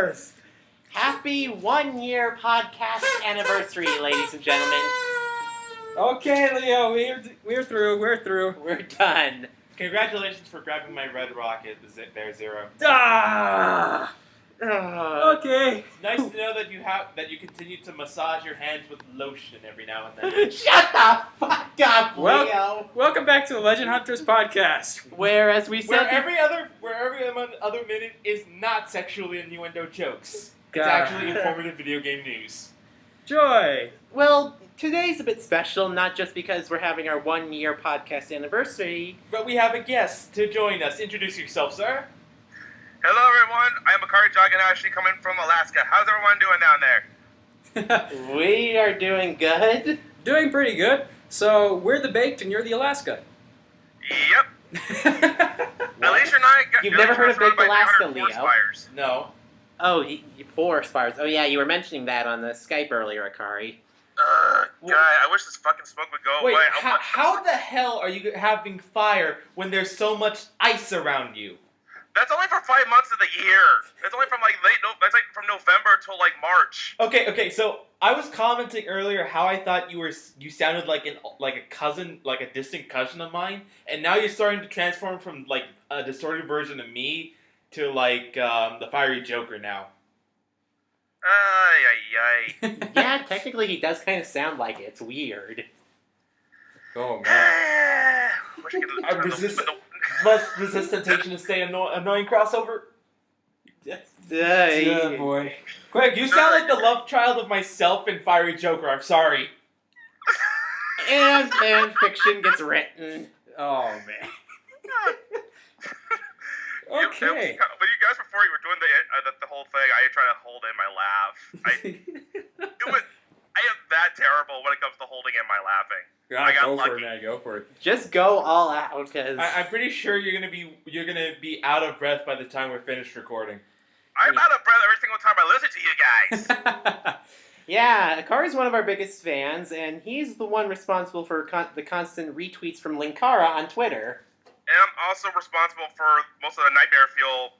first. Happy 1 year podcast anniversary, ladies and gentlemen. Okay, Leo, we're through. We're done. Congratulations for grabbing my red rocket, Bear Zero. Okay. It's nice to know that you continue to massage your hands with lotion every now and then. Shut the fuck up, Leo. Welcome back to the Legend Hunters podcast. Where, as we said, Where every other minute is not sexually innuendo jokes. It's God. actually informative video game news. Joy. well, today's a bit special, not just because we're having our 1 year podcast anniversary. But we have a guest to join us. Introduce yourself, sir. Hello everyone, I'm Akari Jaganashi coming from Alaska. How's everyone doing down there? We are doing good. Doing pretty good. So we're the baked and you're the Alaska. Yep. At least you're not. You've never heard of surrounded Baked by Alaska, 300 forest Leo? fires. No. Oh, forest fires. Oh yeah, you were mentioning that on the Skype earlier, Akari. God, I wish this fucking smoke would go Wait, away. how the hell are you having fire when there's so much ice around you? That's only for 5 months of the year. That's only from that's like from November till like March. Okay. So I was commenting earlier how I thought you sounded like a cousin, like a distant cousin of mine, and now you're starting to transform from like a distorted version of me to like the fiery Joker now. Ay. Yeah, technically he does kind of sound like it. It's weird. Oh man. Wish I could I must resist temptation to stay annoying crossover. Yeah, boy. Quick, you sound like the love child of myself and Fiery Joker. I'm sorry. And fan fiction gets written. Oh man. Okay. When you guys before you were doing the whole thing, I tried to hold in my laugh. I am that terrible when it comes to holding in my laughing. I got Go for it, lucky. man. Go for it. Just go all out, because I'm pretty sure you're gonna be out of breath by the time we're finished recording. I'm out of breath every single time I listen to you guys. yeah, Akari's one of our biggest fans, and he's the one responsible for the constant retweets from Linkara on Twitter. And I'm also responsible for most of the nightmare fuel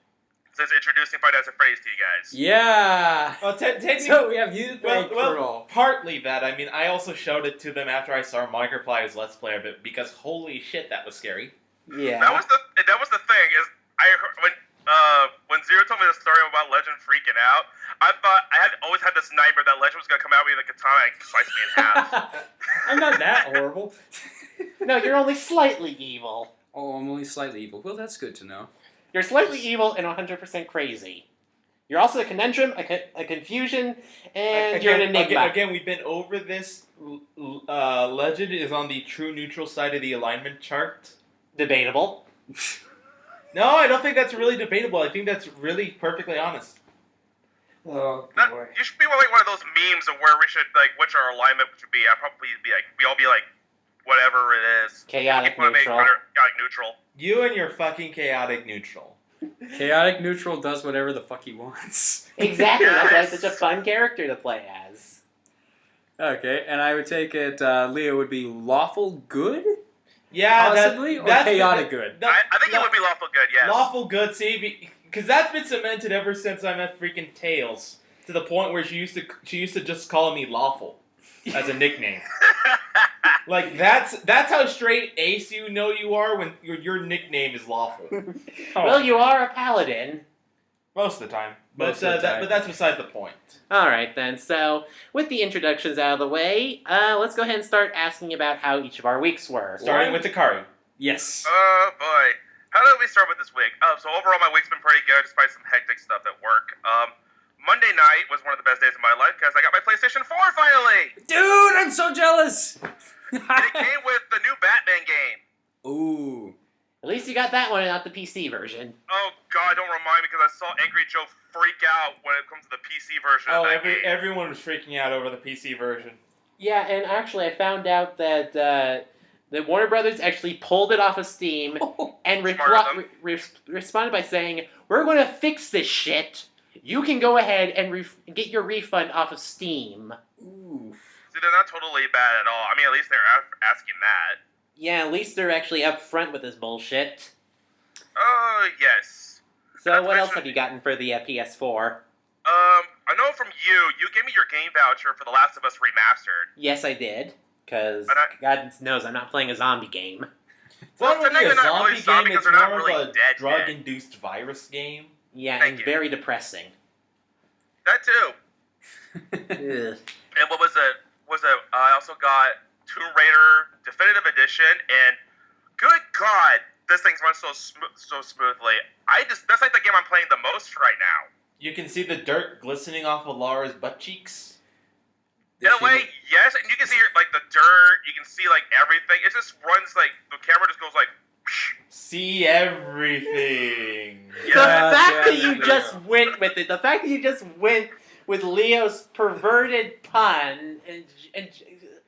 since introducing Five Nights at Freddy's to you guys. Yeah. Well, technically, So we have you to thank for all. partly that. I mean, I also showed it to them after I saw Markiplier's Let's Play of it because holy shit, that was scary. Yeah. That was the thing is I heard, when Zero told me the story about Legend freaking out, I thought I had always had this nightmare that Legend was gonna come out with a katana and slice me in half. I'm not that horrible. No, you're only slightly evil. Oh, I'm only slightly evil. Well, that's good to know. You're slightly evil and 100% crazy. You're also a conundrum, a confusion, and you're an enigma. Again, we've been over this. Legend is on the true neutral side of the alignment chart. Debatable. No, I don't think that's really debatable. I think that's really perfectly honest. Oh boy. You should be like one of those memes of where we should which our alignment should be. I'd probably be we all be like whatever it is. Chaotic Chaotic neutral. You and your fucking chaotic neutral. Chaotic Neutral does whatever the fuck he wants. Exactly, that's why it's Yes. such a fun character to play as. Okay, and I would take it, Leo would be lawful good? Yeah, Possibly? Or that's chaotic good? I think it would be lawful good, yes. Lawful good, see, because that's been cemented ever since I met freaking Tails, to the point where she used to just call me Lawful as a nickname. Like that's how straight ace you know you are when your nickname is Lawful. Oh. Well, you are a paladin. Most of the time, but Most of the time. but that's beside the point. Alright then, so with the introductions out of the way, let's go ahead and start asking about how each of our weeks were. Starting with Akari. Yes. Oh boy. How did we start with this week? So overall my week's been pretty good despite some hectic stuff at work. Monday night was one of the best days of my life because I got my PlayStation 4 finally! Dude, I'm so jealous! And it came with the new Batman game. Ooh. At least you got that one and not the PC version. Oh god, don't remind me because I saw Angry Joe freak out when it comes to the PC version of that game. Everyone was freaking out over the PC version. Yeah, and actually I found out that that Warner Brothers actually pulled it off of Steam and responded by saying, "We're going to fix this shit. You can go ahead and get your refund off of Steam." Ooh. See, they're not totally bad at all. I mean, at least they're asking that. Yeah, at least they're actually upfront with this bullshit. Oh, yes. So what else have you gotten for the PS4? I know from you gave me your game voucher for The Last of Us Remastered. Yes, I did. Because And God knows I'm not playing a zombie game. It's not Well, really a technically not really zombie zombie game, it's because they're not more really of a dead drug-induced virus game. Yeah, Thank and you. very depressing. That too. Ugh. And what was it? I also got Tomb Raider Definitive Edition, and good God, this thing runs so smoothly. That's like the game I'm playing the most right now. You can see the dirt glistening off of Laura's butt cheeks. In a way, yes, and you can see like the dirt. You can see like everything. It just runs like the camera just goes like. See everything. The fact that you just went with it, the fact that you just went with Leo's perverted pun, and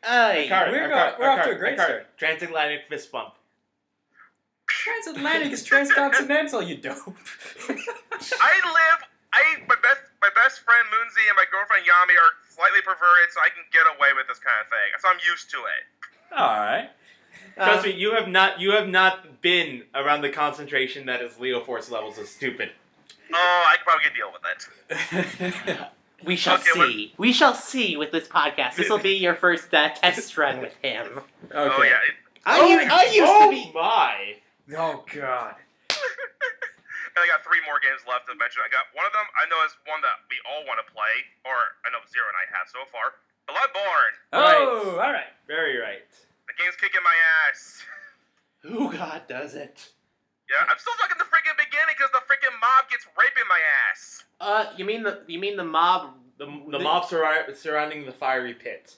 Akari, We're off to a great start. Transatlantic fist bump. Transatlantic is transcontinental, you dope. My best friend Moonzy and my girlfriend Yami are slightly perverted, so I can get away with this kind of thing. So I'm used to it. Alright. Trust me, you have not been around the concentration that is Leo Force levels of stupid. Oh, I can probably deal with it. we shall see. We shall see with this podcast. This will be your first test run with him. Okay. Oh yeah. I used to be. My! Oh, God. And I got 3 more games left to mention. I got one of them I know is one that we all want to play, or I know Zero and I have so far. Bloodborne. Oh, alright. Very right. The game's kicking my ass. Who God does it? Yeah, I'm still stuck at the freaking beginning because the freaking mob gets raping my ass. You mean the mob? The mob surrounding the fiery pit.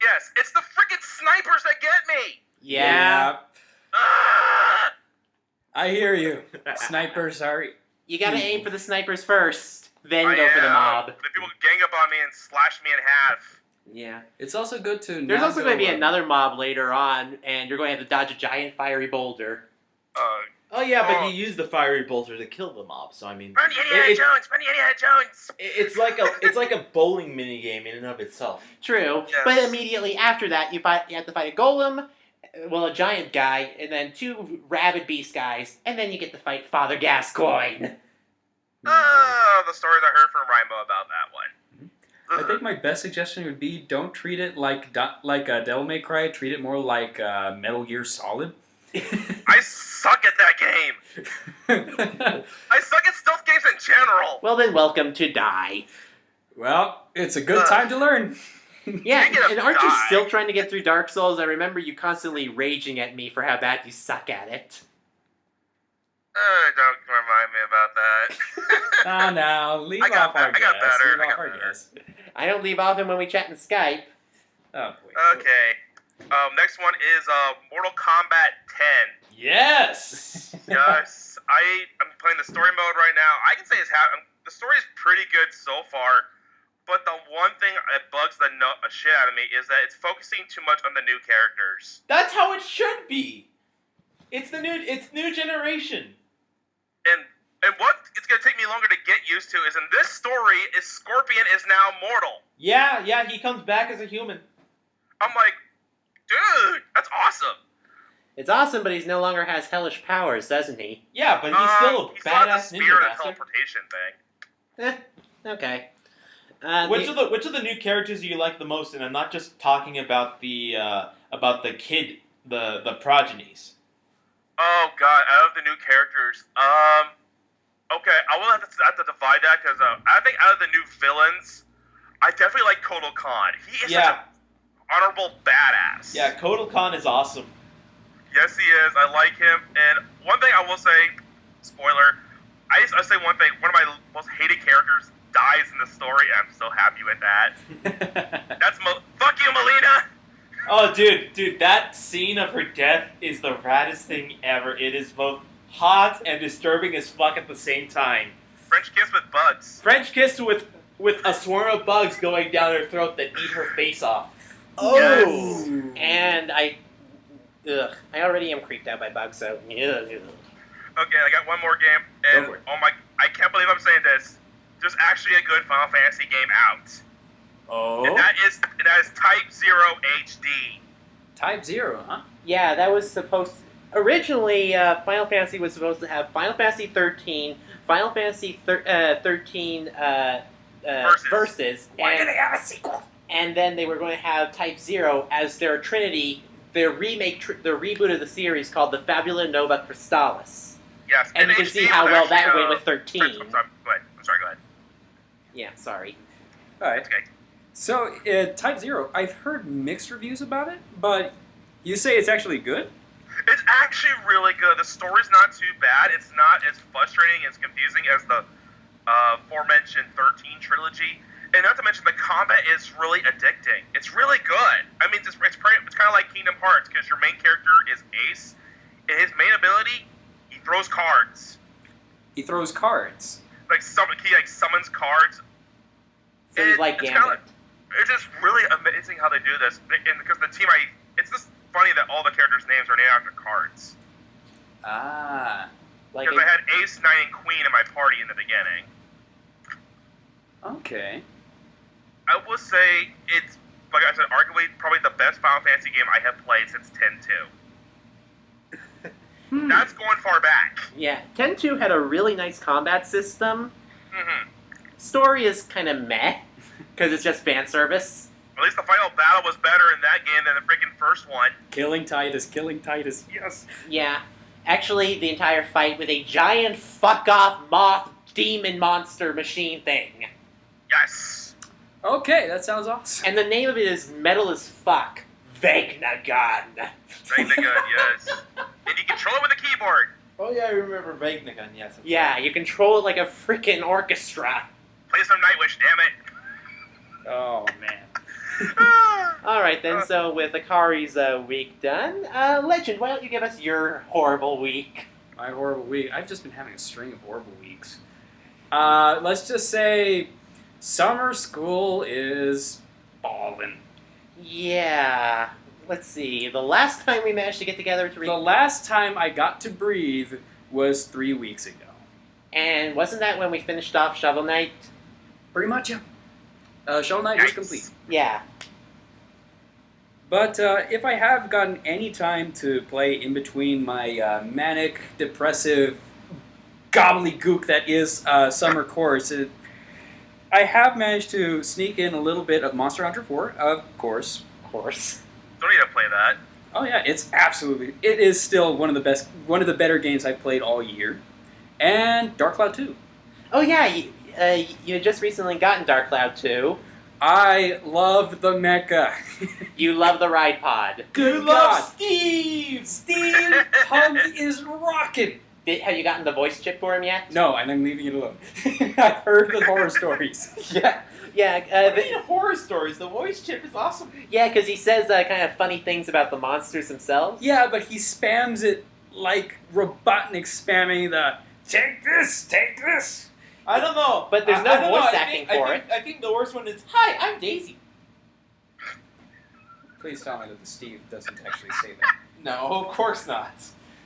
Yes, it's the freaking snipers that get me. Yeah. Ah! I hear you. Snipers are... You gotta aim for the snipers first, then I go for the am. mob. The people gang up on me and slash me in half. Yeah. It's also good to... There's not also going to go, be another mob later on, and you're going to have to dodge a giant fiery boulder. Oh yeah, but Oh. you use the fiery bolter to kill the mob, so I mean... Run the Indiana Jones! Run the Indiana Jones! It's like a bowling minigame in and of itself. True, Yes. but immediately after that, you have to fight a golem, well, a giant guy, and then 2 rabid beast guys, and then you get to fight Father Gascoigne. Oh, the stories I heard from Rainbow about that one. I think my best suggestion would be don't treat it like Devil May Cry. Treat it more like Metal Gear Solid. I suck at that game. I suck at stealth games in general. Well, then welcome to Die. Well, it's a good time to learn. Yeah, Speaking of and aren't you Die- still trying to get through Dark Souls? I remember you constantly raging at me for how bad you suck at it. Don't remind me about that. Oh, no. Leave I got off our I got guest. better. Leave I off got our better. guest. I don't leave off him when we chat in Skype. Oh, wait. Okay. Next one is Mortal Kombat 10. Yes! Yes, I'm playing the story mode right now. I can say the story is pretty good so far, but the one thing that bugs the shit out of me is that it's focusing too much on the new characters. That's how it should be! It's new generation. And what it's gonna take me longer to get used to is in this story is Scorpion is now mortal. Yeah, he comes back as a human. I'm like, dude, that's awesome. It's awesome, but he no longer has hellish powers, doesn't he? Yeah, but he's still a He's not the badass spear ninja and master. teleportation thing. Okay. Which of the new characters do you like the most? And I'm not just talking about the kid, the progenies. Oh god, out of the new characters, okay, I will have to divide that because I think out of the new villains, I definitely like Kotal Khan. He is such an honorable badass. Yeah, Kotal Khan is awesome. Yes, he is. I like him. And one thing I will say, spoiler, I say one thing. One of my most hated characters dies in the story, and I'm so happy with that. That's fuck you, Melina. Oh, dude, that scene of her death is the raddest thing ever. It is both hot and disturbing as fuck at the same time. French kiss with bugs. French kiss with a swarm of bugs going down her throat that eat her face off. Yes. And I already am creeped out by bugs, so ugh. Okay, I got one more game, and Go for it. oh my, I can't believe I'm saying this. There's actually a good Final Fantasy game out. Oh? And that is Type 0 HD. Type 0, huh? Yeah, that was supposed. Originally, Final Fantasy was supposed to have Final Fantasy 13, Final Fantasy 13 Versus. Why do they have a sequel? And then they were going to have Type Zero as their Trinity, their reboot of the series called the Fabula Nova Crystallis. Yes, And you can see how well that went with 13. I'm sorry, go ahead. Yeah, sorry. All right. Okay. So, Type Zero, I've heard mixed reviews about it, but you say it's actually good? It's actually really good. The story's not too bad. It's not as frustrating and as confusing as the aforementioned 13 trilogy. And not to mention, the combat is really addicting. It's really good. I mean, it's kind of like Kingdom Hearts, because your main character is Ace. And his main ability, he throws cards. He throws cards. He summons cards. So he's like Gambit. It's just really amazing how they do this. And because the team, it's just funny that all the characters' names are named after cards. Ah. Because I had Ace, Knight, and Queen in my party in the beginning. Okay. I will say it's, like I said, arguably probably the best Final Fantasy game I have played since 10-2. That's going far back. Yeah, 10-2 had a really nice combat system. Mm-hmm. Story is kind of meh, because it's just fan service. At least the final battle was better in that game than the freaking first one. Killing Titus, yes. Yeah. Actually, the entire fight with a giant fuck-off moth demon monster machine thing. Yes. Okay, that sounds awesome. And the name of it is metal as fuck. Vegnagun. Vegnagun, yes. And you control it with a keyboard. Oh yeah, I remember Vegnagun, yes. Yeah, you control it like a freaking orchestra. Play some Nightwish, damn it. Oh, man. Alright then, so with Akari's week done, Legend, why don't you give us your horrible week? My horrible week. I've just been having a string of horrible weeks. Let's just say summer school is ballin'. Yeah. Let's see. The last time we managed to get together to read... The last time I got to breathe was 3 weeks ago. And wasn't that when we finished off Shovel Knight? Pretty much, yeah. Shovel Knight was complete. Yeah. But if I have gotten any time to play in between my manic, depressive gobbledygook that is summer course, I have managed to sneak in a little bit of Monster Hunter 4, of course. Don't need to play that. Oh yeah, it is still one of the better games I've played all year. And Dark Cloud 2. Oh yeah, you had just recently gotten Dark Cloud 2. I love the mecha. You love the ride pod. Good You God. love Steve! Steve Hug is rocking. Have you gotten the voice chip for him yet? No, and I'm leaving it alone. I've heard the horror stories. Yeah. I mean, horror stories. The voice chip is awesome. Yeah, because he says kind of funny things about the monsters themselves. Yeah, but he spams it like Robotnik spamming the take this. I don't know. But there's no I don't know. voice acting for it. I think the worst one is, "Hi, I'm Daisy." Please tell me that the Steve doesn't actually say that. No, of course not.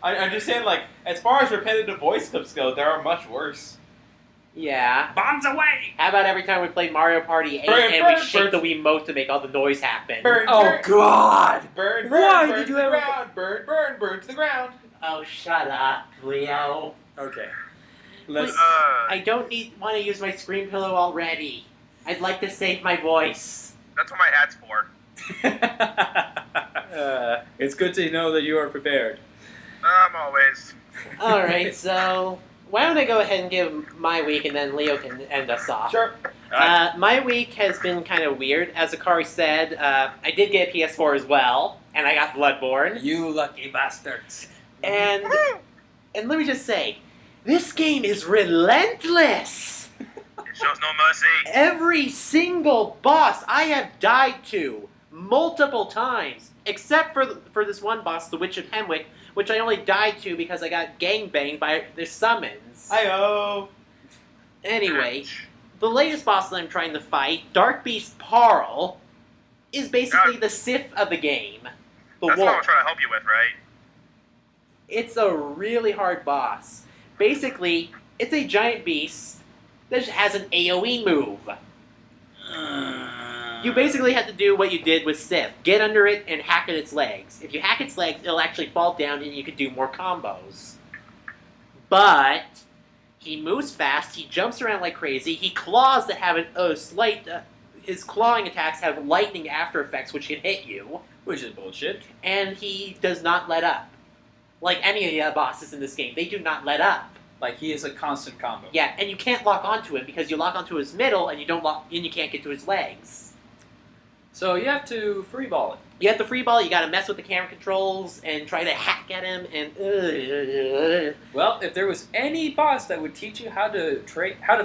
I'm just saying, like, as far as repetitive voice clips go, there are much worse. Yeah. Bombs away! How about every time we play Mario Party 8 Burn, and burn, we shake burn. the Wiimote to make all the noise happen? Burn, Oh burn, God! burn, Why burn, did to you the ever- ground, burn to the ground. Oh, shut up, Leo. Okay. Let's. I don't want to use my screen pillow already. I'd like to save my voice. That's what my hat's for. It's good to know that you are prepared. I'm always. Alright, so why don't I go ahead and give my week and then Leo can end us off. Sure. My week has been kind of weird. As Akari said, I did get a PS4 as well, and I got Bloodborne. You lucky bastards. And let me just say, this game is relentless! It shows no mercy. Every single boss I have died to multiple times, except for this one boss, the Witch of Hemwick, which I only died to because I got gangbanged by their summons. Hi-oh. Anyway, the latest boss that I'm trying to fight, Dark Beast Parl, is basically the Sith of the game. The That's wolf. what I'm trying to help you with, right? It's a really hard boss. Basically, it's a giant beast that has an AoE move. You basically have to do what you did with Sith. Get under it and hack at its legs. If you hack its legs, it'll actually fall down and you can do more combos. But He moves fast. He jumps around like crazy. He claws that have a slight. His clawing attacks have lightning after effects, which can hit you. Which is bullshit. And he does not let up. Like any of the bosses in this game, they do not let up. Like, he is a constant combo. Yeah, and you can't lock onto him because you lock onto his middle and you can't get to his legs. So you have to freeball it. You have to free ball. You got to mess with the camera controls and try to hack at him. And Well, if there was any boss that would teach you how to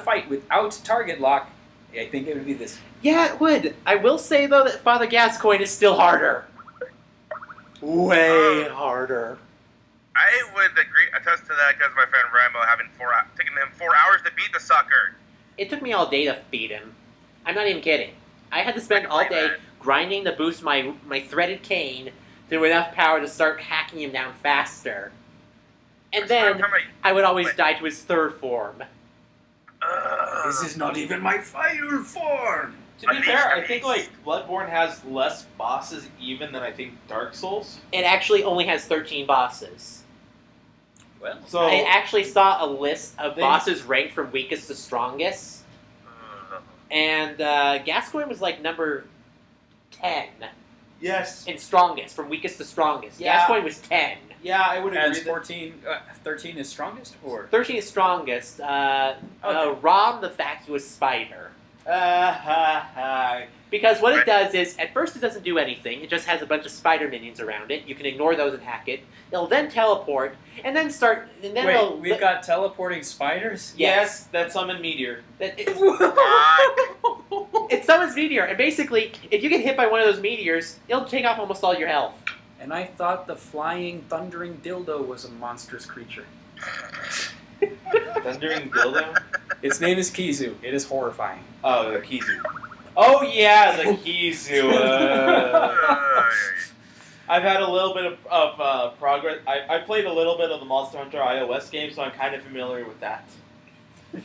fight without target lock, I think it would be this. yeah, it would. I will say though that Father Gascoigne is still harder. Way harder. I would attest to that because my friend Rambo taking him 4 hours to beat the sucker. It took me all day to beat him. I'm not even kidding. I had to spend all day grinding to boost my threaded cane to enough power to start hacking him down faster. And then I would always die to his third form. This is not even my final form! To be fair, I think like Bloodborne has less bosses even than I think Dark Souls. It actually only has 13 bosses. Well, So I actually saw a list of bosses ranked from weakest to strongest. And Gascoigne was like number 10 yes, in strongest, from weakest to strongest. Yeah. Gascoigne was 10. yeah, I would agree. and 13 is strongest, or? 13 is strongest. Rom the vacuous spider. Because what it does is, at first it doesn't do anything. It just has a bunch of spider minions around it. You can ignore those and hack it. It'll then teleport, and then start... And then Wait, we've got teleporting spiders? Yes, that summon meteor. It summons meteor, and basically, if you get hit by one of those meteors, it'll take off almost all your health. And I thought the flying, thundering dildo was a monstrous creature. Thundering dildo? Its name is Kizu. It is horrifying. Oh, the Kizu. Oh yeah, the Kizu. I've had a little bit of progress. I played a little bit of the Monster Hunter iOS game, so I'm kind of familiar with that.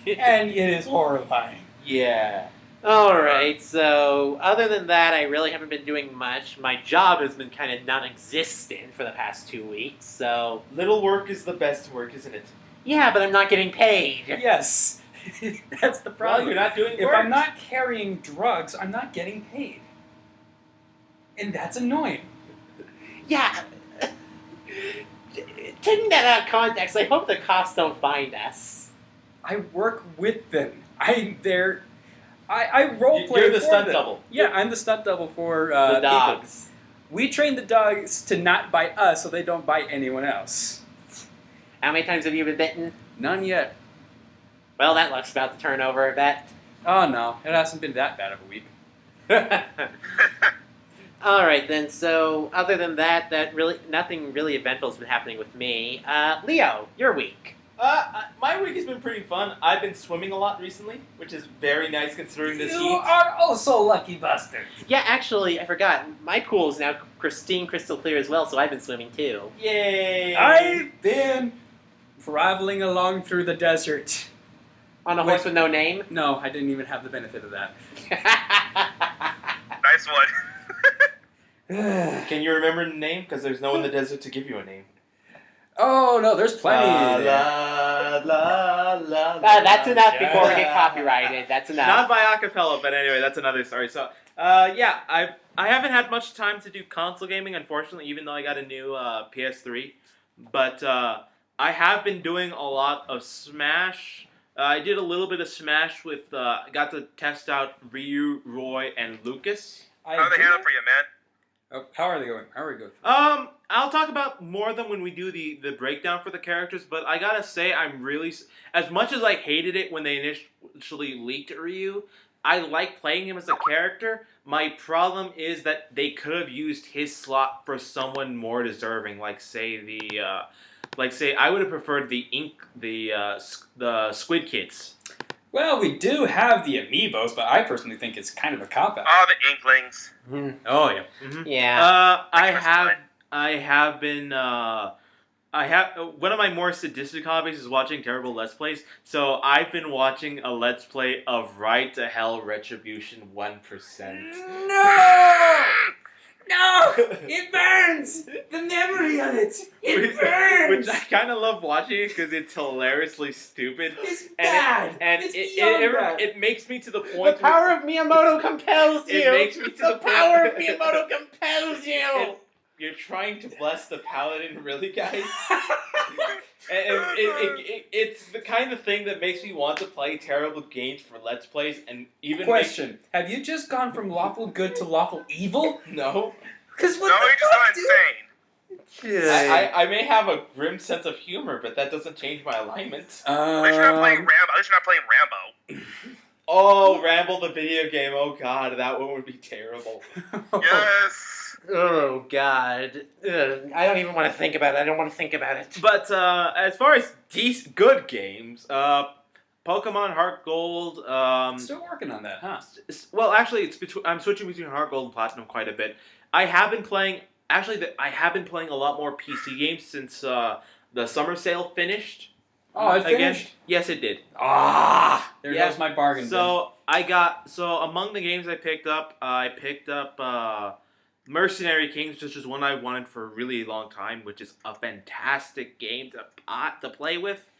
And it is horrifying. Yeah. Alright, so other than that, I really haven't been doing much. My job has been kind of non-existent for the past 2 weeks, so... Little work is the best work, isn't it? Yeah, but I'm not getting paid. Yes. That's the problem. Well, you're not doing If work. I'm not carrying drugs, I'm not getting paid. And that's annoying. Yeah. Taking that out of context, I hope the cops don't find us. I work with them. I'm there. I roleplay. You're the for stunt them. double. Yeah, I'm the stunt double for The dogs. people. We train the dogs to not bite us so they don't bite anyone else. How many times have you been bitten? None yet. Well, that luck's about to turn over, I bet. Oh no, it hasn't been that bad of a week. Alright then, so other than that, nothing really eventful has been happening with me. Leo, your week. My week has been pretty fun. I've been swimming a lot recently, which is very nice considering this You heat. are also lucky bastard. Yeah, actually, I forgot. My pool is now pristine, crystal clear as well, so I've been swimming too. Yay! I've been traveling along through the desert. On a horse with no name? No, I didn't even have the benefit of that. Nice one. Can you remember the name? Because there's no one in the desert to give you a name. Oh no, there's plenty. That's enough before we get copyrighted. That's enough. Not by acapella, but anyway, that's another story. So, yeah, I haven't had much time to do console gaming, unfortunately, even though I got a new PS3. But I have been doing a lot of Smash. I did a little bit of Smash with, got to test out Ryu, Roy, and Lucas. How are they handling for you, man? Oh, how are they going? How are we going? I'll talk about more of them when we do the breakdown for the characters, but I gotta say, I'm really... As much as I hated it when they initially leaked Ryu, I like playing him as a character. My problem is that they could have used his slot for someone more deserving, like say I would have preferred the Squid Kids. Well, we do have the amiibos, but I personally think it's kind of a cop-out. Oh, the Inklings. Oh, yeah. Mm-hmm. Yeah. I have been one of my more sadistic hobbies is watching terrible Let's Plays. So I've been watching a Let's Play of Ride to Hell Retribution 1%. No! No! It burns! The memory of it! It burns! Which I kind of love watching it because it's hilariously stupid. It's bad! It's beyond bad. it makes me to the The point. power of Miyamoto compels you. It makes me to the power of point- Miyamoto compels you. You're trying to bless the paladin, really, guys? It's the kind of thing that makes me want to play terrible games for Let's Plays and even Question. Have you just gone from lawful good to lawful evil? No. Because what No, the you just fuck, got dude? insane. I may have a grim sense of humor, but that doesn't change my alignment. At least you're not playing Rambo. At least you're not playing Rambo. Oh, Ramble the video game. Oh god, that one would be terrible. Yes. Oh God! Ugh, I don't even want to think about it. I don't want to think about it. But as far as good games, Pokemon Heart Gold. Still working on that, huh? Well, actually, I'm switching between Heart Gold and Platinum quite a bit. I have been playing. Actually, I have been playing a lot more PC games since the summer sale finished. Oh, it finished? Again, yes, it did. There Yeah. goes my bargain bin. So among the games I picked up Mercenary Kings, which is one I wanted for a really long time, which is a fantastic game to play with.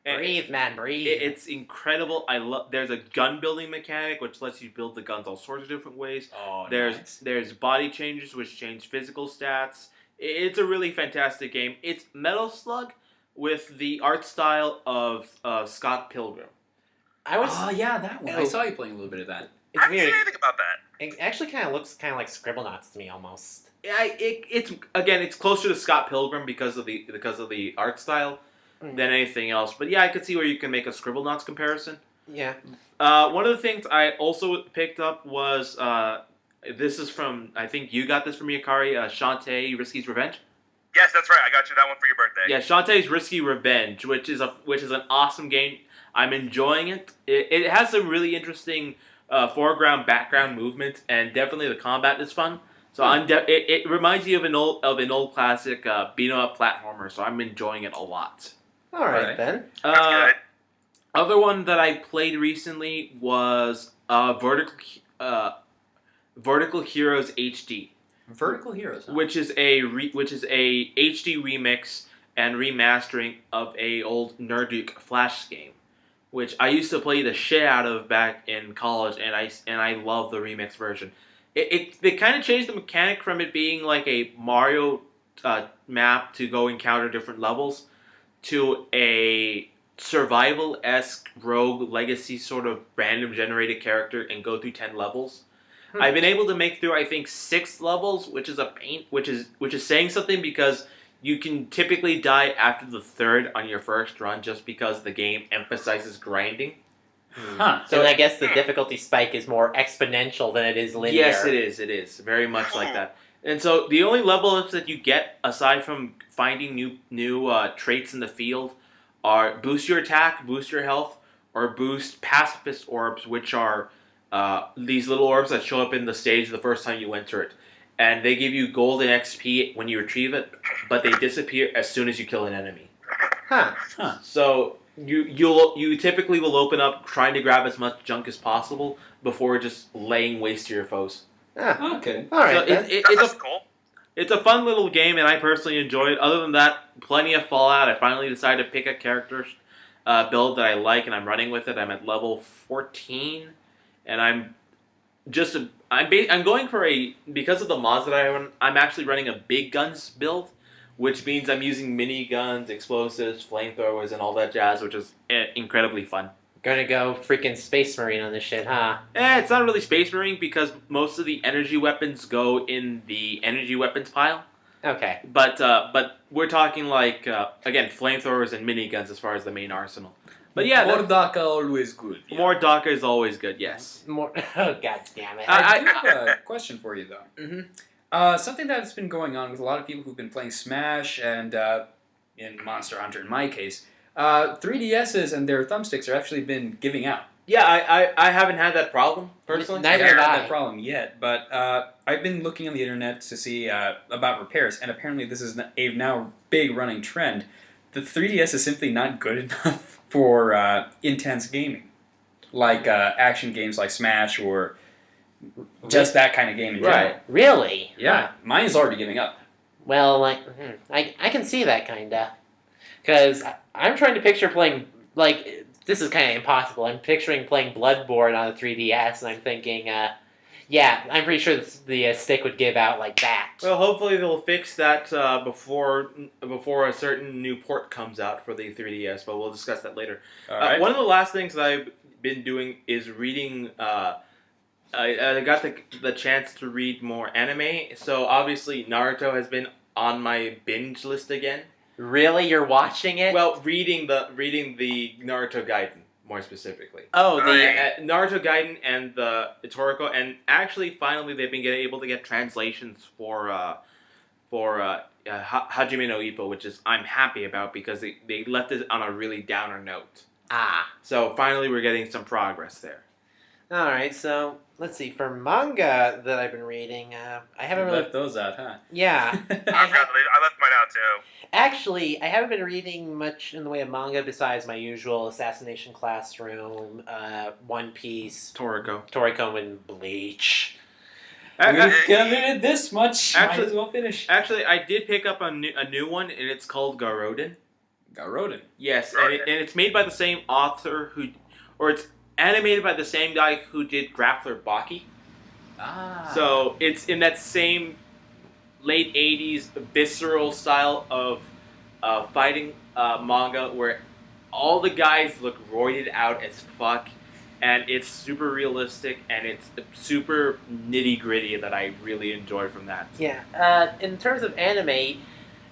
And Breathe, man, breathe. It's incredible. There's a gun building mechanic which lets you build the guns all sorts of different ways. Oh, nice. There's body changes which change physical stats. It's a really fantastic game. It's Metal Slug with the art style of Scott Pilgrim. Oh, yeah, that one. I saw you playing a little bit of that. I It's haven't seen weird. anything about that. It actually kind of looks kind of like Scribblenauts to me, almost. It's closer to Scott Pilgrim because of the art style than anything else. But yeah, I could see where you can make a Scribblenauts comparison. Yeah. One of the things I also picked up was this is from, I think you got this from me, Akari, Shantae Risky's Revenge. Yes, that's right. I got you that one for your birthday. Yeah, Shantae's Risky Revenge, which is an awesome game. I'm enjoying it. It has some really interesting foreground background movement, and definitely the combat is fun. So it reminds you of an old classic beat 'em up platformer. So I'm enjoying it a lot. All right, Right. then. That's good. Other one that I played recently was Vertical Heroes HD. Vertical Heroes, huh? Which is a HD remix and remastering of a old Nerduke Flash game, which I used to play the shit out of back in college, and I love the remix version. They kind of changed the mechanic from it being like a Mario map to go encounter different levels to a survival-esque rogue legacy sort of random generated character and go through 10 levels. I've been able to make through, I think, 6 levels, which is a pain, which is saying something because you can typically die after the 3rd on your first run just because the game emphasizes grinding. Huh. So I guess the difficulty spike is more exponential than it is linear. Yes, it is. It is very much like that. And so the only level ups that you get, aside from finding new traits in the field, are boost your attack, boost your health, or boost pacifist orbs, which are these little orbs that show up in the stage the first time you enter it. And they give you golden XP when you retrieve it, but they disappear as soon as you kill an enemy. Huh. So you typically will open up trying to grab as much junk as possible before just laying waste to your foes. Ah. Okay. All right, So then. That's cool. it's a fun little game, and I personally enjoy it. Other than that, plenty of Fallout. I finally decided to pick a character build that I like, and I'm running with it. I'm at level 14, and I'm going for because of the mods that I run, I'm actually running a big guns build, which means I'm using mini guns, explosives, flamethrowers, and all that jazz, which is incredibly fun. Gonna go freaking Space Marine on this shit, huh? It's not really Space Marine because most of the energy weapons go in the energy weapons pile. Okay. But we're talking like again flamethrowers and miniguns as far as the main arsenal. But yeah, more DACA always good. Yeah. more DACA is always good. Yes. More. Oh, god damn it. I do have a question for you though. Mm-hmm. Something that's been going on with a lot of people who've been playing Smash and in Monster Hunter in my case, 3DSs and their thumbsticks have actually been giving out. Yeah, I haven't had that problem personally. Neither I haven't have had I. that problem yet, but I've been looking on the internet to see about repairs, and apparently this is a now big running trend. The 3DS is simply not good enough for intense gaming, like action games like Smash or just that kind of game in general. Right. Really? Yeah, mine is already giving up. Well, like, I can see that, kinda. Because I'm trying to picture playing, like, this is kind of impossible. I'm picturing playing Bloodborne on a 3DS, and I'm thinking, yeah, I'm pretty sure the stick would give out like that. Well, hopefully they'll fix that before a certain new port comes out for the 3DS, but we'll discuss that later. All right. One of the last things that I've been doing is reading. I got the chance to read more anime, so obviously Naruto has been on my binge list again. Really? You're watching it? Well, reading the Naruto Gaiden more specifically. Oh, Naruto Gaiden and the Toriko, and actually, finally, they've been able to get translations for Hajime no Ippo, which is I'm happy about because they left it on a really downer note. So finally, we're getting some progress there. All right. So let's see. For manga that I've been reading, I haven't You really left those out, huh? Yeah. I left mine out too. Actually, I haven't been reading much in the way of manga besides my usual Assassination Classroom, One Piece, Toriko, and Bleach. We've committed this much. Might as well finish. Actually, I did pick up a new one, and it's called Garoden. Garoden. Yes, and it's made by the same author it's animated by the same guy who did Grappler Baki. So it's in that same late 80s visceral style of fighting manga where all the guys look roided out as fuck, and it's super realistic and it's super nitty gritty that I really enjoy from that. Yeah. In terms of anime,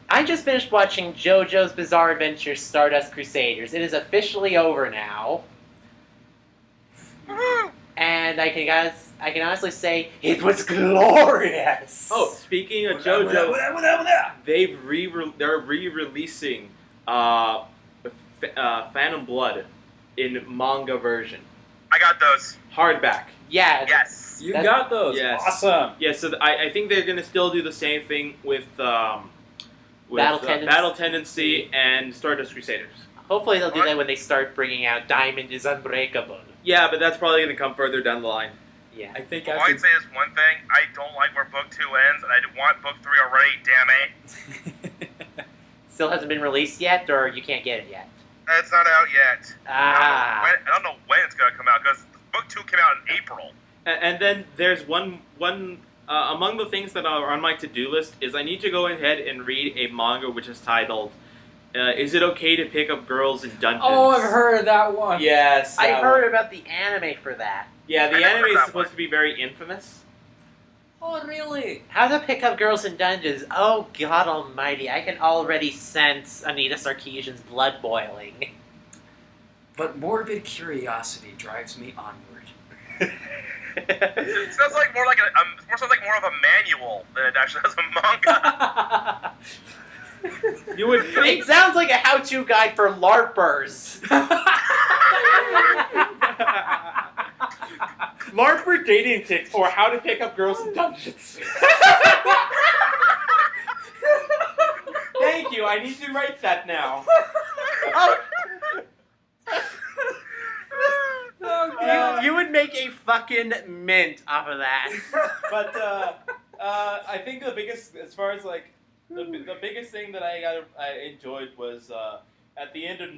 I just finished watching JoJo's Bizarre Adventure Stardust Crusaders. It is officially over now. And I can honestly say it was glorious. Oh, speaking of JoJo, they're re-releasing Phantom Blood in manga version. I got those. Hardback. Yeah. Yes. You got those. Yes. Awesome. Yeah, so I think they're going to still do the same thing with Battle Tendency and Stardust Crusaders. Hopefully they'll do that when they start bringing out Diamond is Unbreakable. Yeah, but that's probably going to come further down the line. Yeah. I think All I'd say is one thing. I don't like where book 2 ends, and I want book 3 already, damn it. Still hasn't been released yet, or you can't get it yet? It's not out yet. Ah. I don't know when it's going to come out, because book 2 came out in April. And then there's one among the things that are on my to-do list is I need to go ahead and read a manga which is titled Is It Okay to Pick Up Girls in Dungeons? Oh, I've heard of that one. Yes. I heard about the anime for that. Yeah, the I never anime heard is that supposed one. to be very infamous. Oh, really? How to pick up girls in dungeons? Oh, God almighty. I can already sense Anita Sarkeesian's blood boiling. But morbid curiosity drives me onward. It sounds like more like more of a manual than it actually has a manga. You would It think. sounds like a how-to guide for LARPers. LARPer dating tips or how to pick up girls in dungeons. Thank you. I need to write that now. You would make a fucking mint off of that. But I think the biggest, as far as like the biggest thing that I enjoyed was at the end of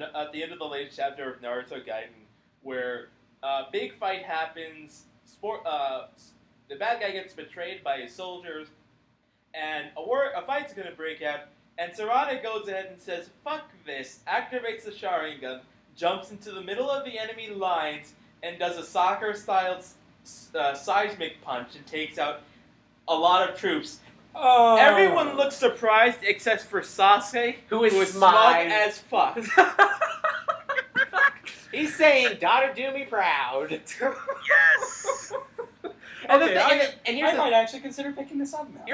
the latest chapter of Naruto Gaiden, where a big fight happens. The bad guy gets betrayed by his soldiers, and a fight's gonna break out. And Sarada goes ahead and says, "Fuck this!" Activates the Sharingan, jumps into the middle of the enemy lines, and does a soccer-style seismic punch and takes out a lot of troops. Oh. Everyone looks surprised except for Sasuke, Who is smug smug. as fuck. He's saying, "Daughter, do me proud." Yes. And, Okay, and here's I might actually consider picking this up now.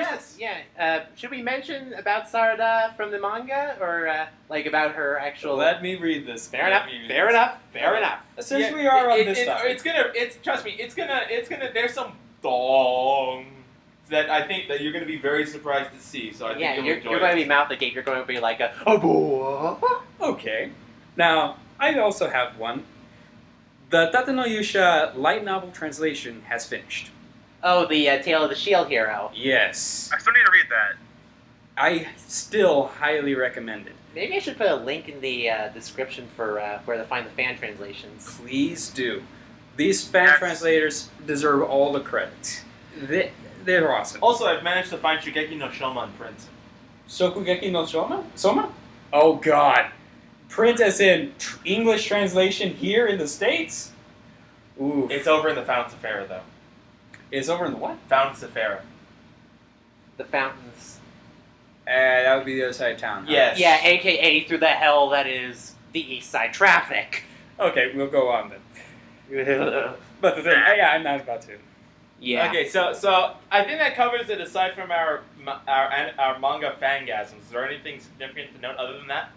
should we mention about Sarada from the manga, or like about her actual? Let me read this. Fair enough. Fair enough. Fair enough. Since we are on this topic. Trust me, it's gonna, there's some dongs that I think that you're gonna be very surprised to see, so I think you'll enjoy you're it. going to be mouth agape. You're going to be like a boy. Okay. Now, I also have one. The Tate no Yusha light novel translation has finished. Oh, the Tale of the Shield Hero. Yes. I still need to read that. I still highly recommend it. Maybe I should put a link in the description for where to find the fan translations. Please do. These fan Yes. translators deserve all the credit. They're awesome. Also, I've managed to find Shugeki no Shoma in print. Shokugeki no Soma? Oh god. Print as in English translation here in the States? Ooh. It's over in the Fountains of Farah, though. It's over in the what? Fountains of Farah. The fountains. That would be the other side of town. Huh? Yes. Yeah, aka through the hell that is the East Side traffic. Okay, we'll go on then. But the thing, yeah, I'm not about to. Yeah. Okay, so I think that covers it. Aside from our manga fangasms, is there anything significant to note other than that?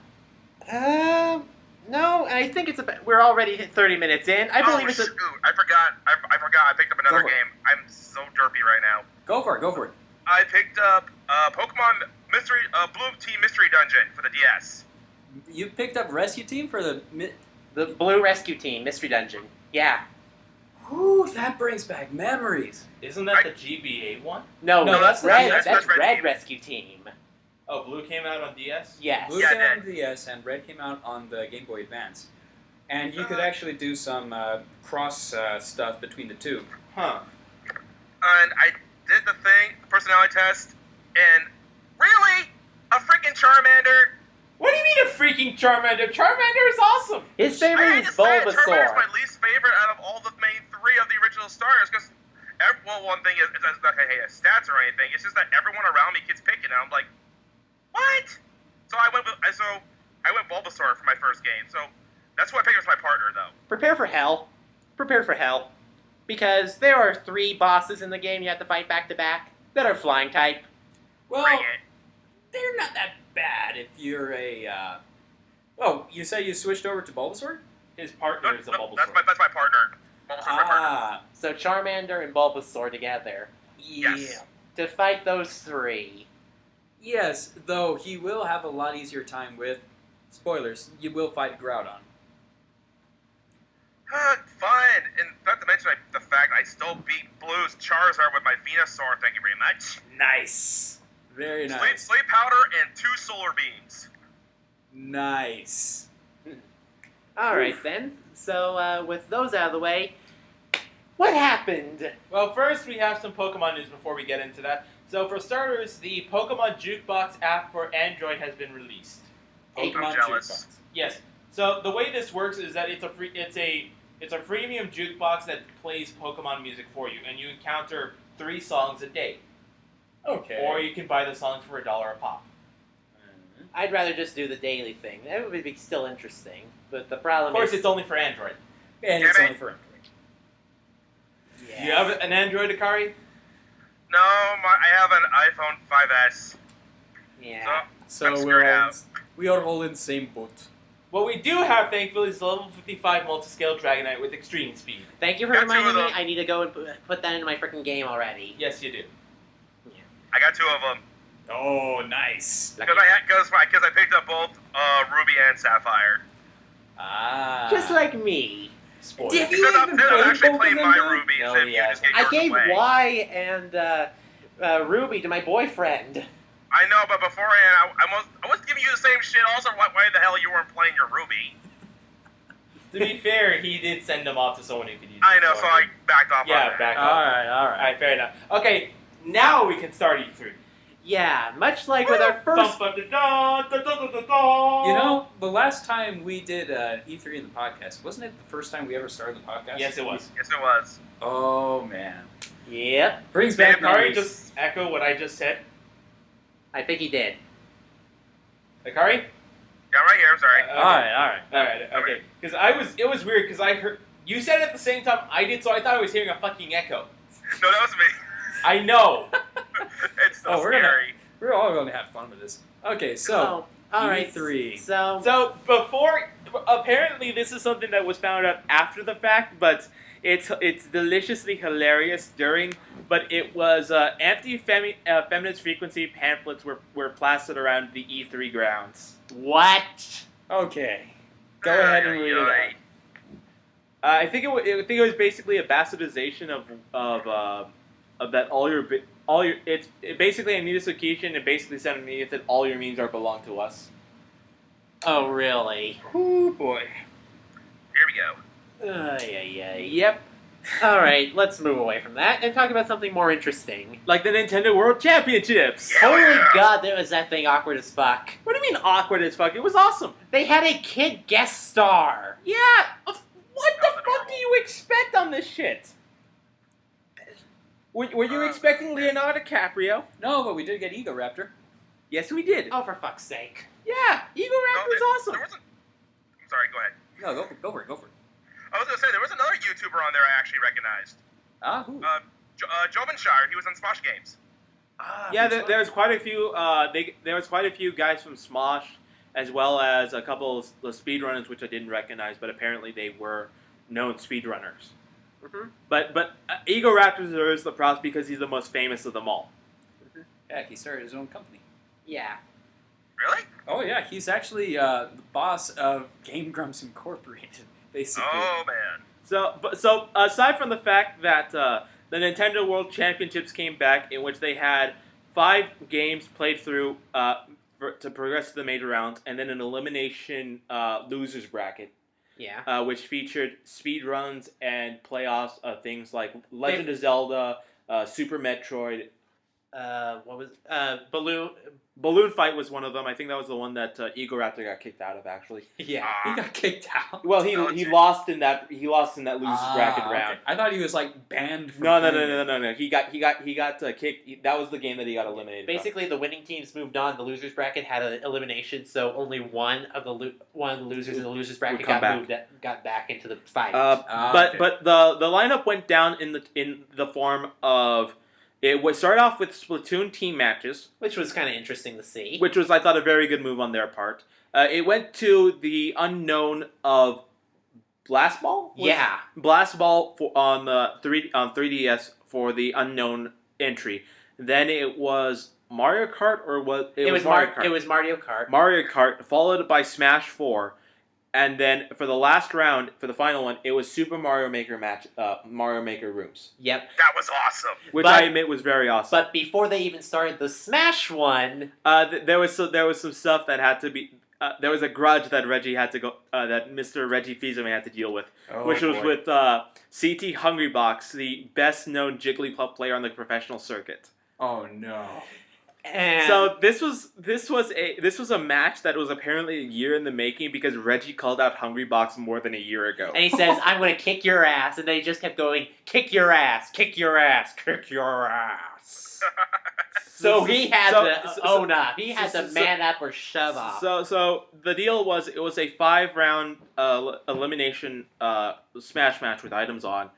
No, I think it's about. We're already 30 minutes in. I believe it's a. Shoot, I forgot. I picked up another Go for it. game. I'm so derpy right now. Go for it. I picked up Pokemon Mystery Blue Team Mystery Dungeon for the DS. You picked up Rescue Team for the... The Blue Rescue Team Mystery Dungeon. Yeah. Whew, that brings back memories. Isn't that the GBA one? No, No, that's Red. that's That's Red Red Team. Rescue Team. Oh, Blue came out on DS? Yes. Blue Yeah, came out it on the DS and Red came out on the Game Boy Advance. And you could Uh-huh. actually do some cross stuff between the two. Huh. And I did the personality test, and really? A freaking Charmander? What do you mean a freaking Charmander? Charmander is awesome! His I favorite hate is to say it, Charmander's Bulbasaur. my least favorite out of all the main three of the original starters, because, well, one thing is, it's not that I hate his stats or anything, it's just that everyone around me keeps picking, and I'm like, what? So I went Bulbasaur for my first game, so that's what I picked as my partner, though. Prepare for hell. Prepare for hell. Because there are 3 bosses in the game you have to fight back to back that are flying type. Well, Bring it. they're not that bad if you're a... Oh, you say you switched over to Bulbasaur? His No, partner is a no, Bulbasaur. that's my partner. Bulbasaur's my partner. Ah, So Charmander and Bulbasaur together yeah. Yes. to fight those 3. Yes, though he will have a lot easier time with... Spoilers, you will fight Groudon. Fun, and not to mention the fact I still beat Blue's Charizard with my Venusaur. Thank you very much. Nice. Very nice. Sleep powder and 2 solar beams. Nice. Alright then. So with those out of the way, what happened? Well, first we have some Pokemon news before we get into that. So for starters, the Pokemon Jukebox app for Android has been released. Pokemon I'm jealous. Jukebox. Yes. So the way this works is that it's a freemium jukebox that plays Pokemon music for you, and you encounter 3 songs a day. Okay. Or you can buy the songs for $1 a pop. I'd rather just do the daily thing. That would be still interesting. But the problem Of course, is... it's only for Android. And it's Damn it. only for Android. Yeah. Do you have an Android, Akari? No, I have an iPhone 5S. Yeah. So I'm screwed out. we are all in the same boat. What we do have, thankfully, is the level 55 Multiscale Dragonite with Extremespeed. Thank you for Got 2 of reminding me. them. I need to go and put that into my freaking game already. Yes, you do. I got 2 of them Oh, nice. because I picked up both Ruby and Sapphire. Ah. Just like me. Spoiler. Did you Because I'm even play actually both of playing them, my though? Ruby No, instead of he you just hasn't. gave I yours gave away. Y and Ruby to my boyfriend. I know, but beforehand, I was giving you the same shit. Also, why the hell you weren't playing your Ruby? To be fair, he did send them off to someone who could use I it, know, so I backed off on Yeah, that. back All off. right, all right. Alright, fair enough. Okay, now we can start E3. Yeah, much like with our first... You know, the last time we did E3 in the podcast, wasn't it the first time we ever started the podcast? Yes, it was. Yes, it was. Oh, man. Yep, Brings Did back Akari memories. just echo what I just said? I think he did. Akari? Yeah, right here. I'm sorry. Okay. All right. Alright, okay. Because it was weird, because I heard, you said it at the same time I did, so I thought I was hearing a fucking echo. No, that was me. I know. It's so Oh, we're gonna- scary. We're all going to have fun with this. Okay, so, alright. E3. So, So apparently this is something that was found out after the fact, but it's deliciously hilarious during. But it was anti-feminist frequency pamphlets were plastered around the E3 grounds. what? Okay. Go ahead and read it out. I think it was basically a bastardization that it's basically Anita Sarkeesian and basically said Anita that all your memes belong to us. Oh, really? Oh boy. Here we go. Yep. All right, let's move away from that and talk about something more interesting. Like the Nintendo World Championships. Yeah. Holy God, was that thing awkward as fuck. What do you mean awkward as fuck? It was awesome. They had a kid guest star. Yeah. What the fuck do you expect on this shit? Were you expecting Leonardo DiCaprio? No, but we did get Ego Raptor. Yes, we did. Oh, for fuck's sake. Yeah, Eagle Raptor was awesome. I'm sorry, go ahead. No, go for it. I was gonna say there was another YouTuber on there I actually recognized. Who? Jovenshire. He was on Smosh Games. Yeah, there was quite a few. There was quite a few guys from Smosh, as well as a couple of the speedrunners, which I didn't recognize, but apparently they were known speedrunners. Mm-hmm. But Ego Raptor deserves the props because he's the most famous of them all. Yeah, he started his own company. Yeah. Really? Oh yeah, he's actually the boss of Game Grumps Incorporated, basically. Oh man. So aside from the fact that the Nintendo World Championships came back, in which they had 5 games played through to progress to the major rounds, and then an elimination losers bracket, Yeah. which featured speed runs and playoffs of things like Legend of Zelda, Super Metroid. What was Balloon Fight was one of them. I think that was the one that Ego Raptor got kicked out of, actually. Yeah. He got kicked out. Well, he lost in that losers bracket round. Okay. I thought he was like banned from No. He got kicked. That was the game that he got eliminated. Basically, the winning teams moved on. The losers bracket had an elimination, so only one of the losers in the losers bracket got back into the fight. But the lineup went down in the form of it would start off with Splatoon team matches, Which was kind of interesting to see. which was, I thought, a very good move on their part. It went to the unknown of Blast Ball. Blast Ball on 3DS for the unknown entry. Then it was Mario Kart, or it was Mario Kart. It was Mario Kart. Mario Kart, followed by Smash 4. And then for the last round, for the final one, it was Super Mario Maker Mario Maker Rooms. Yep. That was awesome. Which I admit was very awesome. But before they even started the Smash one, there was some stuff that had to be. There was a grudge that Reggie had to go. That Mr. Reggie Fils-Aime had to deal with, which was with CT Hungrybox, the best known Jigglypuff player on the professional circuit. Oh no. and So this was a match that was apparently a year in the making because Reggie called out Hungrybox more than a year ago. and he says, "I'm going to kick your ass," and they just kept going, "Kick your ass, kick your ass, kick your ass." So he had to own up. He had to man up or shove off. So the deal was it was a 5-round elimination smash match with items on,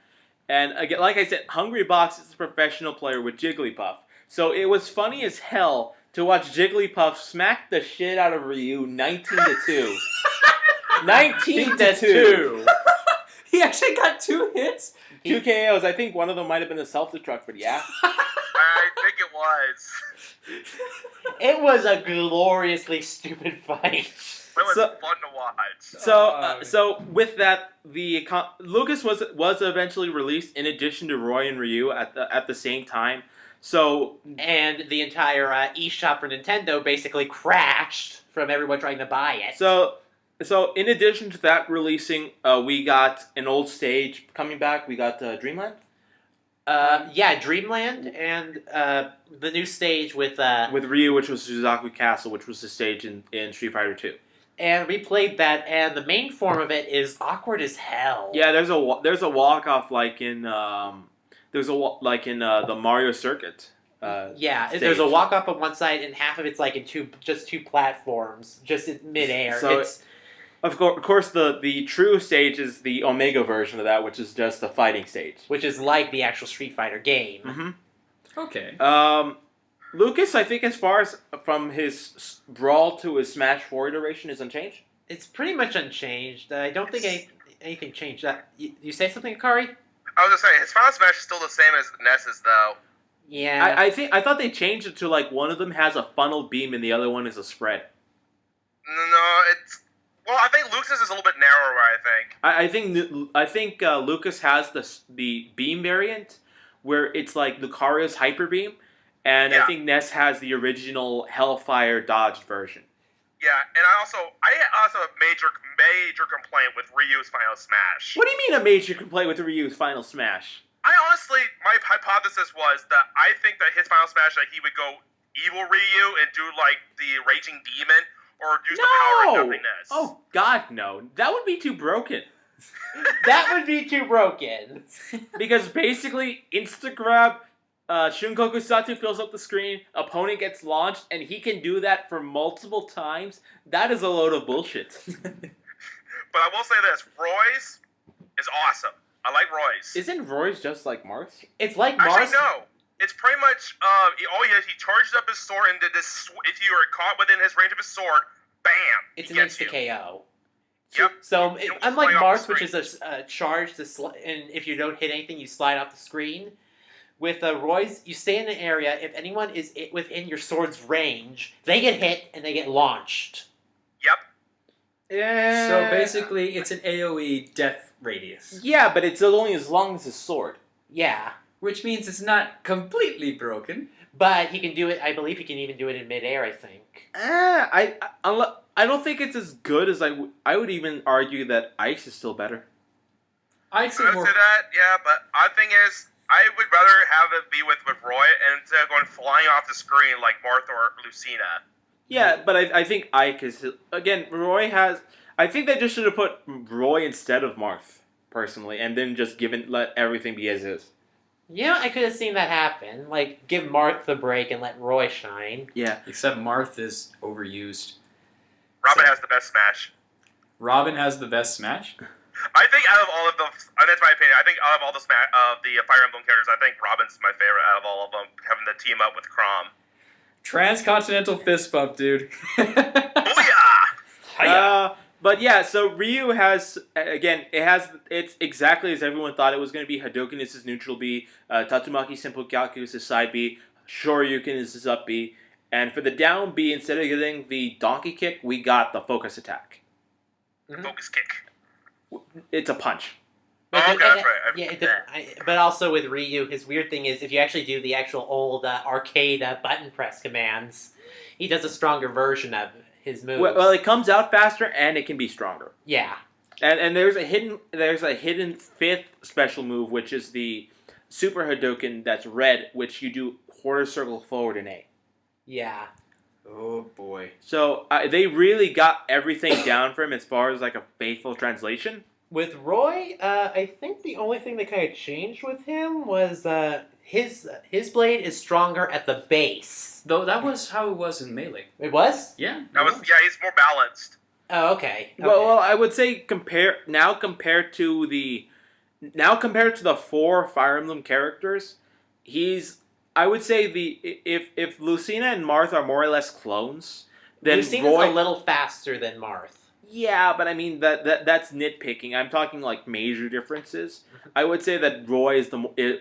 and again, like I said, Hungrybox is a professional player with Jigglypuff. So it was funny as hell to watch Jigglypuff smack the shit out of Ryu 19-2. 19-2. He actually got 2 hits. 2 KOs. I think one of them might have been a self-destruct, but yeah. I think it was. It was a gloriously stupid fight. It was fun to watch. So with that, Lucas was eventually released in addition to Roy and Ryu at the same time. So And the entire eShop for Nintendo basically crashed from everyone trying to buy it. So in addition to that releasing, we got an old stage coming back. We got Dreamland. Dreamland and the new stage with Ryu, which was Suzaku Castle, which was the stage in Street Fighter 2. And we played that, and the main form of it is awkward as hell. Yeah, there's a walk off like in the Mario Circuit. Stage. There's a walk up on one side, and half of it's like in two platforms, just in midair. So of course, the true stage is the Omega version of that, which is just the fighting stage, which is like the actual Street Fighter game. Mm-hmm. Okay. Lucas, I think as far as from his Brawl to his Smash 4 iteration is unchanged. It's pretty much unchanged. I don't think anything changed. You say something, Akari? I was gonna say his Final Smash is still the same as Ness's though. Yeah. I thought they changed it to like one of them has a funnel beam and the other one is a spread. No, it's I think Lucas's is a little bit narrower. I think. I think Lucas has the beam variant, where it's like Lucario's Hyper Beam, and I think Ness has the original Hellfire dodged version. Yeah, and I also have a major complaint with Ryu's Final Smash. What do you mean a major complaint with Ryu's Final Smash? I honestly, my hypothesis was that I think that his Final Smash, that he would go evil Ryu and do like the Raging Demon, or use the power of nothingness. Oh God, no! That would be too broken. That would be too broken. Because basically, insta-grab, Shunkoku Satsu fills up the screen, opponent gets launched, and he can do that for multiple times. That is a load of bullshit. But I will say this, Roy's is awesome. I like Roy's. Isn't Roy's just like Mars? It's like Mars. Actually, no. It's pretty much, all he does, he charges up his sword, and if you are caught within his range of his sword, bam! It's an insta-KO. Yep. So, unlike Mars, which is a charge, and if you don't hit anything, you slide off the screen, with Roy's, you stay in an area, if anyone is within your sword's range, they get hit, and they get launched. Yep. Yeah. So basically, it's an AoE death radius. Yeah, but it's only as long as his sword. Yeah. Which means it's not completely broken. But he can do it, I believe he can even do it in midair, I think. I don't think it's as good as I would even argue that Ice is still better. I'd say I would more. say that, yeah, but our thing is, I would rather have it be with Roy, and instead of going flying off the screen like Martha or Lucina. Yeah, but I think Ike is... Again, Roy has... I think they just should have put Roy instead of Marth, personally, and then just let everything be as is. Yeah, I could have seen that happen. Like, give Marth the break and let Roy shine. Yeah. Except Marth is overused. Robin has the best Smash. Robin has the best Smash? I think out of all of the... that's my opinion. I think out of all the Fire Emblem characters, I think Robin's my favorite out of all of them, having the team up with Chrom. Transcontinental fist bump, dude. Booyah! But yeah, so Ryu has, again, it's exactly as everyone thought it was going to be. Hadouken is his neutral B, Tatsumaki Senpukyaku is his side B, Shoryuken is his up B, and for the down B, instead of getting the donkey kick, we got the focus attack. Focus kick. It's a punch. Oh, okay, that's right. But also with Ryu, his weird thing is if you actually do the actual old arcade button press commands, he does a stronger version of his moves. Well, it comes out faster and it can be stronger. Yeah. And there's a hidden fifth special move, which is the Super Hadouken that's red, which you do quarter circle forward in A. Yeah. Oh boy. So they really got everything down for him as far as like a faithful translation. With Roy, I think the only thing that kind of changed with him was his blade is stronger at the base. Though that was how it was in Melee. It was? Yeah. He's more balanced. Oh, okay. Well, I would say compared to the four Fire Emblem characters, I would say if Lucina and Marth are more or less clones, then Lucina's Roy, a little faster than Marth. Yeah, but I mean that's nitpicking. I'm talking like major differences. I would say that Roy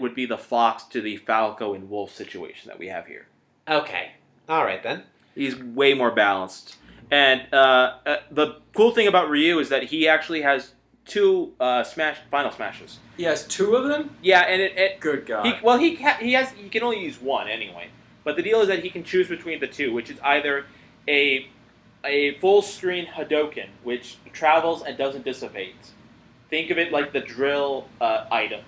would be the fox to the Falco and Wolf situation that we have here. Okay. All right then. He's way more balanced. And the cool thing about Ryu is that he actually has two final smashes. He has two of them? Yeah, and Good God. he can only use one anyway. But the deal is that he can choose between the two, which is either a full screen Hadouken, which travels and doesn't dissipate. Think of it like the drill item.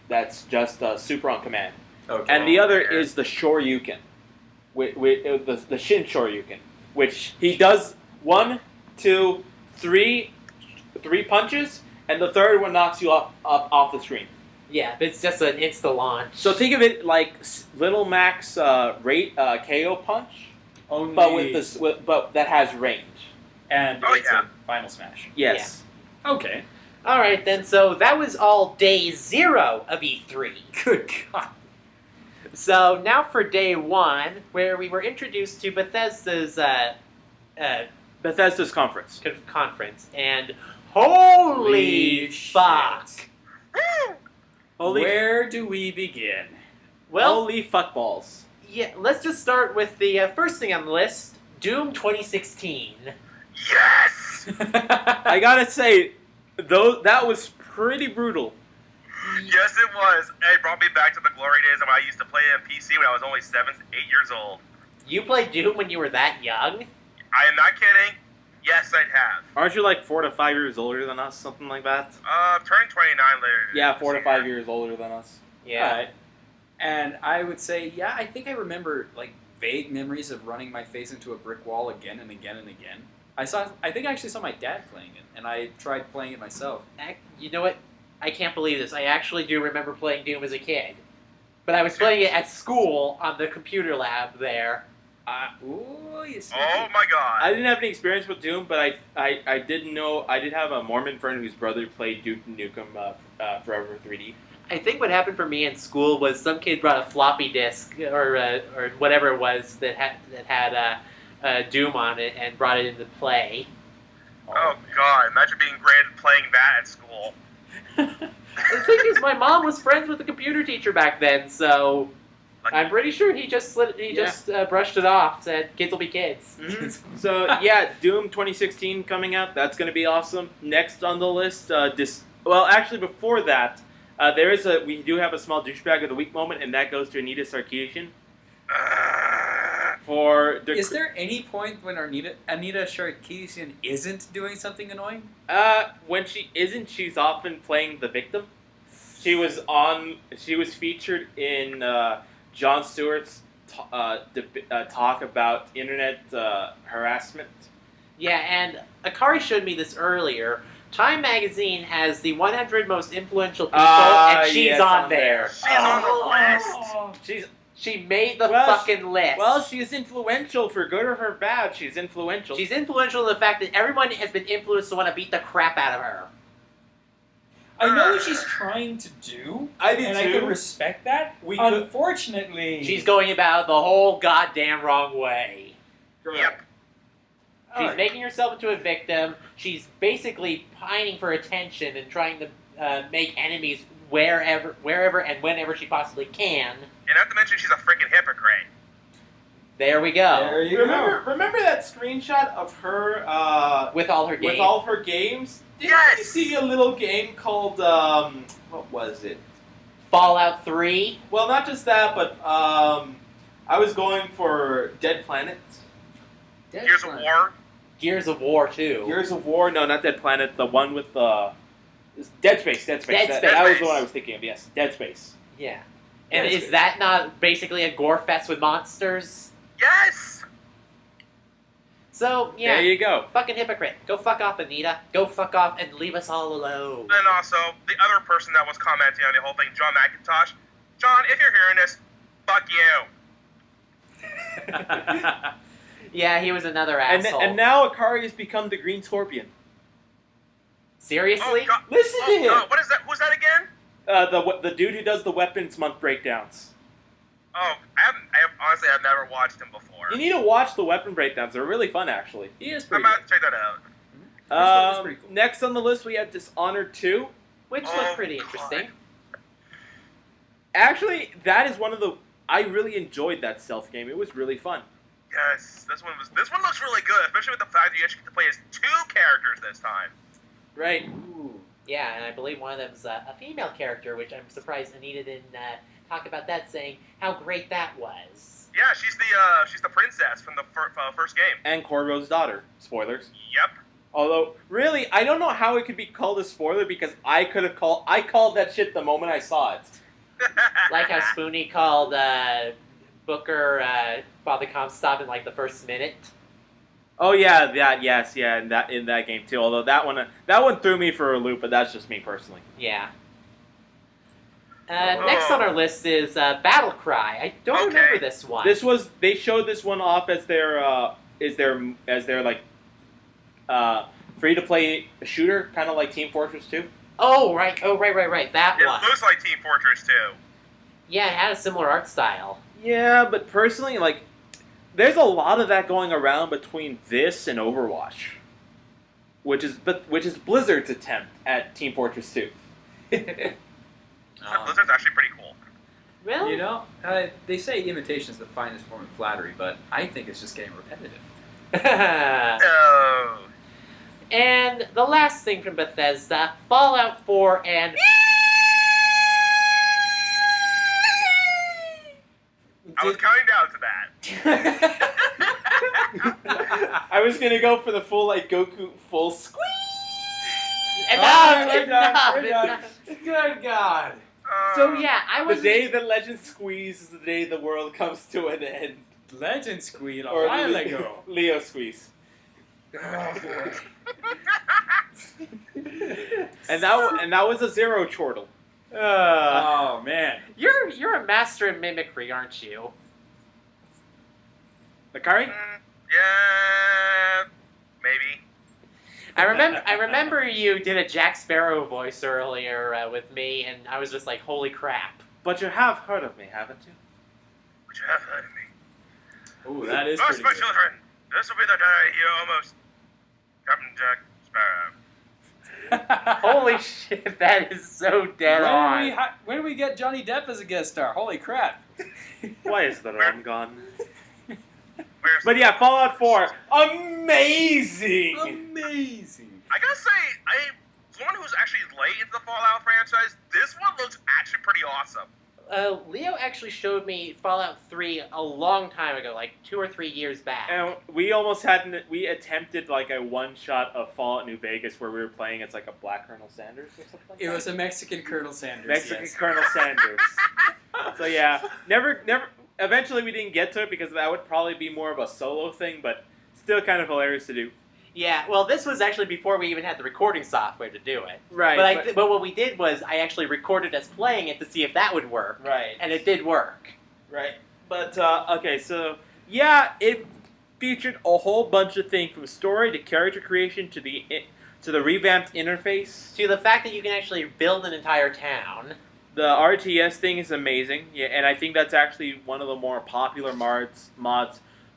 That's just super on command. Okay. And the other is the Shoryuken, with the Shin Shoryuken, which he does 1, 2, 3 punches, and the third one knocks you up off the screen. Yeah, it's just an insta launch. So think of it like Little Mac's KO punch, Only... but that has range. And it's yeah. a final smash. Yes. Yeah. Okay. All right then. So that was all day 0 of E3. Good God. So now for day 1, where we were introduced to Bethesda's conference. Conference, and holy fuck! Where do we begin? Well, holy fuckballs. Yeah, let's just start with the first thing on the list: Doom 2016. Yes! I gotta say, that was pretty brutal. Yes, it was. brought me back to the glory days of when I used to play on PC when I was only 7, 8 years old. You played Doom when you were that young? I am not kidding. Yes, I'd have. Aren't you like 4 to 5 years older than us, something like that? Turning 29 later. Yeah, 4 to this 5 year. years older than us. Yeah. Alright. And I would say, yeah, I think I remember like vague memories of running my face into a brick wall again and again and again. I think I actually saw my dad playing it, and I tried playing it myself. You know what? I can't believe this. I actually do remember playing Doom as a kid. But I was playing it at school on the computer lab there. Ooh, you see. Oh my god. I didn't have any experience with Doom, but I did know, I did have a Mormon friend whose brother played Duke Nukem Forever 3D. I think what happened for me in school was some kid brought a floppy disk or whatever it was that had Doom on it and brought it into play. Oh god, imagine being graded playing that at school. The thing is, my mom was friends with the computer teacher back then, so Like, I'm pretty sure he just brushed it off. Said kids will be kids. Mm-hmm. So yeah, Doom 2016 coming out. That's going to be awesome. Next on the list, well, actually before that, we do have a small douchebag of the week moment, and that goes to Anita Sarkeesian. Is there any point when Anita Sarkeesian isn't doing something annoying? When she isn't, she's often playing the victim. She was featured in Jon Stewart's talk about internet harassment. Yeah, and Akari showed me this earlier. Time Magazine has the 100 most influential people, and she's yes, on there. She's on the list. She made the Well, fucking list. Well, she's influential for good or for bad. She's influential. She's influential in the fact that everyone has been influenced to want to beat the crap out of her. I know what she's trying to do, I do and too. I can respect that. Unfortunately, She's going about it the whole goddamn wrong way. Yep. She's making herself into a victim. She's basically pining for attention and trying to make enemies wherever and whenever she possibly can. And not to mention she's a freaking hypocrite. There we go. There you go. Remember that screenshot of her With all her games. with all of her games? Didn't Yes! you see a little game called what was it? Fallout 3. Well, not just that, but I was going for Dead Planet. Gears of War. Gears of War 2. Gears of War? No, not Dead Planet. The one with the Dead Space. Dead Space. Dead That, Space. that was the one I was thinking of. Yes, Dead Space. Yeah. And Dead is Space. that not basically a gore fest with monsters? Yes! So, yeah. There you go. Fucking hypocrite. Go fuck off, Anita. Go fuck off and leave us all alone. And also, the other person that was commenting on the whole thing, John McIntosh. John, if you're hearing this, fuck you. Yeah, he was another And, asshole. and now Akari has become the Green Scorpion. Seriously? Oh, God. Listen to him. God. What is that? Who's that again? The dude who does the Weapons Month breakdowns. Oh, honestly, I've never watched him before. You need to watch the weapon breakdowns. They're really fun, actually. He is I'm pretty about good. to check that out. That's pretty cool. Next on the list, we have Dishonored 2. Which Oh, was pretty God. interesting. Actually, that is one of the... I really enjoyed that stealth game. It was really fun. Yes, this one looks really good, especially with the fact that you actually get to play as 2 characters this time. Right. Ooh. Yeah, and I believe one of them's a female character, which I'm surprised Anita didn't talk about that, saying how great that was. Yeah, she's the princess from the first game. And Corvo's daughter. Spoilers. Yep. Although, really, I don't know how it could be called a spoiler because I called that shit the moment I saw it. Like how Spoonie called Booker Father Comstop in like the first minute. Oh yeah, in that game too. Although that one threw me for a loop, but that's just me personally. Yeah. Next on our list is Battlecry. I don't Okay. remember this one. They showed this one off as their like free to play shooter, kind of like Team Fortress 2. Oh right. That It one. looks like Team Fortress 2. Yeah, it had a similar art style. Yeah, but personally, like, there's a lot of that going around between this and Overwatch, which is Blizzard's attempt at Team Fortress 2. Blizzard's actually pretty cool. Well, You know, they say imitation is the finest form of flattery, but I think it's just getting repetitive. Oh. And the last thing from Bethesda, Fallout 4 and I was counting down to that. I was gonna go for the full like Goku full squeeze. Enough! We're done. Good God. So yeah, I The was day the legend squeeze is the day the world comes to an end. Legend Squeal a Or while ago. Leo squeeze. Oh, boy. And that was a zero chortle. Oh, man. You're a master of mimicry, aren't you? Akari? Yeah, maybe. I remember you did a Jack Sparrow voice earlier with me, and I was just like, holy crap. But you have heard of me, haven't you? Would you have heard of me? Ooh, that is First, pretty my good. children, this will be the day you almost Captain Jack Sparrow. Holy shit, that is so dead on. When do we get Johnny Depp as a guest star? Holy crap. Why is the rum gone? Where's But yeah, Fallout 4, amazing! Amazing. I gotta say, someone who's actually late into the Fallout franchise, this one looks actually pretty awesome. Leo actually showed me Fallout 3 a long time ago, like 2 or 3 years back. And we attempted like a one-shot of Fallout New Vegas where we were playing as like a black Colonel Sanders or something like It that. was a Mexican Colonel Sanders. Mexican yes. Colonel Sanders. So yeah, never. Eventually, we didn't get to it because that would probably be more of a solo thing, but still kind of hilarious to do. Yeah, well, this was actually before we even had the recording software to do it. Right. But what we did was I actually recorded us playing it to see if that would work. Right. And it did work. Right. But okay, so yeah, it featured a whole bunch of things from story to character creation to the revamped interface. To the fact that you can actually build an entire town. The RTS thing is amazing, yeah, and I think that's actually one of the more popular mods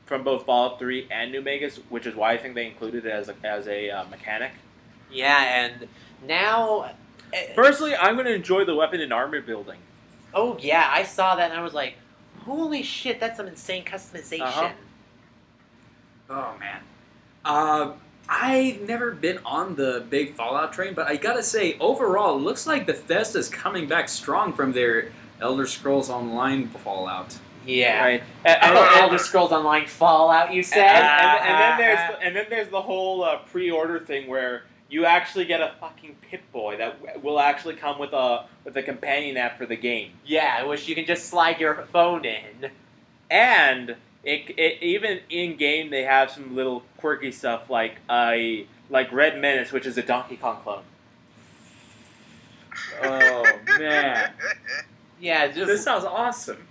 from both Fallout 3 and New Vegas, which is why I think they included it as a mechanic. Yeah, and now... Personally, I'm going to enjoy the weapon and armor building. Oh, yeah, I saw that and I was like, holy shit, that's some insane customization. Uh-huh. Oh, man. I've never been on the big Fallout train, but I gotta say, overall, it looks like Bethesda's coming back strong from their Elder Scrolls Online Fallout. Yeah. Right. Elder Scrolls Online Fallout, you said? And then there's the whole pre-order thing where you actually get a fucking Pip-Boy that will actually come with a companion app for the game. Yeah, which you can just slide your phone in. And it even in game they have some little quirky stuff like Red Menace, which is a Donkey Kong clone. Oh, man. Yeah, This sounds awesome.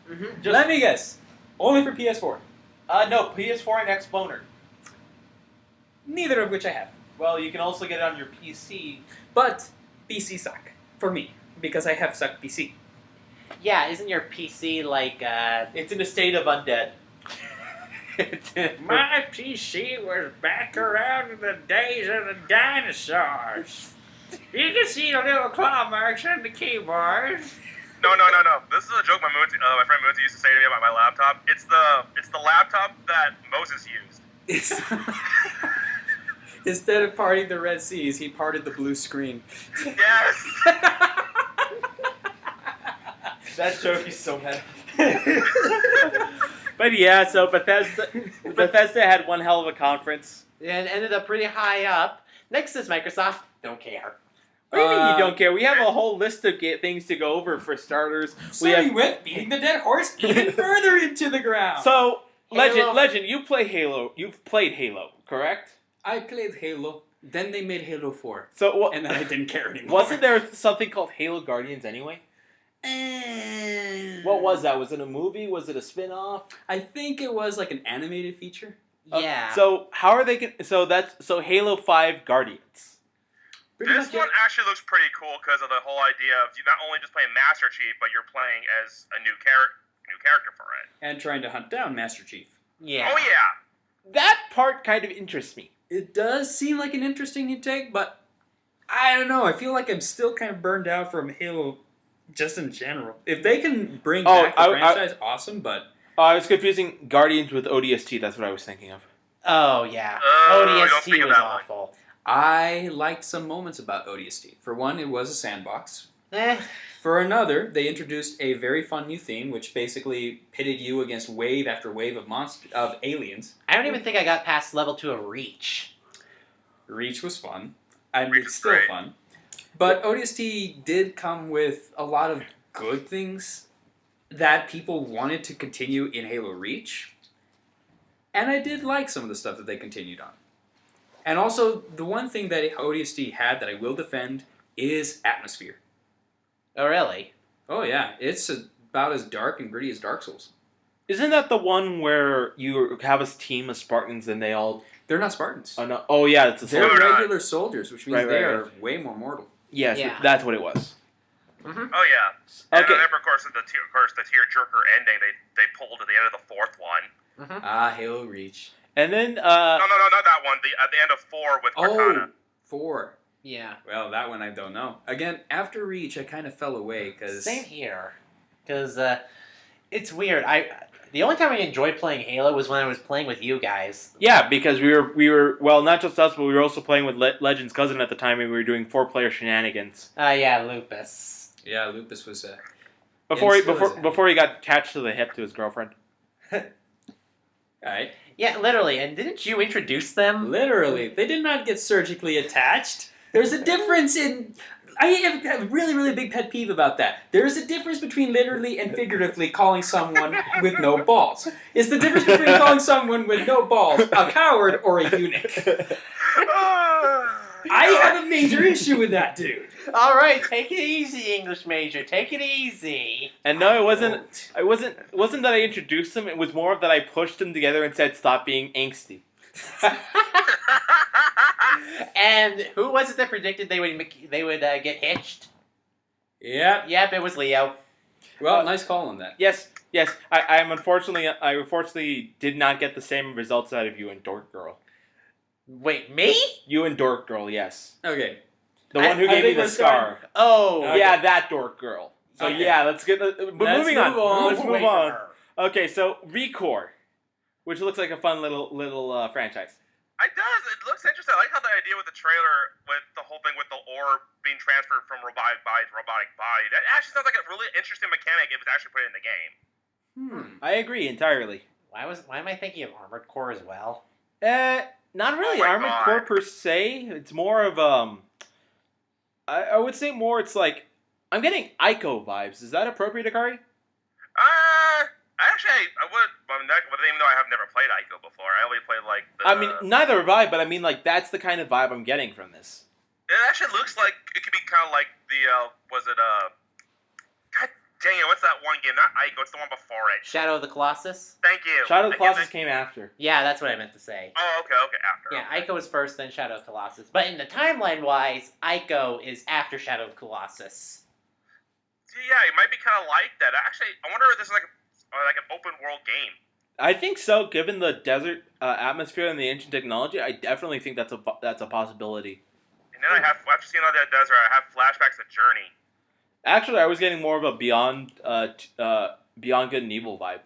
Mm-hmm. Let me guess. Only for PS4. No, PS4 and Xboner. Neither of which I have. Well, you can also get it on your PC. But PC suck. For me. Because I have suck PC. Yeah, isn't your PC like, It's in a state of undead. My PC was back around in the days of the dinosaurs. You can see the little claw marks on the keyboard. No. This is a joke my friend Moonty used to say to me about my laptop. It's the laptop that Moses used. Instead of parting the Red Seas, he parted the blue screen. Yes. That joke is so mad. But yeah, so Bethesda had one hell of a conference. and ended up pretty high up. Next is Microsoft. Don't care. What do you mean you don't care? We have a whole list of things to go over for starters. We went beating the dead horse even further into the ground. So, Halo. Legend, you play Halo. You've played Halo, correct? I played Halo, then they made Halo 4, So, and then I didn't care anymore. wasn't there something called Halo Guardians anyway? What was that? Was it a movie? Was it a spin-off? I think it was like an animated feature. Yeah. So how are they? So Halo 5 Guardians. Pretty This much one it. actually looks pretty cool because of the whole idea of you not only just playing Master Chief, but you're playing as a new character for it. And trying to hunt down Master Chief. yeah. Oh yeah. That part kind of interests me. It does seem like an interesting new take, but I don't know. I feel like I'm still kind of burned out from Halo just in general. If they can bring back the franchise, awesome, but... I was confusing Guardians with ODST. That's what I was thinking of. Oh, yeah. don't ODST think of was that one. awful. I liked some moments about ODST. For one, it was a sandbox. For another, they introduced a very fun new theme, which basically pitted you against wave after wave of aliens. I don't even think I got past level 2 of Reach. Reach was fun. I mean, Reach it's was still great. fun. But ODST did come with a lot of good things that people wanted to continue in Halo Reach. And I did like some of the stuff that they continued on. And also, the one thing that ODST had that I will defend is atmosphere. Oh, really? Oh yeah, it's about as dark and gritty as Dark Souls. Isn't that the one where you have a team of Spartans and they all... They're not Spartans. Oh, no. Oh yeah, it's a They're soldier. regular soldiers, which means Right, they right, are way more mortal. Yes, Yeah. that's what it was. Mm-hmm. Oh yeah. And Okay. I remember, of course, the tearjerker ending they pulled at the end of the fourth one. Mm-hmm. Ah, Halo Reach. And then... No, not that one. At the end of 4 with Cortana. 4. Yeah. Well, that one I don't know. Again, after Reach, I kind of fell away because Same here. Because it's weird. The only time I enjoyed playing Halo was when I was playing with you guys. Yeah, because we were well, not just us, but we were also playing with Legend's cousin at the time, and we were doing 4-player shenanigans. Yeah, Lupus. yeah, Lupus was Before Yeah, still is. before he got attached to the hip to his girlfriend. alright. Yeah, literally. And didn't you introduce them? Literally, they did not get surgically attached. There's a difference in. I have a really, really big pet peeve about that. There is a difference between literally and figuratively calling someone with no balls. It's the difference between calling someone with no balls a coward or a eunuch. I have a major issue with that, dude. All right, take it easy, English major. Take it easy. And no, it wasn't that I introduced them. It was more of that I pushed them together and said, "Stop being angsty." And who was it that predicted they would get hitched? Yep. Yep, it was Leo. Well, nice call on that. Yes. I unfortunately did not get the same results out of you and Dork Girl. Wait, me? You and Dork Girl, yes. Okay. The one who I gave me think the we're scar. Oh, Okay. Yeah, that Dork Girl. So Okay. yeah, let's get. But Let's moving on. move on. Let's away move from on. her. Okay, so Recore, which looks like a fun little franchise. It does. It looks interesting. I like how the idea with the trailer, with the whole thing with the orb being transferred from robotic body to robotic body, that actually sounds like a really interesting mechanic if it's actually put in the game. I agree entirely. Why am I thinking of Armored Core as well? Not really Oh my Armored God. Core per se. It's more of I would say more. It's like I'm getting Ico vibes. Is that appropriate, Akari? Actually, I would, even though I have never played Ico before, I only played like the. I mean, neither have I, but I mean, like that's the kind of vibe I'm getting from this. It actually looks like it could be kind of like the God dang it, what's that one game? Not Ico, it's the one before it. Shadow of the Colossus? Thank you. Shadow of the I can't Colossus think- came after. Yeah, that's what I meant to say. Oh, okay, after. Yeah, Ico was first, then Shadow of Colossus. But in the timeline-wise, Ico is after Shadow of Colossus. Yeah, it might be kind of like that. Actually, I wonder if this is like an open world game. I think so. Given the desert atmosphere and the ancient technology, I definitely think that's a possibility. And then after seeing all that desert, I have flashbacks of Journey. Actually, I was getting more of a Beyond Good and Evil vibe.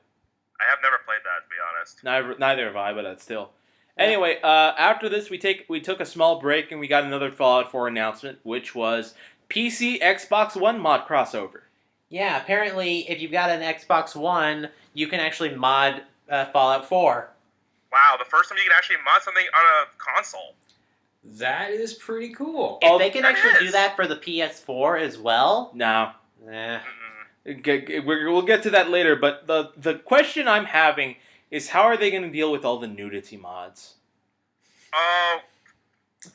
I have never played that, to be honest. Neither have I, but that's still. Anyway, after this, we took a small break and we got another Fallout 4 announcement, which was PC Xbox One mod crossover. Yeah, apparently, if you've got an Xbox One, you can actually mod Fallout 4. Wow, the first time you can actually mod something on a console. That is pretty cool. If they can that actually do is. that for the PS4 as well, No, eh. we'll get to that later. But the question I'm having is how are they going to deal with all the nudity mods? Oh,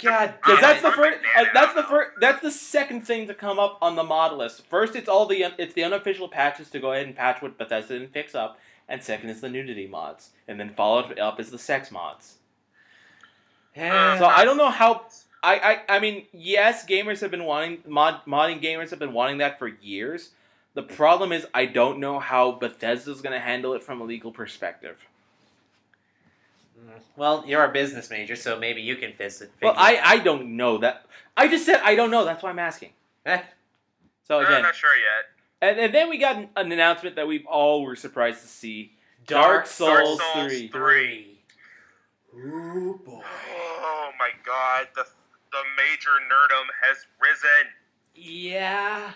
God, I because that's the don't first. know. That's the second thing to come up on the mod list. First, it's the unofficial patches to go ahead and patch what Bethesda didn't fix up, and second is the nudity mods, and then followed up is the sex mods. So I don't know how. I mean, yes, gamers have been wanting modding. Gamers have been wanting that for years. The problem is I don't know how Bethesda's going to handle it from a legal perspective. Well, you're a business major, so maybe you can figure Well, it out. I don't know that. I just said I don't know. That's why I'm asking. Eh. So I'm again, not sure yet. and then we got an announcement that we all were surprised to see. Dark Souls Souls 3. 3. Ooh, boy. Oh my god, the major nerdum has risen. Yeah.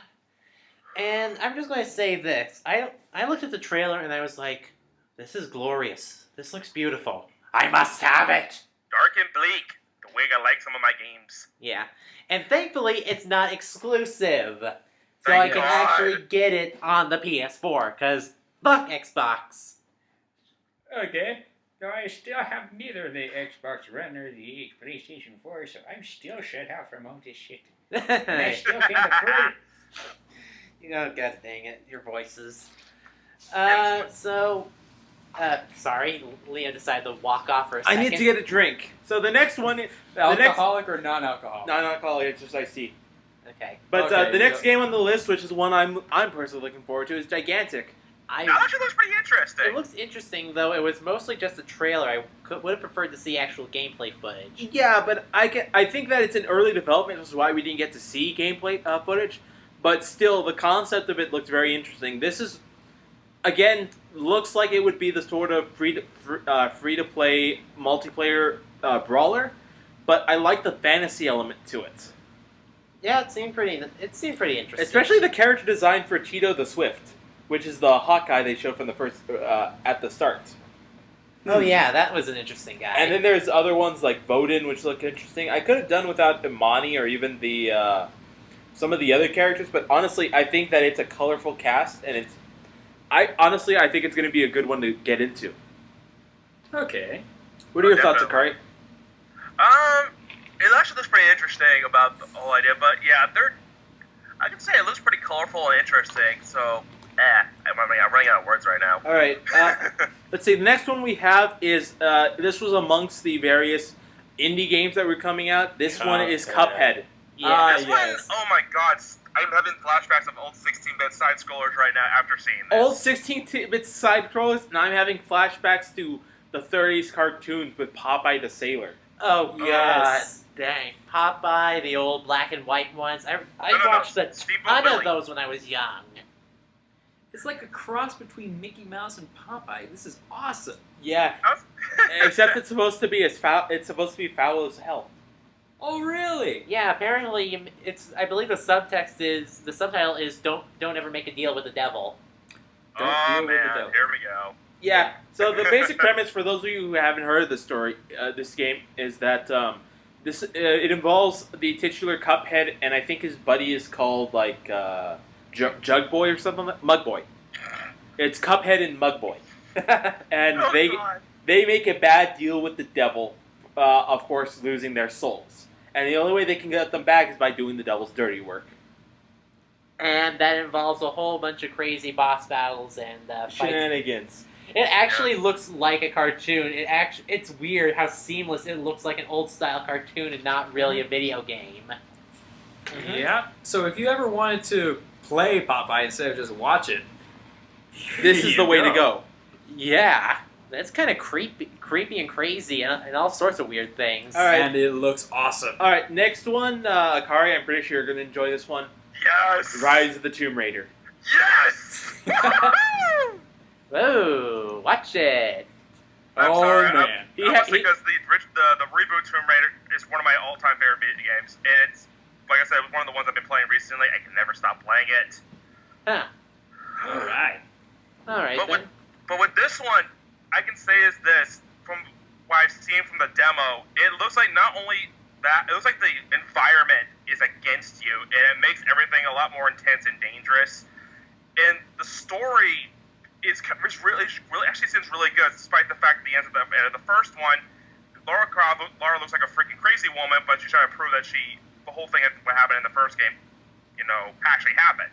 And I'm just going to say this. I looked at the trailer and I was like, this is glorious. This looks beautiful. I must have it. Dark and bleak. The way I like some of my games. Yeah. And thankfully, it's not exclusive. So Thank I can God. actually get it on the PS4, because fuck Xbox. Okay. So I still have neither the Xbox One or the PlayStation 4, so I'm still shut out from all this shit. And I still can't afford it. Oh, god dang it, your voices. Sorry, Leo decided to walk off for a I second. need to get a drink. So the next one, Alcoholic or non-alcoholic? non-alcoholic, it's just iced tea. Okay. But Okay, the next so- game on the list, which is one I'm personally looking forward to, is Gigantic. That actually looks pretty interesting. It looks interesting, though. It was mostly just a trailer. I would have preferred to see actual gameplay footage. Yeah, but I think that it's in early development, which is why we didn't get to see gameplay footage. But still, the concept of it looks very interesting. This is, again, looks like it would be the sort of free to play multiplayer brawler. But I like the fantasy element to it, Yeah, it seemed pretty interesting. especially the character design for Tito the Swift, which is the hot guy they showed from the first at the start. Oh yeah, that was an interesting guy. And then there's other ones like Vodin, which look interesting. I could have done without Imani or even the some of the other characters, but honestly, I think that it's a colorful cast, and I think it's going to be a good one to get into. Okay. What are your thoughts, Akari? It actually looks pretty interesting about the whole idea, but yeah, I can say it looks pretty colorful and interesting, so, I'm running out of words right now. All right, let's see. The next one we have is, this was amongst the various indie games that were coming out. This one is Cuphead. yeah. This one, oh my god, I'm having flashbacks of old 16-bit side-scrollers right now after seeing this. Old 16-bit side scrollers, and I'm having flashbacks to the 30s cartoons with Popeye the Sailor. Oh Yes. god, dang! Popeye, the old black and white ones. I no, watched a Steamboat ton of Willie. those when I was young. It's like a cross between Mickey Mouse and Popeye. This is awesome. Yeah, except it's supposed to be foul as hell. Oh, really? Yeah, apparently it's. I believe the subtitle is don't ever make a deal with the devil. Don't Oh deal with the man, devil. here we go. Yeah. So the basic premise for those of you who haven't heard of the story, this game is that it involves the titular Cuphead, and I think his buddy is called like Jug Boy or something like Mug Boy. It's Cuphead and Mug Boy, and Oh, they God. make a bad deal with the devil, of course losing their souls, and the only way they can get them back is by doing the devil's dirty work. And that involves a whole bunch of crazy boss battles and fights. Shenanigans. It actually looks like a cartoon. It's weird how seamless it looks like an old style cartoon and not really a video game. Yeah. So if you ever wanted to play Popeye instead of just watch it, This here is the you way to go. Yeah, that's kind of creepy and crazy and all sorts of weird things. All right. And it looks awesome. All right, next one, Akari. I'm pretty sure you're gonna enjoy this one. Yes! Rise of the Tomb Raider. Yes! Woo! Whoa, watch it. I'm Oh, sorry, man. because the reboot Tomb Raider is one of my all-time favorite video games, and it's, like I said, it was one of the ones I've been playing recently. I can never stop playing it. Huh. All right. All right But then. with this one, I can say is this, from what I've seen from the demo, it looks like not only that, it looks like the environment is against you, and it makes everything a lot more intense and dangerous. And the story is really actually seems really good, despite the fact that the end of the first one, Lara looks like a freaking crazy woman, but she's trying to prove that the whole thing what happened in the first game, actually happened.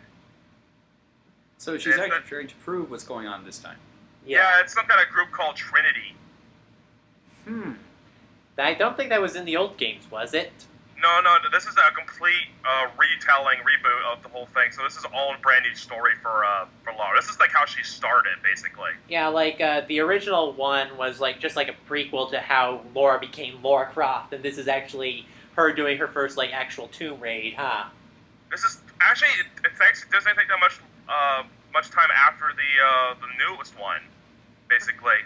So she's Yeah, actually trying to prove what's going on this time. Yeah, it's some kind of group called Trinity. I don't think that was in the old games, was it? No, this is a complete retelling, reboot of the whole thing. So this is all a brand new story for Lara. This is like how she started, basically. Yeah, like the original one was just like a prequel to how Laura became Lara Croft, and this is actually her doing her first actual tomb raid, huh? This is actually it doesn't take that much time after the newest one, basically.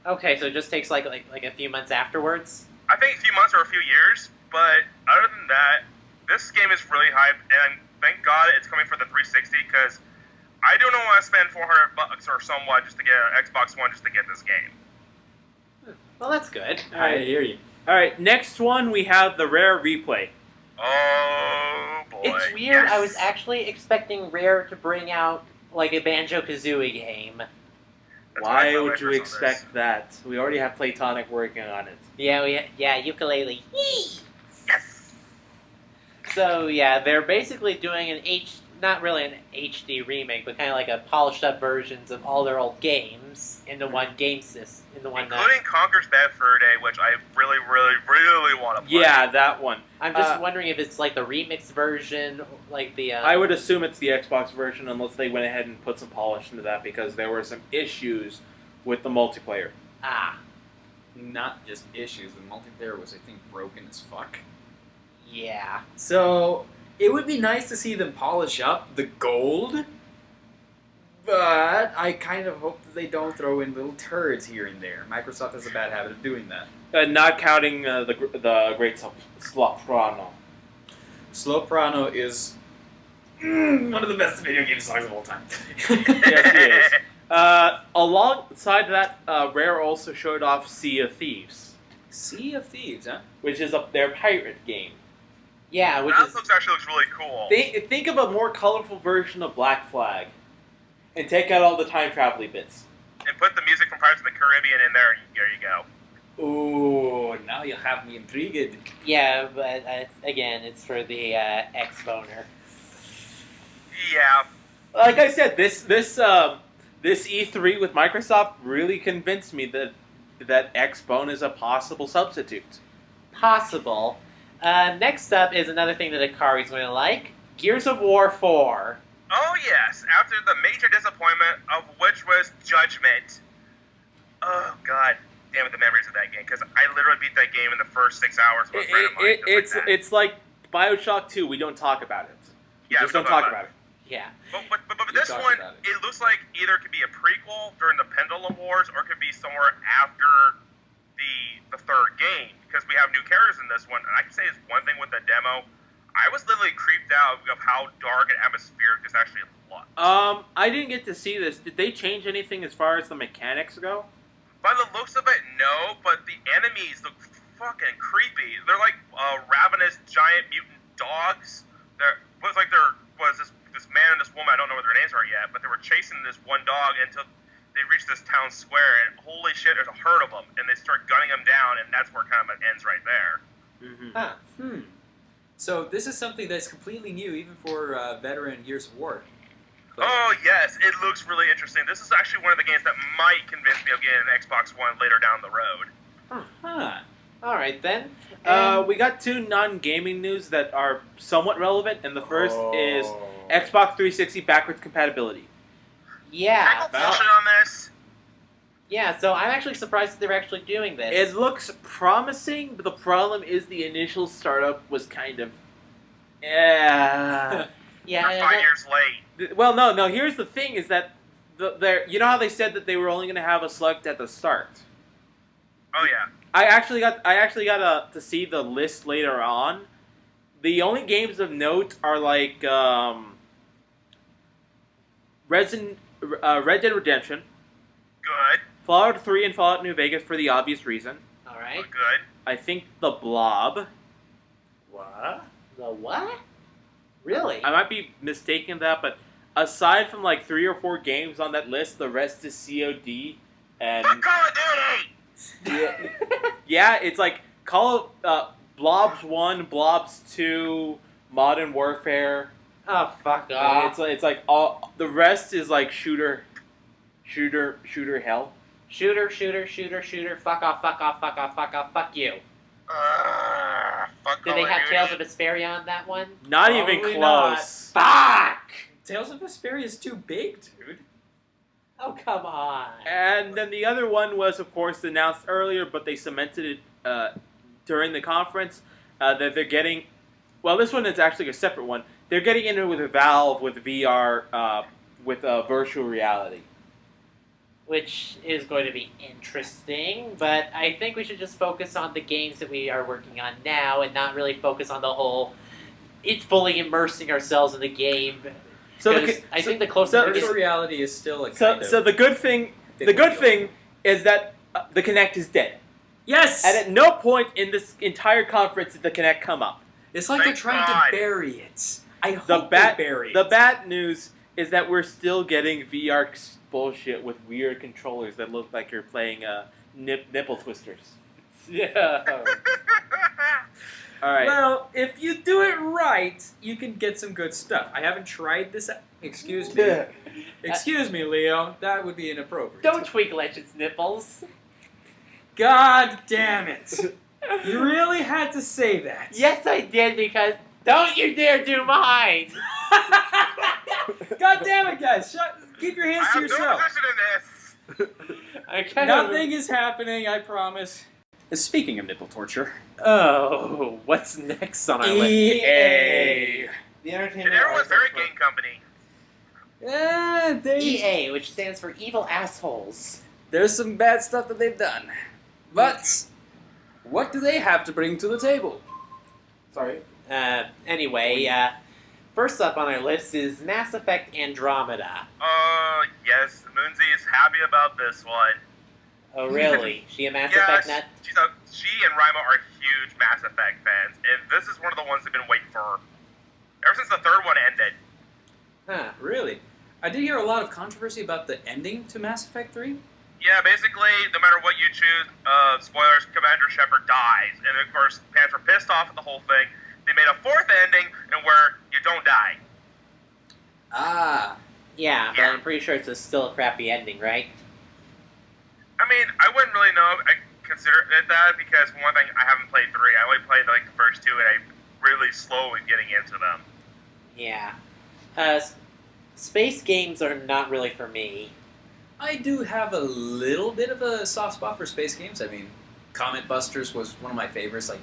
Okay, so it just takes like a few months afterwards. I think a few months or a few years, but other than that, this game is really hyped, and thank God it's coming for the 360 because I do not want to spend $400 or somewhat just to get an Xbox One just to get this game. Well, that's good. I hear you. All right, next one we have the Rare Replay. Oh boy! It's weird. Yes. I was actually expecting Rare to bring out like a Banjo-Kazooie game. That's why I Why thought would my you first expect that? We already have Playtonic working on it. Yeah, ukulele. Yes. So yeah, they're basically doing not really an HD remake, but kind of like a polished up versions of all their old games into one game system. Including Conker's Bad Fur Day, which I really, really, really want to play. Yeah, that one. I'm just wondering if it's like the remixed version, like the. I would assume it's the Xbox version unless they went ahead and put some polish into that because there were some issues with the multiplayer. Not just issues. The multiplayer was, I think, broken as fuck. Yeah. So it would be nice to see them polish up the gold, but I kind of hope that they don't throw in little turds here and there. Microsoft has a bad habit of doing that. Not counting the Great Soprano. Slow Prano is one of the best video game songs of all time. Yes, it is. Alongside that, Rare also showed off Sea of Thieves, Sea of Thieves, huh? which is their pirate game. Yeah, which That is actually looks really cool. Think of a more colorful version of Black Flag, and take out all the time travel bits. And put the music from Pirates of the Caribbean in there, and there you go. Ooh, now you have me intrigued. yeah, but again, it's for the X-Boner. Yeah. Like I said, this E3 with Microsoft really convinced me that X-Bone is a possible substitute. Possible. Next up is another thing that Akari's going to like: Gears of War 4. Oh yes, after the major disappointment of which was Judgment. Oh god, damn it, the memories of that game, because I literally beat that game in the first 6 hours with a friend of mine. It's like BioShock 2. We don't talk about it. Yeah, Just don't talk about it. Yeah. But You this talked one, about it looks like either it could be a prequel during the Pendulum Wars, or it could be somewhere after the third game, because we have new characters in this one. And I can say it's one thing with the demo. I was literally creeped out of how dark and atmospheric this actually looked. I didn't get to see this. Did they change anything as far as the mechanics go? By the looks of it, no, but the enemies look fucking creepy. They're like ravenous giant mutant dogs. There was this man and this woman, I don't know what their names are yet, but they were chasing this one dog until they reached this town square, and holy shit, there's a herd of them, and they start gunning them down, and that's where kind of it ends right there. Mm-hmm. So this is something that's completely new, even for veteran Gears of War. But Oh yes, it looks really interesting. This is actually one of the games that might convince me of getting an Xbox One later down the road. Huh. All right then. We got two non-gaming news that are somewhat relevant, and the first is Xbox 360 backwards compatibility. Yeah. I go bullshit on this. Yeah. So I'm actually surprised that they're actually doing this. It looks promising, but the problem is the initial startup was kind of, yeah. We're and 5 years late. Well, no. Here's the thing: is that you know how they said that they were only going to have a select at the start. Oh yeah. I actually got to see the list later on. The only games of note are like Red Dead Redemption, Good. Fallout 3, and Fallout New Vegas for the obvious reason. All right. Good. I think The Blob. What? The what? Really? I might be mistaken that, but aside from like 3 or 4 games on that list, the rest is COD. And Fuck Call of Duty! yeah, it's like Blobs 1, Blobs 2, Modern Warfare. Oh, fuck off. It's like all the rest is like shooter hell. Shooter. Fuck off. Fuck you. Fuck Did Call they of have Duty. Tales of Vesperia on that one? Not even Probably close. Fuck! Tales of Vesperia is too big, dude. Oh, come on. And then the other one was, of course, announced earlier, but they cemented it during the conference that they're getting. Well, this one is actually a separate one. They're getting into it with Valve with VR, with virtual reality. Which is going to be interesting, but I think we should just focus on the games that we are working on now and not really focus on the whole it's fully immersing ourselves in the game. So I think the closest Virtual reality is still a so the good thing is that the Kinect is dead. Yes! And at no point in this entire conference did the Kinect come up. It's like they're trying to bury it. I hope they bury it. The bad news is that we're still getting VR bullshit with weird controllers that look like you're playing nipple twisters. Yeah. All right. Well, if you do it right, you can get some good stuff. I haven't tried this. Excuse me. Excuse me, Leo. That would be inappropriate. Don't tweak Legend's nipples. God damn it. You really had to say that. Yes, I did, because don't you dare do mine. God damn it, guys. Keep your hands I to have no yourself. position in this. Nothing is happening, I promise. Speaking of nipple torture. Oh, what's next on our list? EA. The entertainment. And everyone's very game company. EA, which stands for Evil Assholes. There's some bad stuff that they've done. But what do they have to bring to the table? Sorry. Anyway, first up on our list is Mass Effect Andromeda. Yes, Moonsy is happy about this one. Oh, really? She a Mass Yeah, Effect nut? she and Raimo are huge Mass Effect fans, and this is one of the ones they've been waiting for ever since the third one ended. Huh. Really? I did hear a lot of controversy about the ending to Mass Effect 3. Yeah, basically, no matter what you choose, spoilers, Commander Shepard dies. And of course, fans were pissed off at the whole thing. They made a fourth ending where you don't die. Ah. Yeah, but I'm pretty sure it's still a crappy ending, right? I mean, I wouldn't really know. I consider it that because, for one thing, I haven't played 3. I only played like the first 2, and I'm really slowly getting into them. Yeah. Space games are not really for me. I do have a little bit of a soft spot for space games. I mean, Comet Busters was one of my favorites. Like,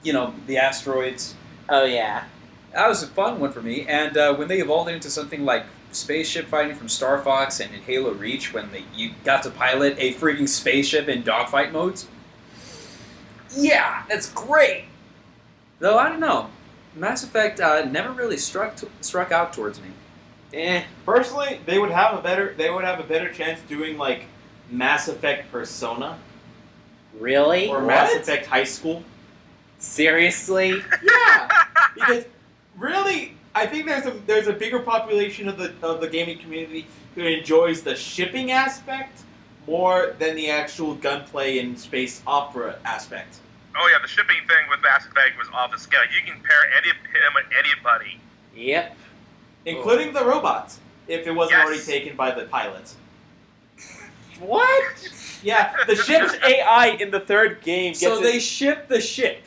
you know, the asteroids. Oh, yeah. That was a fun one for me. And when they evolved into something like spaceship fighting from Star Fox and in Halo Reach, when you got to pilot a freaking spaceship in dogfight modes. Yeah, that's great. Though I don't know, Mass Effect never really struck out towards me. Personally, they would have a better chance doing like Mass Effect Persona Really? or Mass Effect High School. Seriously? Yeah, because really, I think there's a bigger population of the gaming community who enjoys the shipping aspect more than the actual gunplay and space opera aspect. Oh yeah, the shipping thing with Mass Effect was off the scale. You can pair him with anybody. Yep. Including the robots, if it wasn't Yes. already taken by the pilots. What? Yeah, the ship's AI in the third game gets So they ship the ship.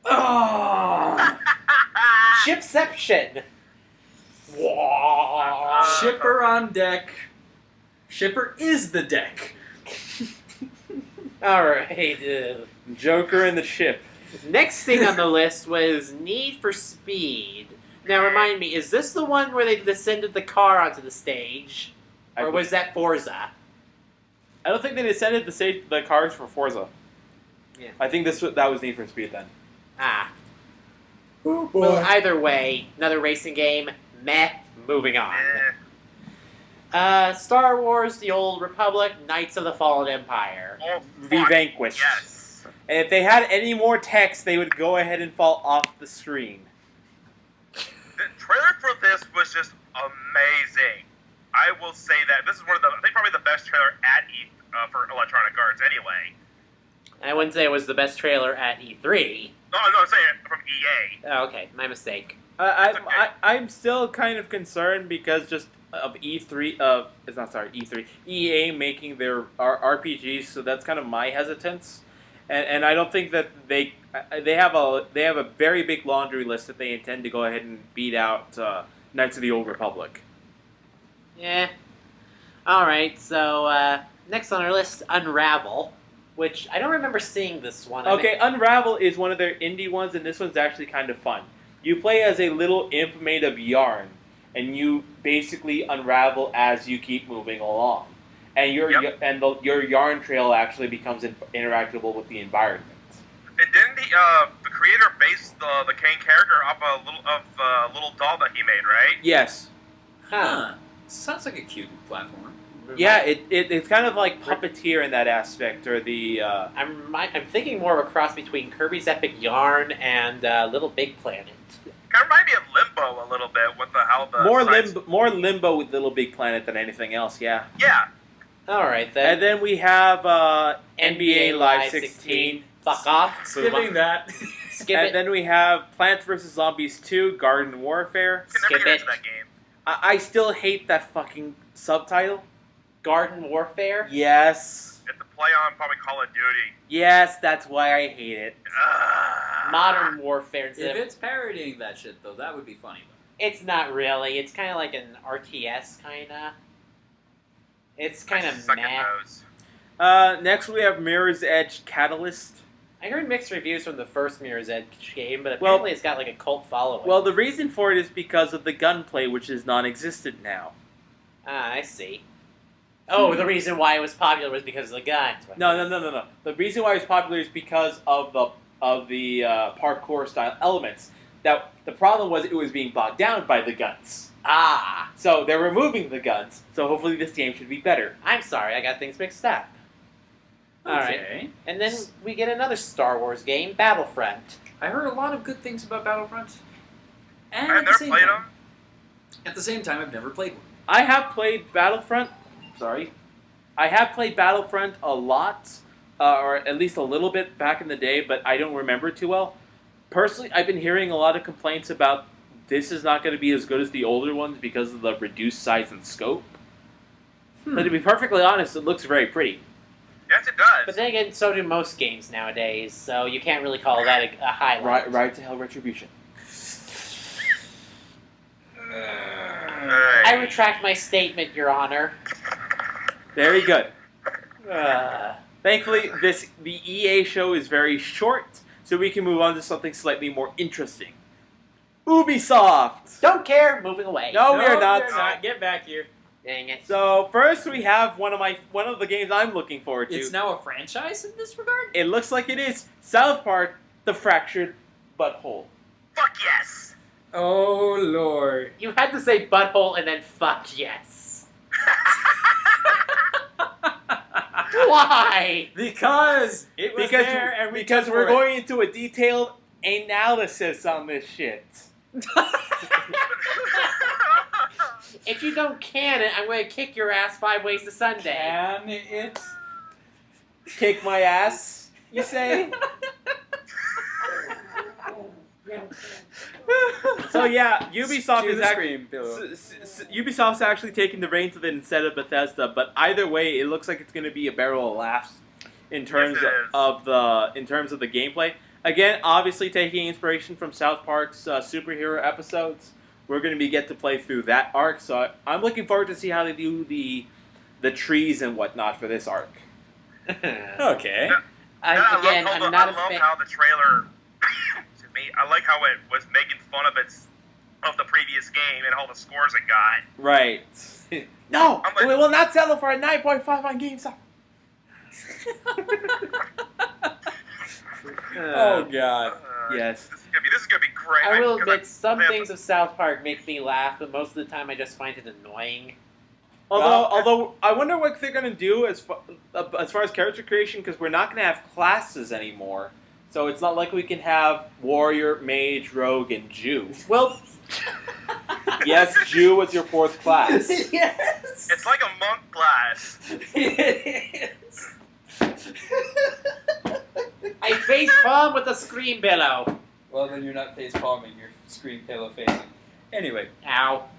Oh! Shipception. Shipper on deck. Shipper is the deck. Alright. Joker in the ship. Next thing on the list was Need for Speed. Now remind me, is this the one where they descended the car onto the stage? Or was that Forza? I don't think they descended the cars for Forza. Yeah. I think that was Need for Speed then. Ah. Well, either way, another racing game. Meh. Moving on. Star Wars, The Old Republic, Knights of the Fallen Empire. Oh, The fuck, Vanquished. Yes. And if they had any more text, they would go ahead and fall off the screen. The trailer for this was just amazing. I will say that this is I think probably the best trailer at for Electronic Arts anyway. I wouldn't say it was the best trailer at E3. No, I'm saying from EA. Oh, okay, my mistake. I'm still kind of concerned because just of E3 EA making their RPGs, so that's kind of my hesitance, and I don't think that they have a very big laundry list that they intend to go ahead and beat out Knights of the Old Republic. Yeah. Alright, so next on our list, Unravel, which I don't remember seeing this one. Okay, Unravel is one of their indie ones, and this one's actually kind of fun. You play as a little imp made of yarn, and you basically unravel as you keep moving along. And your yarn trail actually becomes interactable with the environment. And didn't the creator based the Kane character off a little doll that he made, right? Yes. Huh. Sounds like a cute platform. Yeah, it's kind of like Puppeteer in that aspect, or the. I'm thinking more of a cross between Kirby's Epic Yarn and Little Big Planet. Kind of remind me of Limbo a little bit with how the More limbo with Little Big Planet than anything else. Yeah. Yeah. All right then. And then we have NBA Live 16. Fuck off. Skipping that. Skip And it. then we have Plants vs. Zombies 2, Garden Warfare. Can never Skip get it. into that game. I still hate that fucking subtitle. Garden Warfare. Yes. It's a play on probably Call of Duty. Yes, that's why I hate it. Modern Warfare. If it's parodying that shit, though, that would be funny. It's not really. It's kind of like an RTS, kind of. It's kind of Suck at meh. those. Next we have Mirror's Edge Catalyst. I heard mixed reviews from the first Mirror's Edge game, but apparently it's got like a cult following. Well, the reason for it is because of the gunplay, which is non-existent now. Ah, I see. Oh, the reason why it was popular was because of the guns. No. The reason why it's popular is because of the parkour style elements. Now, the problem was it was being bogged down by the guns. Ah, So they're removing the guns. So hopefully this game should be better. I'm sorry, I got things mixed up. Alright. Okay. And then we get another Star Wars game, Battlefront. I heard a lot of good things about Battlefront. And I've never played them. At the same time, I've never played one. I have played Battlefront. I have played Battlefront a lot, or at least a little bit back in the day, but I don't remember too well. Personally, I've been hearing a lot of complaints about this is not going to be as good as the older ones because of the reduced size and scope. But to be perfectly honest, it looks very pretty. Yes, it does. But then again, so do most games nowadays, so you can't really call that a highlight. Right to Hell Retribution. I retract my statement, Your Honor. Very good. Thankfully, the EA show is very short, so we can move on to something slightly more interesting. Ubisoft! Don't care, moving away. No, we are not. You're not. Get back here. Dang it. So first we have one of the games I'm looking forward to. It's now a franchise in this regard? It looks like it is South Park: The Fractured Butthole. Fuck yes. Oh, Lord. You had to say butthole and then fuck yes. Why? Because it was there and we because took we're for it. going into a detailed analysis on this shit. If you don't can it, I'm going to kick your ass 5 ways to Sunday. Can it? Kick my ass, you say? So yeah, Ubisoft is actually Ubisoft's actually taking the reins of it instead of Bethesda. But either way, it looks like it's going to be a barrel of laughs in terms of the gameplay. Again, obviously taking inspiration from South Park's superhero episodes. We're going to get to play through that arc, so I'm looking forward to see how they do the trees and whatnot for this arc. Okay. I love fan. how the trailer. To me, I like how it was making fun of the previous game and all the scores it got. Right. No, I'm like- we will not settle for a 9.5 on GameStop. Oh, God. Yes. This is gonna be great. I will 'cause admit, some man, things of South Park make me laugh, but most of the time I just find it annoying. Although I wonder what they're gonna do as far as character creation, because we're not gonna have classes anymore. So it's not like we can have warrior, mage, rogue, and Jew. Well, Yes, Jew was your fourth class. yes. It's like a monk class. It is. I face palm with a scream pillow. Well, then you're not face palming, you're screen pillow facing. Anyway. Ow.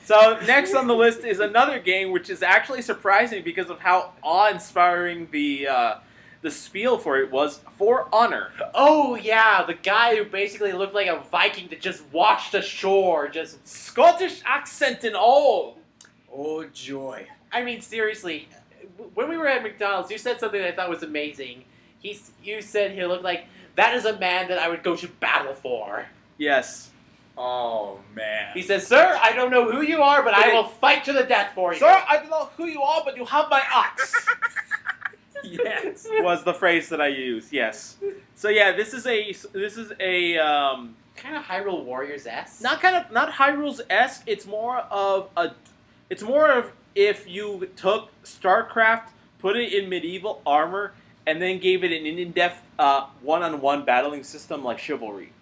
So next on the list is another game, which is actually surprising because of how awe-inspiring the spiel for it was. For Honor. Oh yeah, the guy who basically looked like a Viking that just washed ashore. Just Scottish accent and all. Oh, joy. I mean, seriously, when we were at McDonald's, you said something that I thought was amazing. You said he looked like, that is a man that I would go to battle for. Yes. Oh, man. He says, sir, I don't know who you are, but I will fight to the death for you. Sir, I don't know who you are, but you have my axe. Yes. Was the phrase that I used, yes. So yeah, this is a Kind of Hyrule Warriors-esque. not Hyrule's-esque. It's more of if you took StarCraft, put it in medieval armor, and then gave it an in-depth one-on-one battling system like Chivalry.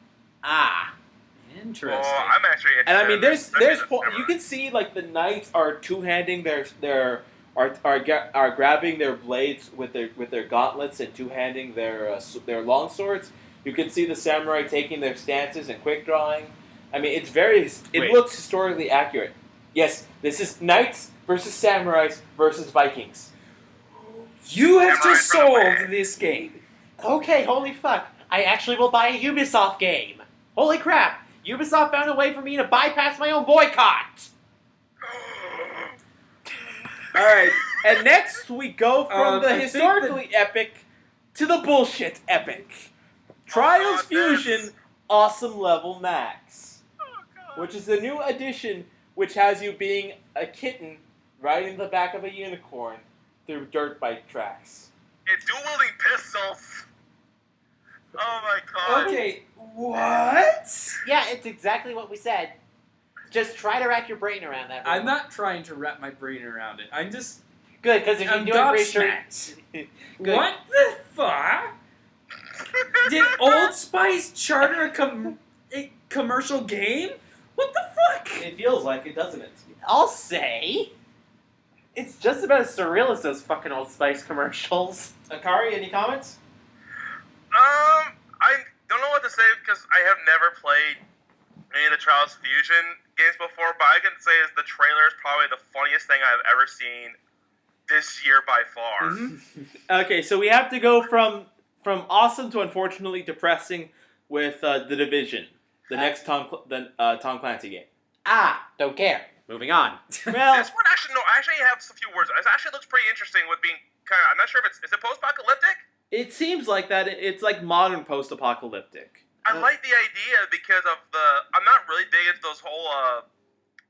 Interesting. Oh, I'm actually interested. And I mean, there's Never. you can see like the knights are two-handing are grabbing their blades with their gauntlets and two-handing their long swords. You can see the samurai taking their stances and quick drawing. I mean, it looks historically accurate. Yes, this is knights versus samurais versus Vikings. You have just sold Samurai. this game. Okay, holy fuck. I actually will buy a Ubisoft game. Holy crap. Ubisoft found a way for me to bypass my own boycott. Alright, and next we go from the I think historically epic to the bullshit epic. Trials Oh, God, Fusion Awesome Level Max. Oh, God. Which is the new addition which has you being a kitten riding the back of a unicorn through dirt bike tracks. It's dual-wielding pistols. Oh my god. Okay, what? Yeah, it's exactly what we said. Just try to rack your brain around that. I'm not trying to wrap my brain around it. I'm just. Good, because if you I'm do it research... gobsmacked. Good. What the fuck? Did Old Spice charter a commercial game? What the fuck? It feels like it, doesn't it? I'll say... It's just about as surreal as those fucking Old Spice commercials. Akari, any comments? I don't know what to say because I have never played any of the Trials Fusion games before, but I can say is the trailer is probably the funniest thing I've ever seen this year by far. Mm-hmm. Okay, so we have to go from awesome to unfortunately depressing with The Division, the next Tom Clancy game. Don't care. Moving on. Well, This one actually, no, I actually have a few words. It actually looks pretty interesting with being kind of, I'm not sure if is it post-apocalyptic? it seems like that. It's like modern post-apocalyptic. I like the idea because of I'm not really big into those whole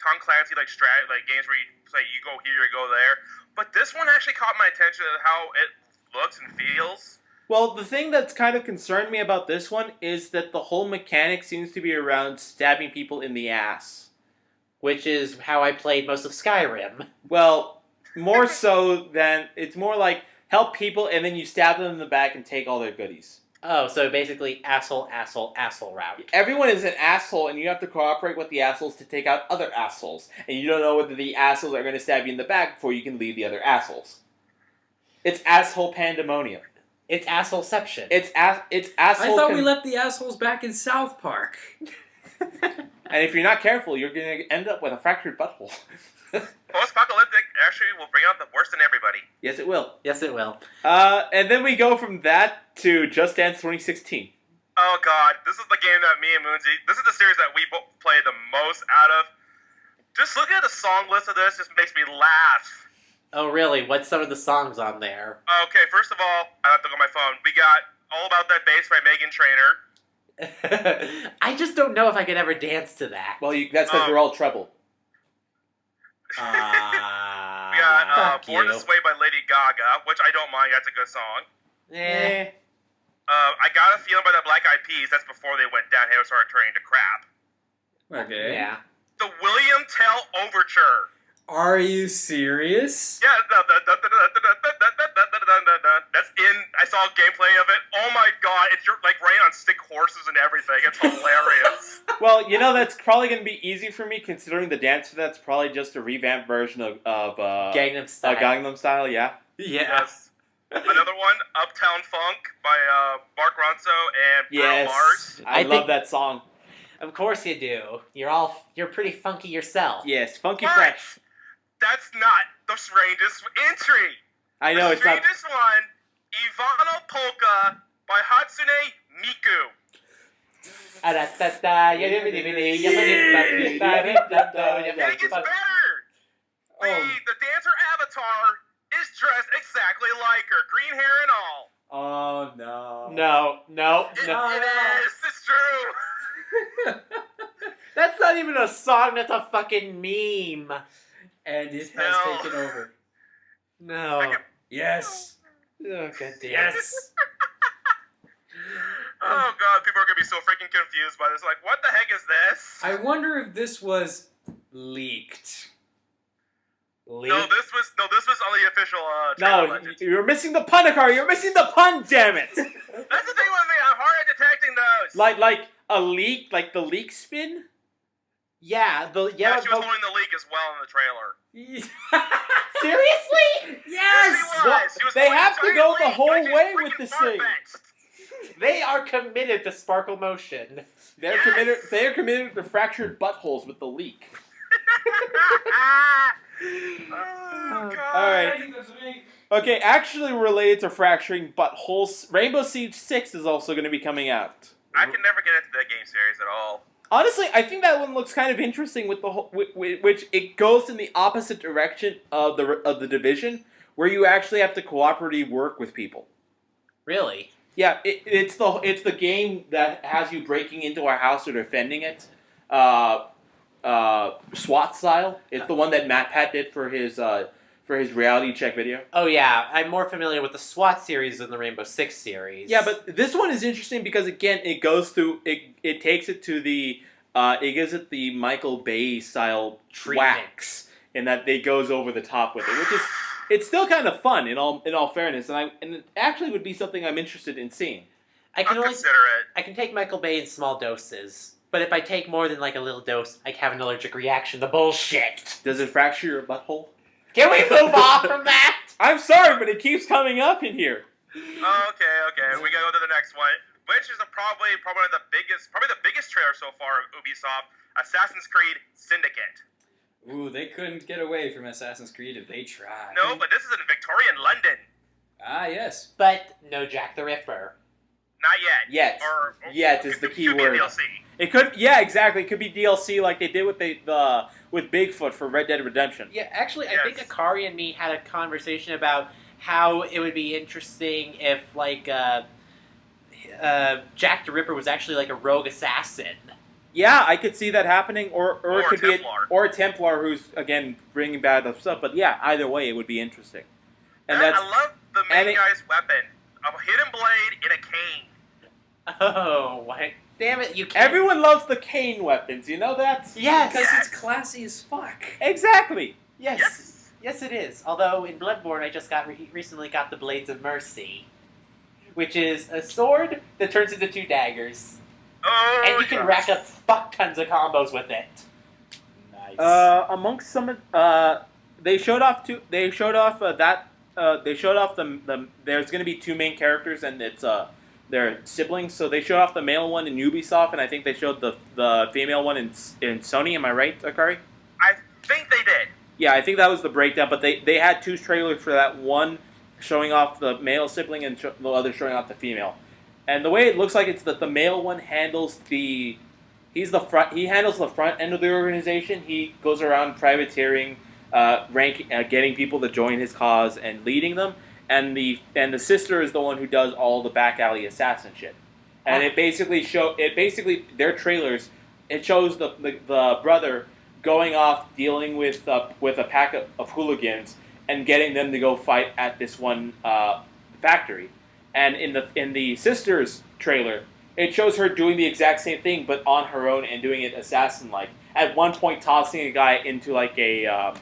Tom Clancy like games where you say you go here, you go there. But this one actually caught my attention of how it looks and feels. Well, the thing that's kind of concerned me about this one is that the whole mechanic seems to be around stabbing people in the ass. Which is how I played most of Skyrim. Well, more so than it's more like help people and then you stab them in the back and take all their goodies. Oh, so basically asshole route. Everyone is an asshole, and you have to cooperate with the assholes to take out other assholes. And you don't know whether the assholes are going to stab you in the back before you can leave the other assholes. It's asshole pandemonium. It's assholeception. It's asshole. I thought we left the assholes back in South Park. And if you're not careful, you're going to end up with a fractured butthole. Post-apocalyptic actually will bring out the worst in everybody. Yes, it will. Yes, it will. And then we go from that to Just Dance 2016. Oh god, this is the game that me and Moonsy, this is the series that we both play the most out of. Just looking at the song list of this just makes me laugh. Oh, really? What's some of the songs on there? Okay, first of all, I have to look at my phone. We got All About That Bass by Megan Trainor. I just don't know if I could ever dance to that. Well, that's because we're all treble. We got fuck Born you. This Way by Lady Gaga, which I don't mind, that's a good song. Eh. I Got a Feeling by the Black Eyed Peas, that's before they went downhill and started turning to crap. Okay. Yeah. The William Tell Overture. Are you serious? Yeah, that's in. I saw gameplay of it. Oh my god, it's like riding on stick horses and everything. It's hilarious. Well, that's probably going to be easy for me considering the dance for that's probably just a revamped version of Gangnam Style. Gangnam Style, yeah. Yeah. Yes. Another one, Uptown Funk by Mark Ronso and Bruno Yes. Mars. I think- love that song. Of course you do. You're pretty funky yourself. Yes, Funky But Fresh. that's not the strangest entry. I know the it's not. strangest one, Ivano Polka by Hatsune Miku. It gets better. The dancer avatar is dressed exactly like her, green hair and all. Oh no. No. It is. It's true. That's not even a song, that's a fucking meme. And it has No. taken over. No. Yes. Oh, God damn. Yes. Oh god, people are gonna be so freaking confused by this. Like, what the heck is this? I wonder if this was leaked. No, this was on the official trailer. No, Legends. you're missing the pun, Akari. You're missing the pun. Damn it! That's the thing with me. I'm hard at detecting those. like a leak, like the leak spin. Yeah, Yeah, she was holding the leak as well in the trailer. Seriously? Yes! She was They holding have a to giant go the leak, whole like she's way with freaking this thing. far-fetched. They are committed to sparkle motion. They're Yes! committed. They are committed to fractured buttholes with the leak. Oh god. All right. Okay, actually related to fracturing buttholes, Rainbow Siege 6 is also going to be coming out. I can never get into that game series at all. Honestly, I think that one looks kind of interesting with the whole, which it goes in the opposite direction of the Division, where you actually have to cooperatively work with people. Really? Yeah, it's the game that has you breaking into a house or defending it, SWAT style. It's the one that MatPat did for his reality check video. Oh yeah, I'm more familiar with the SWAT series than the Rainbow Six series. Yeah, but this one is interesting because again, it goes through it takes it to the it gives it the Michael Bay style Treatment. wax, in that it goes over the top with it, which is it's still kind of fun in all fairness, and it actually would be something I'm interested in seeing. I can I'll only consider it. I can take Michael Bay in small doses, but if I take more than like a little dose, I have an allergic reaction to bullshit. Does it fracture your butthole? Can we move off from that? I'm sorry, but it keeps coming up in here. Okay. We gotta go to the next one, which is probably one of the biggest trailer so far of Ubisoft, Assassin's Creed Syndicate. Ooh, they couldn't get away from Assassin's Creed if they tried. No, but this is in Victorian London. Ah, yes. But no Jack the Ripper. Not yet. Yet. Or Yet is the it key could be word. DLC. It could, yeah, exactly. It could be DLC like they did with with Bigfoot for Red Dead Redemption. Yeah, actually, Yes. I think Akari and me had a conversation about how it would be interesting if, like, Jack the Ripper was actually like a rogue assassin. Yeah, I could see that happening, or it Or could a be Templar. a Templar who's again bringing bad stuff. But yeah, either way, it would be interesting. And I that's love the and main it- guy's weapon. A hidden blade in a cane. Oh, what? Damn it, you can't. everyone loves the cane weapons. You know that? Yes! Because Yes. it's classy as fuck. Exactly. Yes. Yes. Yes, it is. Although in Bloodborne, I just recently got the Blades of Mercy, which is a sword that turns into 2 daggers, Oh, and you can rack up fuck tons of combos with it. Nice. Amongst some, they showed off the there's going to be 2 main characters, and it's their siblings. So they showed off the male one in Ubisoft, and I think they showed the female one in Sony. Am I right, Akari? I think they did. Yeah, I think that was the breakdown. But they had 2 trailers for that, one showing off the male sibling and the other showing off the female. And the way it looks like it's that the male one handles he handles the front end of the organization. He goes around privateering, getting people to join his cause and leading them. And the sister is the one who does all the back alley assassin shit. And it basically their trailers. It shows the brother going off dealing with a pack of hooligans and getting them to go fight at this one factory. And in the sister's trailer, it shows her doing the exact same thing but on her own and doing it assassin-like. At one point, tossing a guy into like a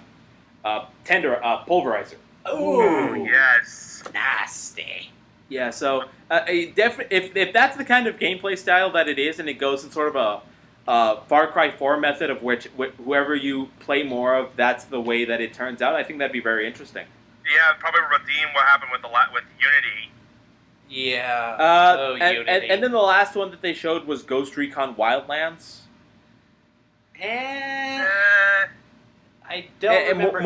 pulverizer. Oh, yes. Nasty. Yeah, so if that's the kind of gameplay style that it is, and it goes in sort of a Far Cry 4 method of which whoever you play more of, that's the way that it turns out, I think that'd be very interesting. Yeah, probably redeem what happened with Unity. Yeah. Unity. And then the last one that they showed was Ghost Recon Wildlands. I don't remember.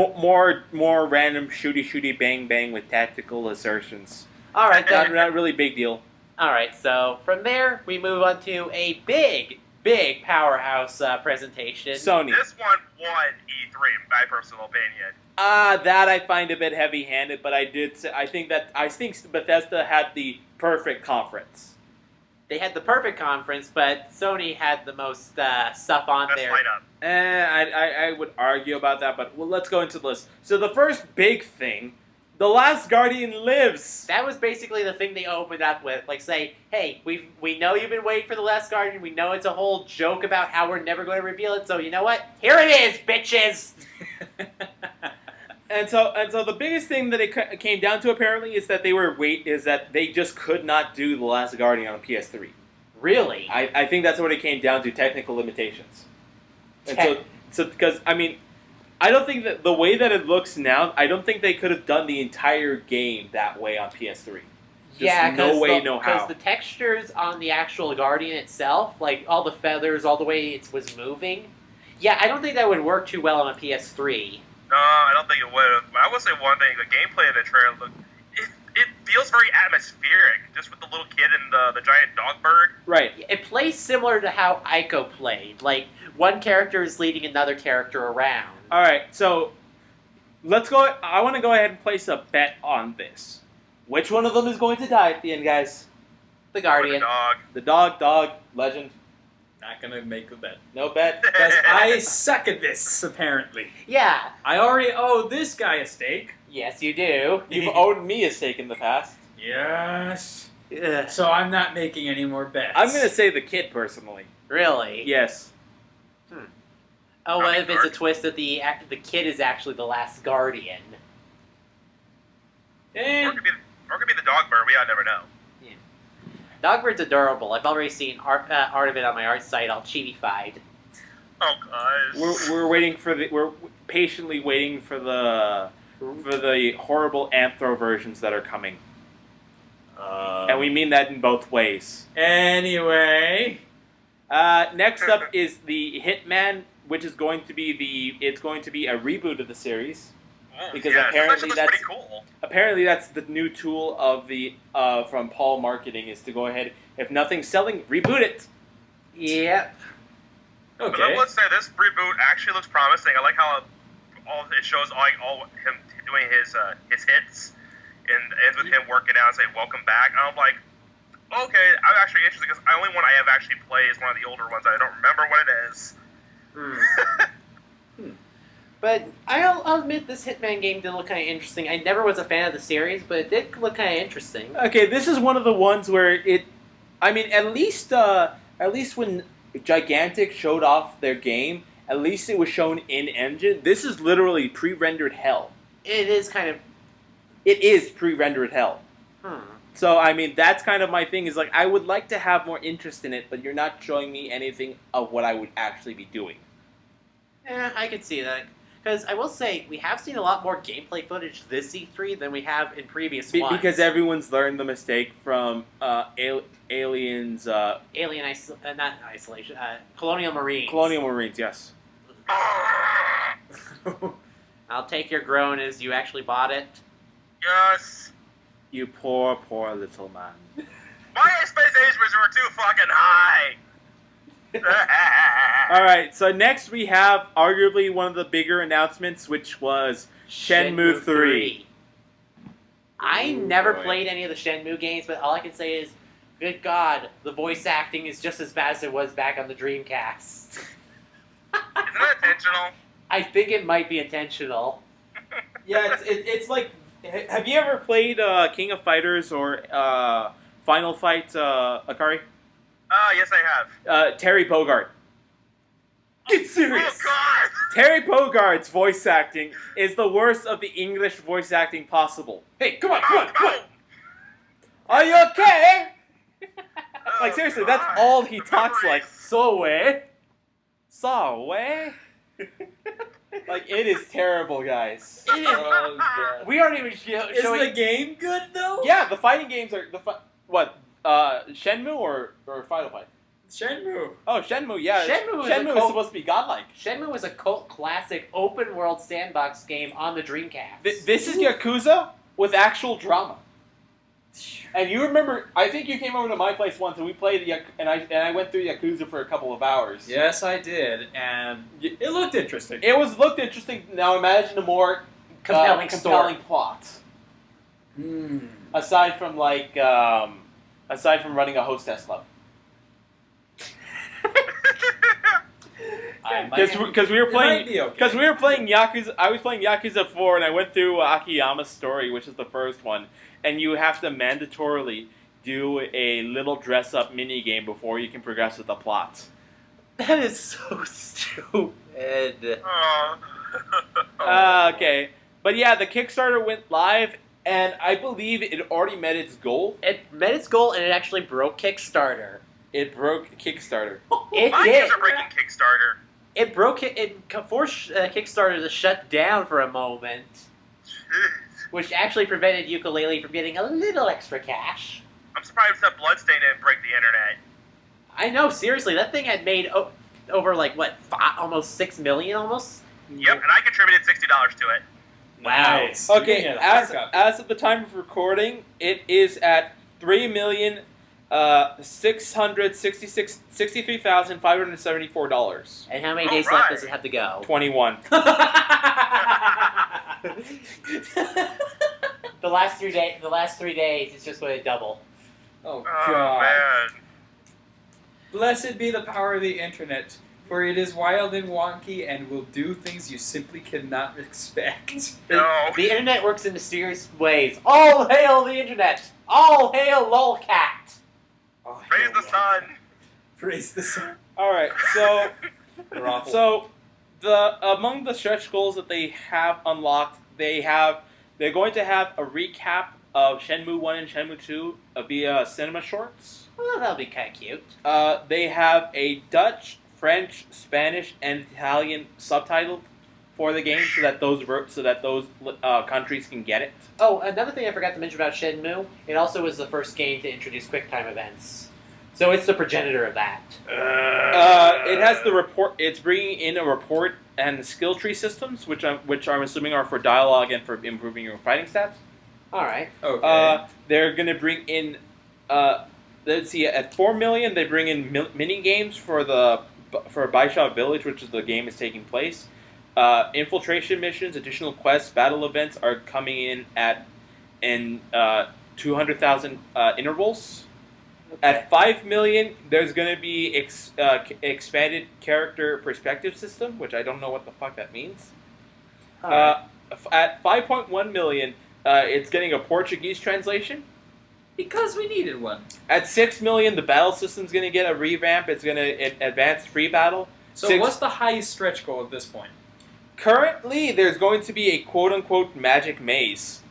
More random shooty bang bang with tactical assertions. All right, then. Not really big deal. All right, so from there we move on to a big powerhouse presentation. Sony. This one won E3, in my personal opinion. That I find a bit heavy-handed, but I think Bethesda had the perfect conference. They had the perfect conference, but Sony had the most stuff on Best there. lineup. I would argue about that, but let's go into the list. So the first big thing The Last Guardian lives! That was basically the thing they opened up with. Like, say, hey, we know you've been waiting for The Last Guardian. We know it's a whole joke about how we're never going to reveal it. So, you know what? Here it is, bitches! And so the biggest thing that it came down to apparently is that they just could not do The Last Guardian on PS3. Really? I think that's what it came down to, technical limitations. And so because I mean, I don't think that the way that it looks now, I don't think they could have done the entire game that way on PS3. Just no way, no how. Because the textures on the actual Guardian itself, like all the feathers, all the way it was moving, yeah, I don't think that would work too well on a PS3. No, I don't think it would have. I will say one thing: the gameplay of the trailer, it feels very atmospheric, just with the little kid and the giant dog bird. Right. It plays similar to how Ico played. Like, one character is leading another character around. All right, so let's go. I want to go ahead and place a bet on this. Which one of them is going to die at the end, guys? The Guardian. The dog. The dog, legend. Not gonna make a bet. No bet. Because I suck at this, apparently. Yeah. I already owe this guy a steak. Yes, you do. You've owed me a steak in the past. Yes. Ugh. So I'm not making any more bets. I'm going to say the kid, personally. Really? Yes. Oh, what if it's a twist that the kid is actually the last Guardian? Or it could be the dog bird. We never know. Dogbird's adorable. I've already seen art of it on my art site, all chibi-fied. Oh gosh. We're patiently waiting for the horrible anthro versions that are coming. And we mean that in both ways. Anyway. Next up is the Hitman, which is going to be a reboot of the series. Because apparently that's pretty cool. Apparently that's the new tool of the from Paul Marketing is to go ahead, if nothing's selling, reboot it. Yep. Okay. Okay. But I would say this reboot actually looks promising. I like how it shows all him doing his hits and ends with him working out and saying welcome back. And I'm like, okay, I'm actually interested because the only one I have actually played is one of the older ones. I don't remember what it is. But I'll admit this Hitman game did look kind of interesting. I never was a fan of the series, but it did look kind of interesting. Okay, this is one of the ones where at least when Gigantic showed off their game, at least it was shown in engine. This is literally pre-rendered hell. It is kind of... It is pre-rendered hell. So, I mean, that's kind of my thing, is like, I would like to have more interest in it, but you're not showing me anything of what I would actually be doing. Yeah, I could see that. Because I will say, we have seen a lot more gameplay footage this E3 than we have in previous ones. Because everyone's learned the mistake from Aliens... not Isolation, Colonial Marines. Colonial Marines, yes. I'll take your groan as you actually bought it. Yes. You poor, poor little man. My expectations were too fucking high. Alright, so next we have arguably one of the bigger announcements, which was Shenmue 3. I never played any of the Shenmue games, but all I can say is, good God, the voice acting is just as bad as it was back on the Dreamcast. Isn't that intentional? I think it might be intentional. Yeah, it's like... Have you ever played King of Fighters or Final Fight Akari? Yes, I have. Terry Bogard. Get serious! Oh, God! Terry Bogart's voice acting is the worst of the English voice acting possible. Hey, come on! Are you okay? Like, seriously, that's all he talks like. So way. Like, it is terrible, guys. It is. Oh, God. We aren't even showing... Is the game good, though? Yeah, the fighting games are... Shenmue or Final Fight? Shenmue. Oh, Shenmue, yeah. Shenmue is supposed to be godlike. Shenmue is a cult classic open-world sandbox game on the Dreamcast. This is Yakuza with actual drama. And you remember, I think you came over to my place once and we played and I went through Yakuza for a couple of hours. Yes, I did, and it looked interesting. It looked interesting. Now imagine a more compelling plot. Mm. Aside from running a hostess club. Because we were It might playing be okay. because we were playing Yakuza. I was playing Yakuza 4, and I went through Akiyama's story, which is the first one, and you have to mandatorily do a little dress-up mini game before you can progress with the plot. That is so stupid. Okay, but yeah, the Kickstarter went live, and I believe it already met its goal. It met its goal, and it actually broke Kickstarter. It broke Kickstarter. It My did. kids are breaking Kickstarter. It broke it. It forced Kickstarter to shut down for a moment, Jeez. which actually prevented Ukulele from getting a little extra cash. I'm surprised that Bloodstain didn't break the internet. I know, seriously, that thing had made over almost 6 million, almost. Yep, and I contributed $60 to it. Wow. Nice. You're Okay, gonna get a as hard copy. as of the time of recording, it is at $3,663,574. And how many All days right. left does it have to go? 21. The last 3 days, it's just going to double. Oh, Oh, God. man. Blessed be the power of the internet, for it is wild and wonky and will do things you simply cannot expect. No. The internet works in mysterious ways. All hail the internet! All hail lolcat! Oh, Praise the sun. Praise the sun. All right, so They're awful. so among the stretch goals that they have unlocked, they're going to have a recap of Shenmue 1 and Shenmue 2 via cinema shorts. Well, that'll be kind of cute. They have a Dutch, French, Spanish, and Italian subtitle for the game, so that those countries can get it. Oh, another thing I forgot to mention about Shenmue, it also was the first game to introduce QuickTime events. So it's the progenitor of that. It has the report. It's bringing in a report and skill tree systems, which I'm assuming are for dialogue and for improving your fighting stats. Alright. Okay. They're gonna bring in. Let's see. At 4 million, they bring in mini games for Baisha Village, which is the game is taking place. Infiltration missions, additional quests, battle events are coming in 200,000 intervals. Okay. At 5 million, there's going to be expanded character perspective system, which I don't know what the fuck that means. Alright. At 5.1 million, it's getting a Portuguese translation. Because we needed one. At 6 million, the battle system's going to get a revamp. It's going to advance free battle. So what's the highest stretch goal at this point? Currently, there's going to be a quote-unquote magic maze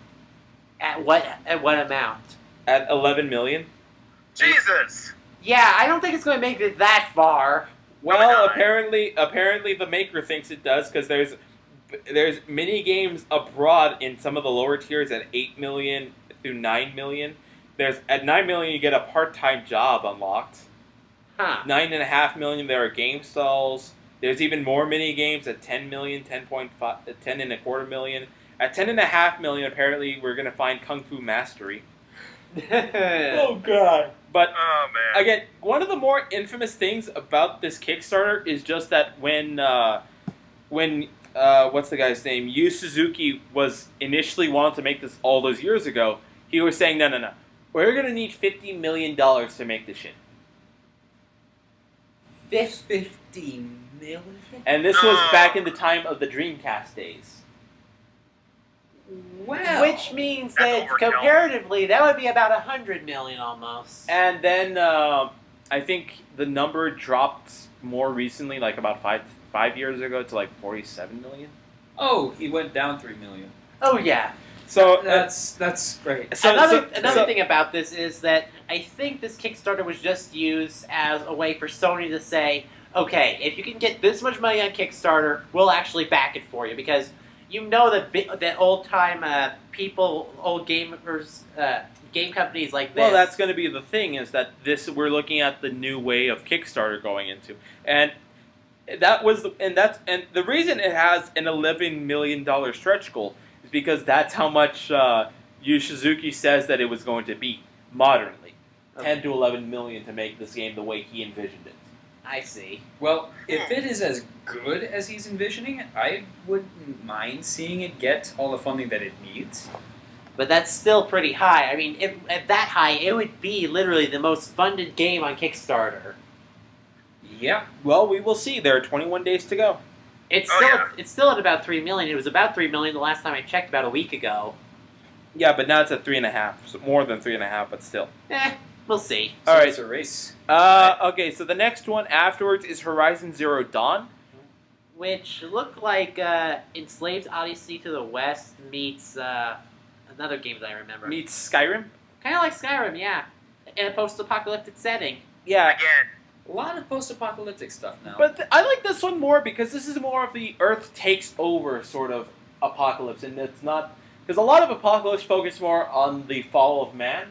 At what amount? at 11 million. Jesus. Yeah, I don't think it's going to make it that far. Well, God. apparently the maker thinks it does, because there's mini games abroad in some of the lower tiers at 8 million through 9 million. At 9 million you get a part-time job unlocked. Huh. 9.5 million there are game stalls. There's even more mini games at 10 million, 10.25 million. At 10.5 million, apparently we're gonna find Kung Fu Mastery. God. But Oh, man. again, one of the more infamous things about this Kickstarter is just that when what's the guy's name? Yu Suzuki was initially wanted to make this all those years ago. He was saying, no. We're gonna need $50 million to make this shit. 50 million? And this was back in the time of the Dreamcast days. Wow. Which means That's that overkill. comparatively, that would be about 100 million almost. And then I think the number dropped more recently, like about five years ago, to like 47 million. Oh, he went down 3 million. Oh yeah. So That's great. Another thing about this is that I think this Kickstarter was just used as a way for Sony to say, okay, if you can get this much money on Kickstarter, we'll actually back it for you, because you know that old-time people, old gamers, game companies like this. Well, that's going to be the thing, is that we're looking at the new way of Kickstarter going into, and the reason it has an $11 million stretch goal is because that's how much Yu Suzuki says that it was going to be modernly, Okay. 10 to 11 million to make this game the way he envisioned it. I see. Well, if it is as good as he's envisioning, I wouldn't mind seeing it get all the funding that it needs. But that's still pretty high. I mean, at that high, it would be literally the most funded game on Kickstarter. Yeah. Well, we will see. There are 21 days to go. It's Oh, still yeah. it's still at about 3 million. It was about 3 million the last time I checked about a week ago. Yeah, but now it's at 3.5. So more than 3.5, but still. We'll see. So All right. it's a race. Okay, so the next one afterwards is Horizon Zero Dawn. Which looked like Enslaved Odyssey to the West meets another game that I remember. Meets Skyrim. Kind of like Skyrim, yeah. In a post-apocalyptic setting. Yeah, Again. A lot of post-apocalyptic stuff now. but I like this one more because this is more of the Earth takes over sort of apocalypse, and it's not because a lot of apocalypse focus more on the fall of man,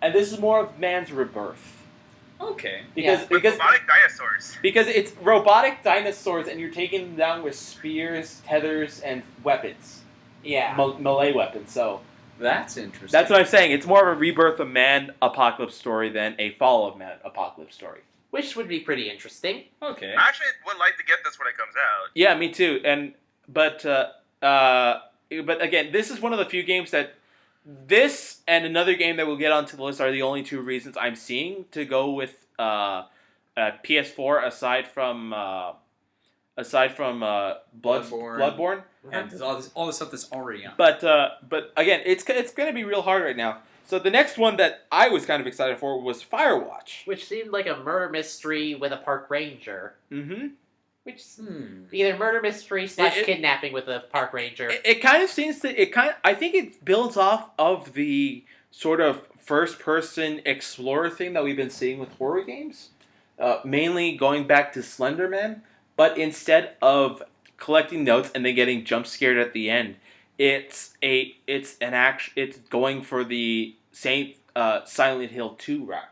and this is more of man's rebirth. Okay. Because With robotic dinosaurs. because it's robotic dinosaurs, and you're taking them down with spears, tethers, and weapons, Yeah. melee weapons. So That's interesting. that's what I'm saying. It's more of a rebirth of man apocalypse story than a fall of man apocalypse story. Which would be pretty interesting. Okay. I actually would like to get this when it comes out. Yeah, me too. But again, this is one of the few games that this and another game that we'll get onto the list are the only two reasons I'm seeing to go with PS4 aside from Bloodborne. And there's all this stuff that's already on. But again, it's going to be real hard right now. So the next one that I was kind of excited for was Firewatch. Which seemed like a murder mystery with a park ranger. Mm-hmm. Which either murder mystery / kidnapping with a park ranger. It kind of seems to I think it builds off of the sort of first-person explorer thing that we've been seeing with horror games, mainly going back to Slender Man. But instead of collecting notes and then getting jump scared at the end, it's going for the same Silent Hill 2 route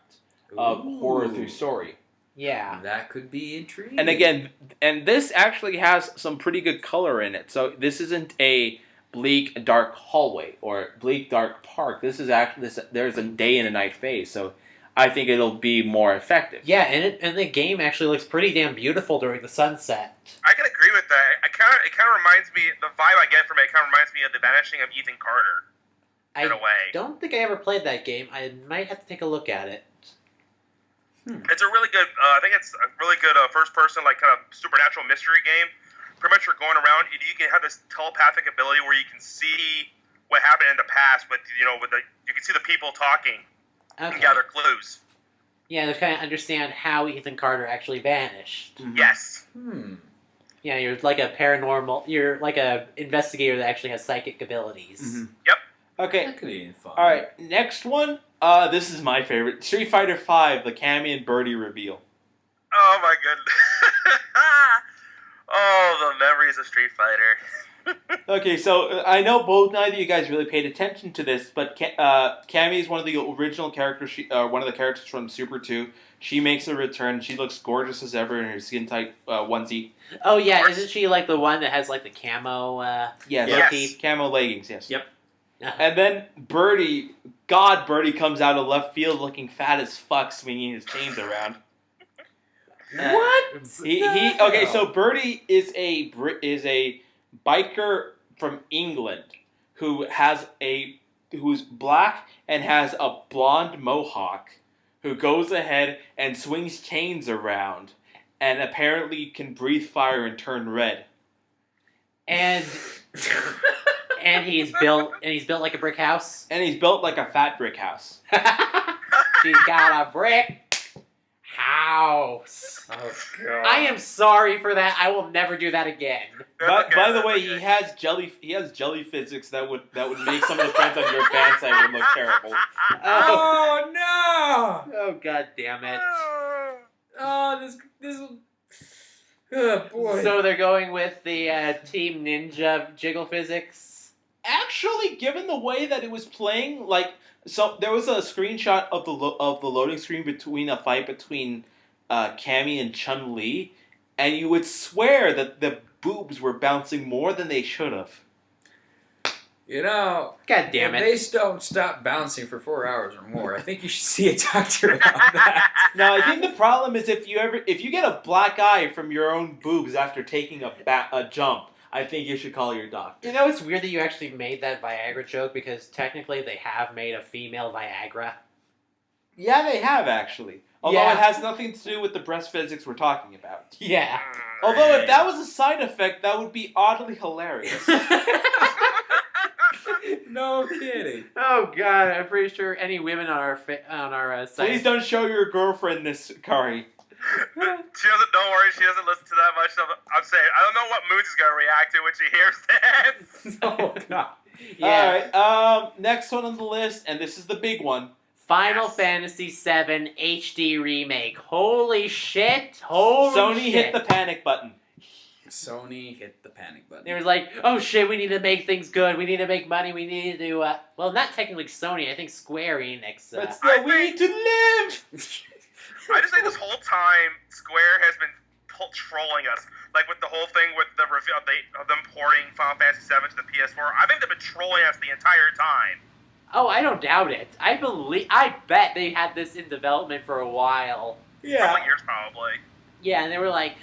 of horror through story. Yeah. That could be intriguing. And again, this actually has some pretty good color in it. So this isn't a bleak, dark hallway or bleak, dark park. This is actually there's a day and a night phase. So I think it'll be more effective. Yeah, and the game actually looks pretty damn beautiful during the sunset. I can agree with that. It kind of reminds me, the vibe I get from it kind of reminds me of the vanishing of Ethan Carter. In a way. Don't think I ever played that game. I might have to take a look at it. It's a really good, I think it's a really good first-person, like, kind of supernatural mystery game. Pretty much you're going around, you can have this telepathic ability where you can see what happened in the past with, you can see the people talking and gather clues. Yeah, to kind of understand how Ethan Carter actually vanished. Mm-hmm. Yes. Yeah, you're like you're like a investigator that actually has psychic abilities. Mm-hmm. Yep. Okay. That could be fun. All right. Next one. This is my favorite. Street Fighter V, the Cammy and Birdie reveal. Oh my goodness. Oh, the memories of Street Fighter. Okay, so I know neither of you guys really paid attention to this, but Cammy is one of the original characters. One of the characters from Super 2. She makes a return. She looks gorgeous as ever in her skin tight onesie. Oh yeah, isn't she like the one that has like the camo? Yes. Camo leggings. Yes. Yep. And then Birdie comes out of left field looking fat as fuck, swinging his chains around. What? Okay, so Birdie is a biker from England who's black and has a blonde mohawk, who goes ahead and swings chains around, and apparently can breathe fire and turn red. And he's built like a brick house. And he's built like a fat brick house. She's got a brick house. Oh god. I am sorry for that. I will never do that again. By the way, he has jelly physics that would make some of the friends on your fan site would look terrible. Oh no! Oh god damn it. Oh, this. Oh boy. So they're going with the Team Ninja jiggle physics. Actually, given the way that it was playing, so there was a screenshot of the loading screen between a fight between Cammy and Chun-Li, and you would swear that the boobs were bouncing more than they should have. God damn it. If they don't stop bouncing for 4 hours or more, I think you should see a doctor about that. Now, I think the problem is if you get a black eye from your own boobs after taking a jump, I think you should call your doctor. You know, it's weird that you actually made that Viagra joke because technically they have made a female Viagra. Yeah, they have actually. Although Yeah. it has nothing to do with the breast physics we're talking about. Yeah. Although if that was a side effect, that would be oddly hilarious. No kidding. Oh God, I'm pretty sure any women on our site. Please don't show your girlfriend this, Akari. She doesn't. Don't worry, she doesn't listen to that much. I'm saying I don't know what mood she's gonna react to when she hears this. Oh god. Yeah. Alright, next one on the list, and this is the big one. Final Fantasy VII HD remake. Holy shit! Holy Sony shit! hit the panic button. Sony hit the panic button. They was like, oh shit, we need to make things good. We need to make money. We need to, well, not technically Sony. I think Square Enix. But still, we need to live! I just think this whole time Square has been trolling us, like with the whole thing with the review of them porting Final Fantasy VII to the PS4. I think they've been trolling us the entire time. Oh, I don't doubt it. I bet they had this in development for a while. Couple years probably. Yeah, and they were like,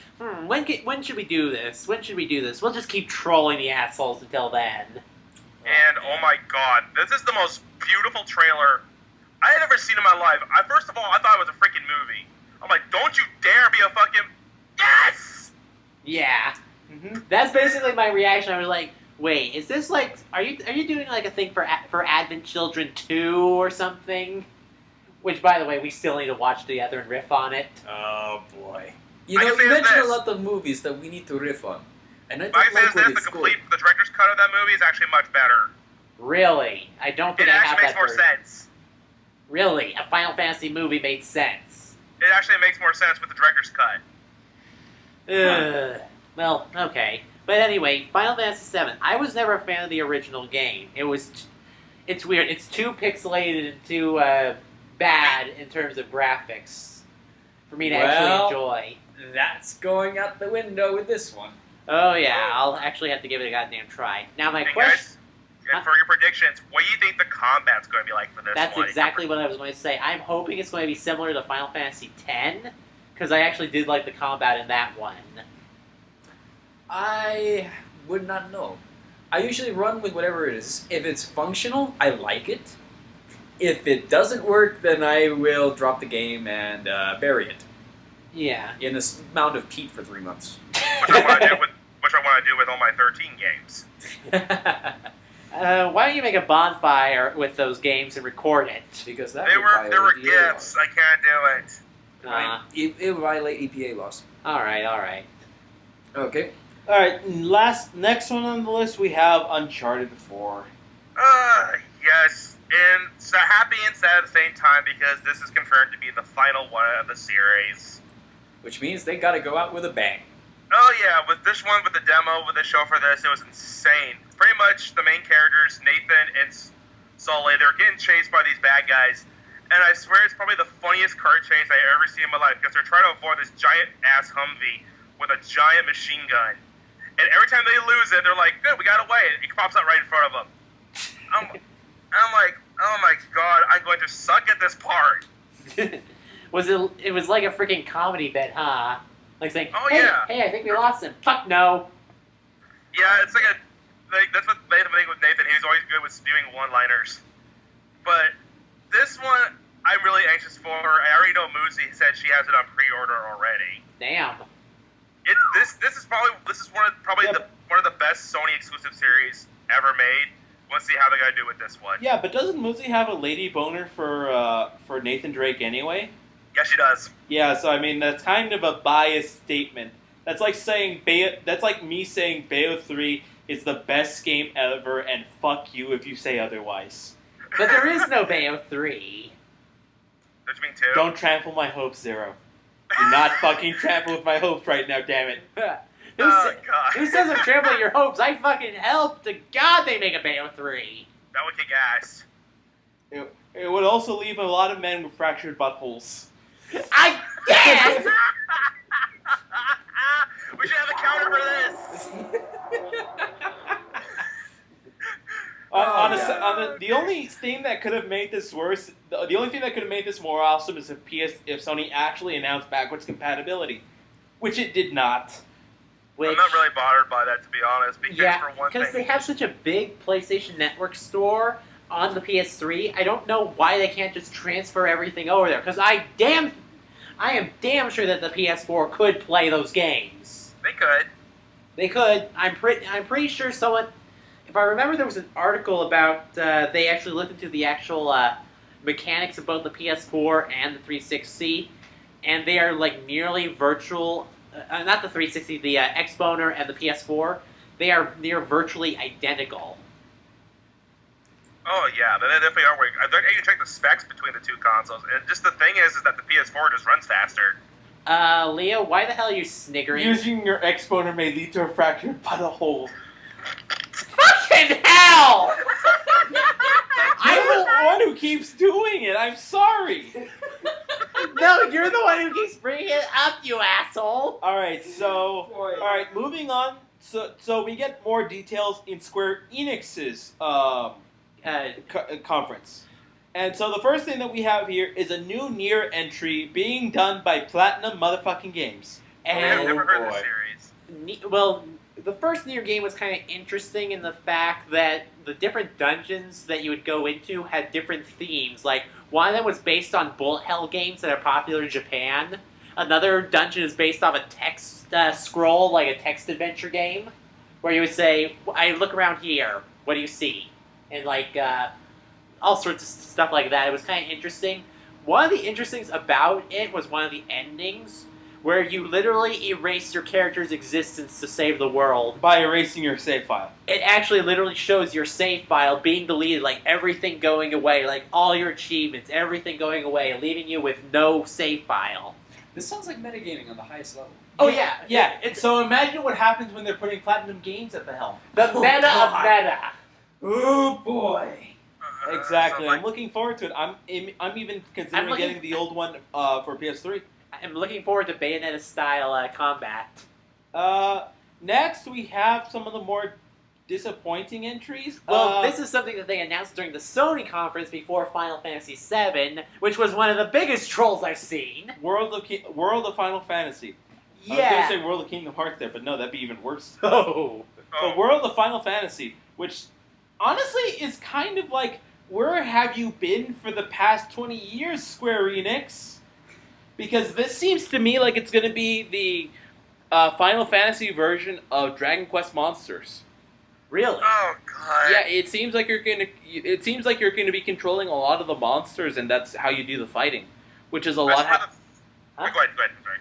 when should we do this? When should we do this? We'll just keep trolling the assholes until then. And oh my god, this is the most beautiful trailer I had ever seen in my life. First of all, I thought it was a freaking movie. I'm like, don't you dare be a fucking... Yes! Yeah. That's basically my reaction. I was like, wait, is this like... Are you doing like a thing for Advent Children 2 or something? Which, by the way, we still need to watch together and riff on it. Oh boy. I You can say mentioned a this. lot of movies that we need to riff on. And I I don't can say like what this, it's the director's cut of that movie is actually much better. Really? I don't think It I have actually makes that more version. sense. Really? A Final Fantasy movie made sense. It actually makes more sense with the director's cut. Ugh. Well, okay. But anyway, Final Fantasy VII. I was never a fan of the original game. It's weird. It's too pixelated and too bad in terms of graphics for me to actually enjoy. That's going out the window with this one. Oh yeah, I'll actually have to give it a goddamn try. Now my Hey question. guys, and for your predictions, what do you think the combat's going to be like for this That's one? exactly what I was going to say. I'm hoping it's going to be similar to Final Fantasy X, because I actually did like the combat in that one. I would not know. I usually run with whatever it is. If it's functional, I like it. If it doesn't work, then I will drop the game and bury it Yeah. in a mound of peat for 3 months. Which I want to do with all my 13 games. Why don't you make a bonfire with those games and record it? Because that They would were violate EPA gifts. I can't do it. laws. It would violate EPA laws. Alright. Okay. Alright, next one on the list we have Uncharted 4. Yes. And so happy and sad at the same time because this is confirmed to be the final one of the series. Which means they gotta go out with a bang. Oh yeah, with this one, with the demo, with the show for this, it was insane. Pretty much the main characters, Nathan and Sully, they're getting chased by these bad guys. And I swear it's probably the funniest car chase I ever seen in my life because they're trying to avoid this giant-ass Humvee with a giant machine gun. And every time they lose it, they're like, good, we got away. It pops out right in front of them. I'm like, oh my god, I'm going to suck at this part. It was like a freaking comedy bit, huh? Like saying, Oh, hey, yeah. hey, I think we lost him. Fuck no. Yeah, it's that's what the thing with Nathan. He's always good with spewing one-liners. One. This one, I'm really anxious for. I already know Muzi said she has it on pre-order already. Damn. This is one of the best Sony exclusive series ever made. Let's see how they're gonna do with this one. Yeah, but doesn't Muzi have a lady boner for Nathan Drake anyway? Yeah, she does. Yeah, so I mean that's kind of a biased statement. That's like saying that's like me saying Bayo 3 is the best game ever, and fuck you if you say otherwise. But there is no Bayo 3. Don't you mean two? Don't trample my hopes, Zero. Do not fucking trample with my hopes right now, damn it. Oh god. Who says I'm trampling your hopes? I fucking helped to God they make a Bayo 3. That would kick ass. It would also leave a lot of men with fractured buttholes. I guess! We should have a counter for this. The only thing that could have made this worse, the only thing that could have made this more awesome is if Sony actually announced backwards compatibility, which it did not. I'm not really bothered by that, to be honest, because for one thing, because they have such a big PlayStation Network store. on the PS3. I don't know why they can't just transfer everything over there, because I am damn sure that the PS4 could play those games. They could. They could. I'm pretty sure someone. If I remember, there was an article about they actually looked into the actual mechanics of both the PS4 and the 360, and they are like nearly virtual. Not the 360, the Xboner and the PS4. They are near virtually identical. Oh yeah, they definitely are. You can check the specs between the two consoles, and just the thing is that the PS4 just runs faster. Leo, why the hell are you sniggering? Using your exponent may lead to a fractured butthole. Fucking hell! I'm the one who keeps doing it. I'm sorry. No, you're the one who keeps bringing it up, you asshole. All right, moving on. So we get more details in Square Enix's conference. And so the first thing that we have here is a new Nier entry being done by Platinum motherfucking Games. And I've never heard of this series. Well, the first Nier game was kind of interesting in the fact that the different dungeons that you would go into had different themes. Like, one of them was based on bullet hell games that are popular in Japan. Another dungeon is based off a text scroll, like a text adventure game, where you would say, I look around here, what do you see? And like, all sorts of stuff like that. It was kind of interesting. One of the interesting things about it was one of the endings, where you literally erase your character's existence to save the world. By erasing your save file. It actually literally shows your save file being deleted, like everything going away, like all your achievements, everything going away, leaving you with no save file. This sounds like metagaming on the highest level. Oh yeah. So imagine what happens when they're putting Platinum Games at the helm. The meta of meta. Oh boy. Exactly. So, like, I'm looking forward to it. I'm even considering getting the old one for PS3. I'm looking forward to Bayonetta-style combat. Next, we have some of the more disappointing entries. Well, this is something that they announced during the Sony conference before Final Fantasy VII, which was one of the biggest trolls I've seen. World of Final Fantasy. I was Yeah. going to say World of Kingdom Hearts there, but no, that'd be even worse. Oh. The World of Final Fantasy, which honestly is kind of like, where have you been for the past 20 years, Square Enix? Because this seems to me like it's going to be the Final Fantasy version of Dragon Quest Monsters. Really? Oh god. Yeah, it seems like you're going to be controlling a lot of the monsters, and that's how you do the fighting, which is a lot. Go ahead. I'm sorry.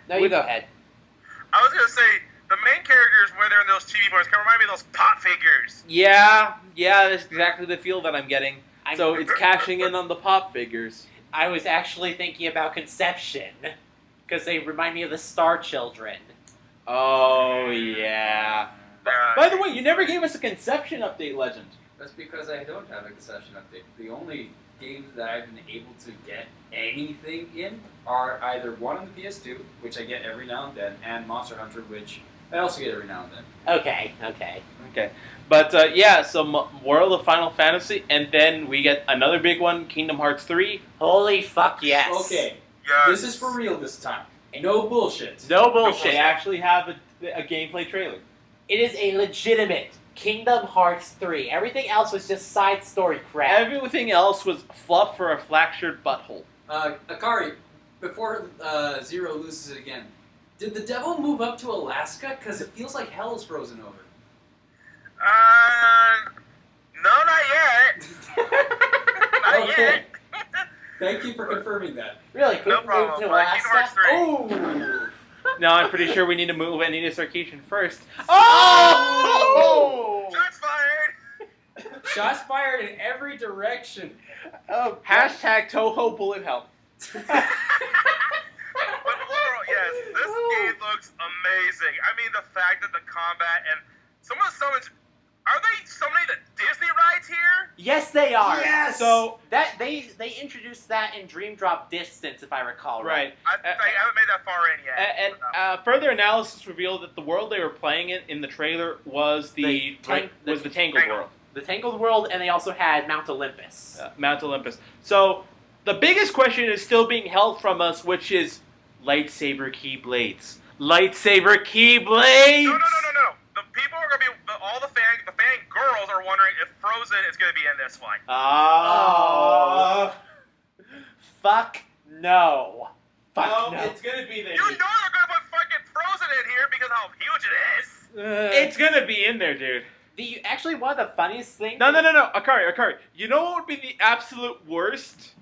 No, you go ahead. I was gonna say the main characters where they're in those chibi boys can remind me of those pop figures. Yeah, that's exactly the feel that I'm getting. So it's cashing in on the pop figures. I was actually thinking about Conception, because they remind me of the Star Children. Oh, yeah. By the way, you never gave us a Conception update, Legend. That's because I don't have a Conception update. The only games that I've been able to get anything in are either one on the PS2, which I get every now and then, and Monster Hunter, which I also get every now and then. Okay. But so World of Final Fantasy, and then we get another big one, Kingdom Hearts 3. Holy fuck yes. Okay, Yes. this is for real this time. No bullshit. No bullshit. They actually have a gameplay trailer. It is a legitimate Kingdom Hearts 3. Everything else was just side story crap. Everything else was fluff for a fractured butthole. Akari, before Zero loses it again, did the devil move up to Alaska? Because it feels like hell is frozen over. No, not yet. Not yet. Thank you for confirming that. Really? Couldn't No problem. move to Kingdom Hearts Alaska? 3. Oh! No, I'm pretty sure we need to move Anita Sarkeesian first. Oh! Shots fired. Shots fired in every direction. Hashtag Toho Bullet Hell. But overall, yes, this game looks amazing. I mean, the fact that the combat and some of the summons, are they summoning the Disney rides here? Yes, they are. Yes! So, That they introduced that in Dream Drop Distance, if I recall right. I haven't made that far in yet. and further analysis revealed that the world they were playing in the trailer was the Tangled World. The Tangled World, and they also had Mount Olympus. Mount Olympus. So, the biggest question is still being held from us, which is lightsaber keyblades. Lightsaber keyblades! No. The people are gonna be all the fan girls are wondering if Frozen is gonna be in this one. Oh. Fuck no. Fuck no. It's gonna be there. You know they're gonna put fucking Frozen in here because how huge it is. It's gonna be in there, dude. Actually, one of the funniest things. No. Akari. You know what would be the absolute worst?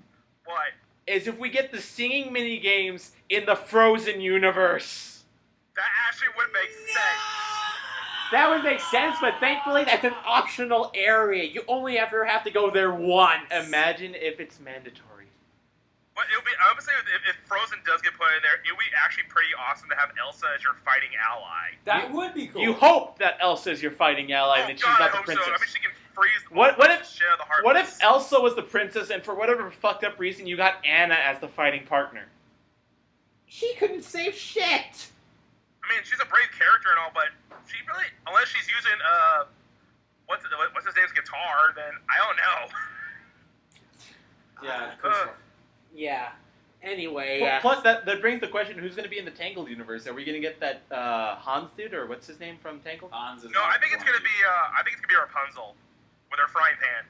What? Is if we get the singing mini games in the Frozen universe. That actually would make sense. That would make sense, but thankfully that's an optional area. You only ever have to go there once. Imagine if it's mandatory. But it would be, I would say if Frozen does get put in there, it would be actually pretty awesome to have Elsa as your fighting ally. That would be cool. You hope that Elsa is your fighting ally and that she's God, not I the hope princess. so. I mean, she can freeze What if- shit out of the heart. What if Elsa was the princess and for whatever fucked up reason you got Anna as the fighting partner? She couldn't save shit. I mean, she's a brave character and all, but she really, unless she's using what's his name's guitar, then I don't know. Yeah. Yeah. Anyway. Plus, that brings the question: who's going to be in the Tangled universe? Are we going to get that Hans dude, or what's his name from Tangled? Hans is No, not I think the it's one. gonna be Rapunzel with her frying pan.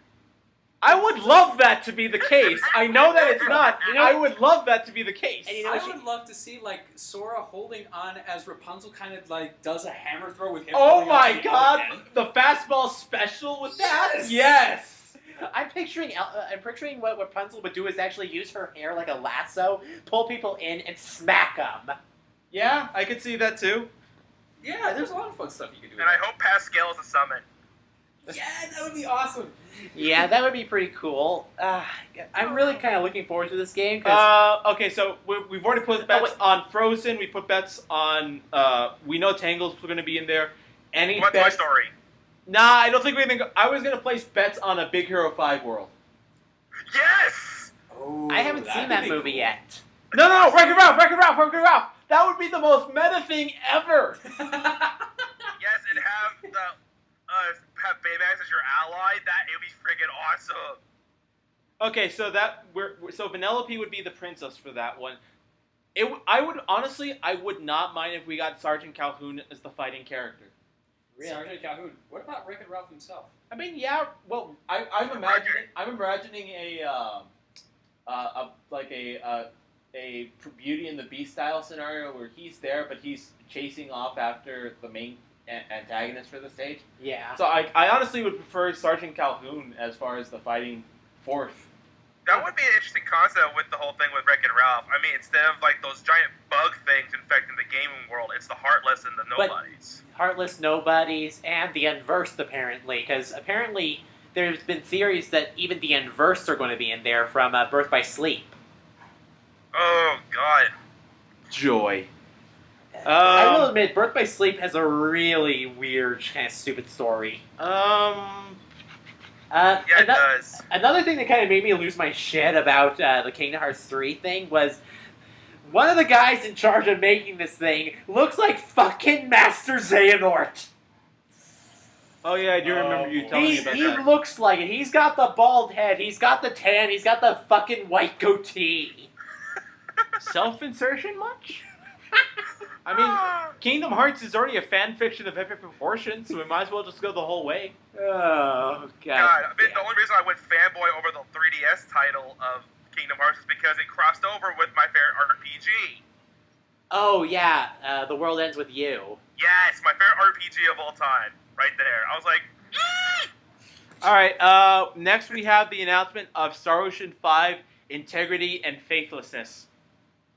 I would love that to be the case. I know that it's not. You know- I would love that to be the case. And you know I what would love to see like Sora holding on as Rapunzel kind of like does a hammer throw with him. Oh holding on my to the god, other end. the fastball special with that? Yes! Yes! I'm picturing what Rapunzel would do is actually use her hair like a lasso, pull people in, and smack them. Yeah, I could see that too. Yeah, there's a lot of fun stuff you could do. And I hope Pascal is a summon. Yeah, that would be awesome. Yeah, that would be pretty cool. I'm really kind of looking forward to this game. Cause Okay, so we've already put bets on Frozen. We put bets on. We know Tangled's going to be in there. Any What Toy bets? Story? Nah, I don't think we can. I was going to place bets on a Big Hero 5 world. Yes! Oh, I haven't seen that movie cool. yet. No, Wreck-It Ralph. That would be the most meta thing ever. Yes, and have Baymax as your ally. That would be friggin' awesome. Okay, so so Vanellope would be the princess for that one. I would not mind if we got Sergeant Calhoun as the fighting character. Really? Sergeant Calhoun. What about Wreck-It Ralph himself? I mean, yeah. Well, I'm imagining a Beauty and the Beast style scenario where he's there, but he's chasing off after the main antagonist for the stage. Yeah. So I honestly would prefer Sergeant Calhoun as far as the fighting force. That would be an interesting concept with the whole thing with Wreck-It Ralph. I mean, instead of like those giant bug things infecting the gaming world, it's the Heartless and the Nobodies. Heartless Nobodies and the Unversed, apparently. Because apparently there's been theories that even the Unversed are going to be in there from Birth by Sleep. Oh, God. Joy. I will admit, Birth by Sleep has a really weird, kind of stupid story. Yeah, it does. Another thing that kind of made me lose my shit about the Kingdom Hearts 3 thing was one of the guys in charge of making this thing looks like fucking Master Xehanort. Oh yeah, I do remember you telling me about He that. looks like it. He's got the bald head. He's got the tan. He's got the fucking white goatee. Self-insertion much? I mean, Kingdom Hearts is already a fan fiction of epic proportions, so we might as well just go the whole way. Oh, God. I mean, the only reason I went fanboy over the 3DS title of Kingdom Hearts is because it crossed over with my favorite RPG. Oh, yeah. The World Ends With You. Yes, my favorite RPG of all time. Right there. I was like, Alright, next we have the announcement of Star Ocean 5, Integrity and Faithlessness.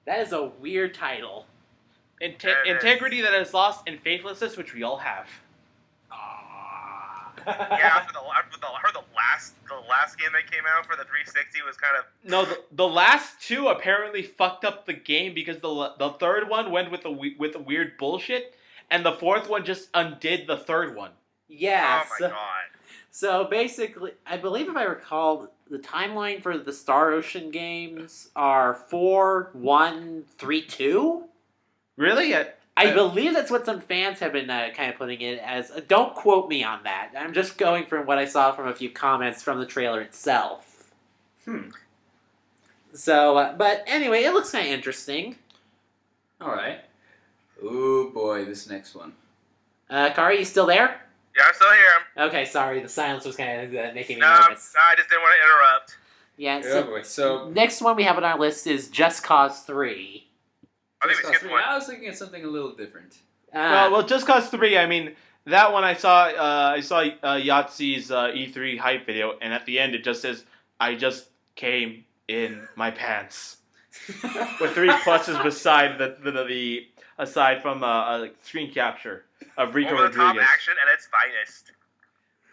That is a weird title. Integrity that is lost and faithlessness, which we all have. yeah, after the last game that came out for the 360 was kind of... No, the last two apparently fucked up the game because the third one went with a weird bullshit, and the fourth one just undid the third one. Yeah. Oh my god. So basically, I believe if I recall, the timeline for the Star Ocean games are 4, 1, 3, 2? Really? I believe that's what some fans have been kind of putting it as. Don't quote me on that. I'm just going from what I saw from a few comments from the trailer itself. So, but anyway, it looks kind of interesting. All right. Oh boy, this next one. Akari, you still there? Yeah, I'm still here. Okay, sorry, the silence was kind of making me No, nervous. I just didn't want to interrupt. Yeah, Oh boy. So next one we have on our list is Just Cause 3. I think we skipped one. I was looking at something a little different. Well, Just Cause 3, I mean, that one I saw Yahtzee's E3 hype video, and at the end it just says, I just came in my pants. With 3 pluses beside the aside from a screen capture of Rico Over the top Rodriguez. action at its finest.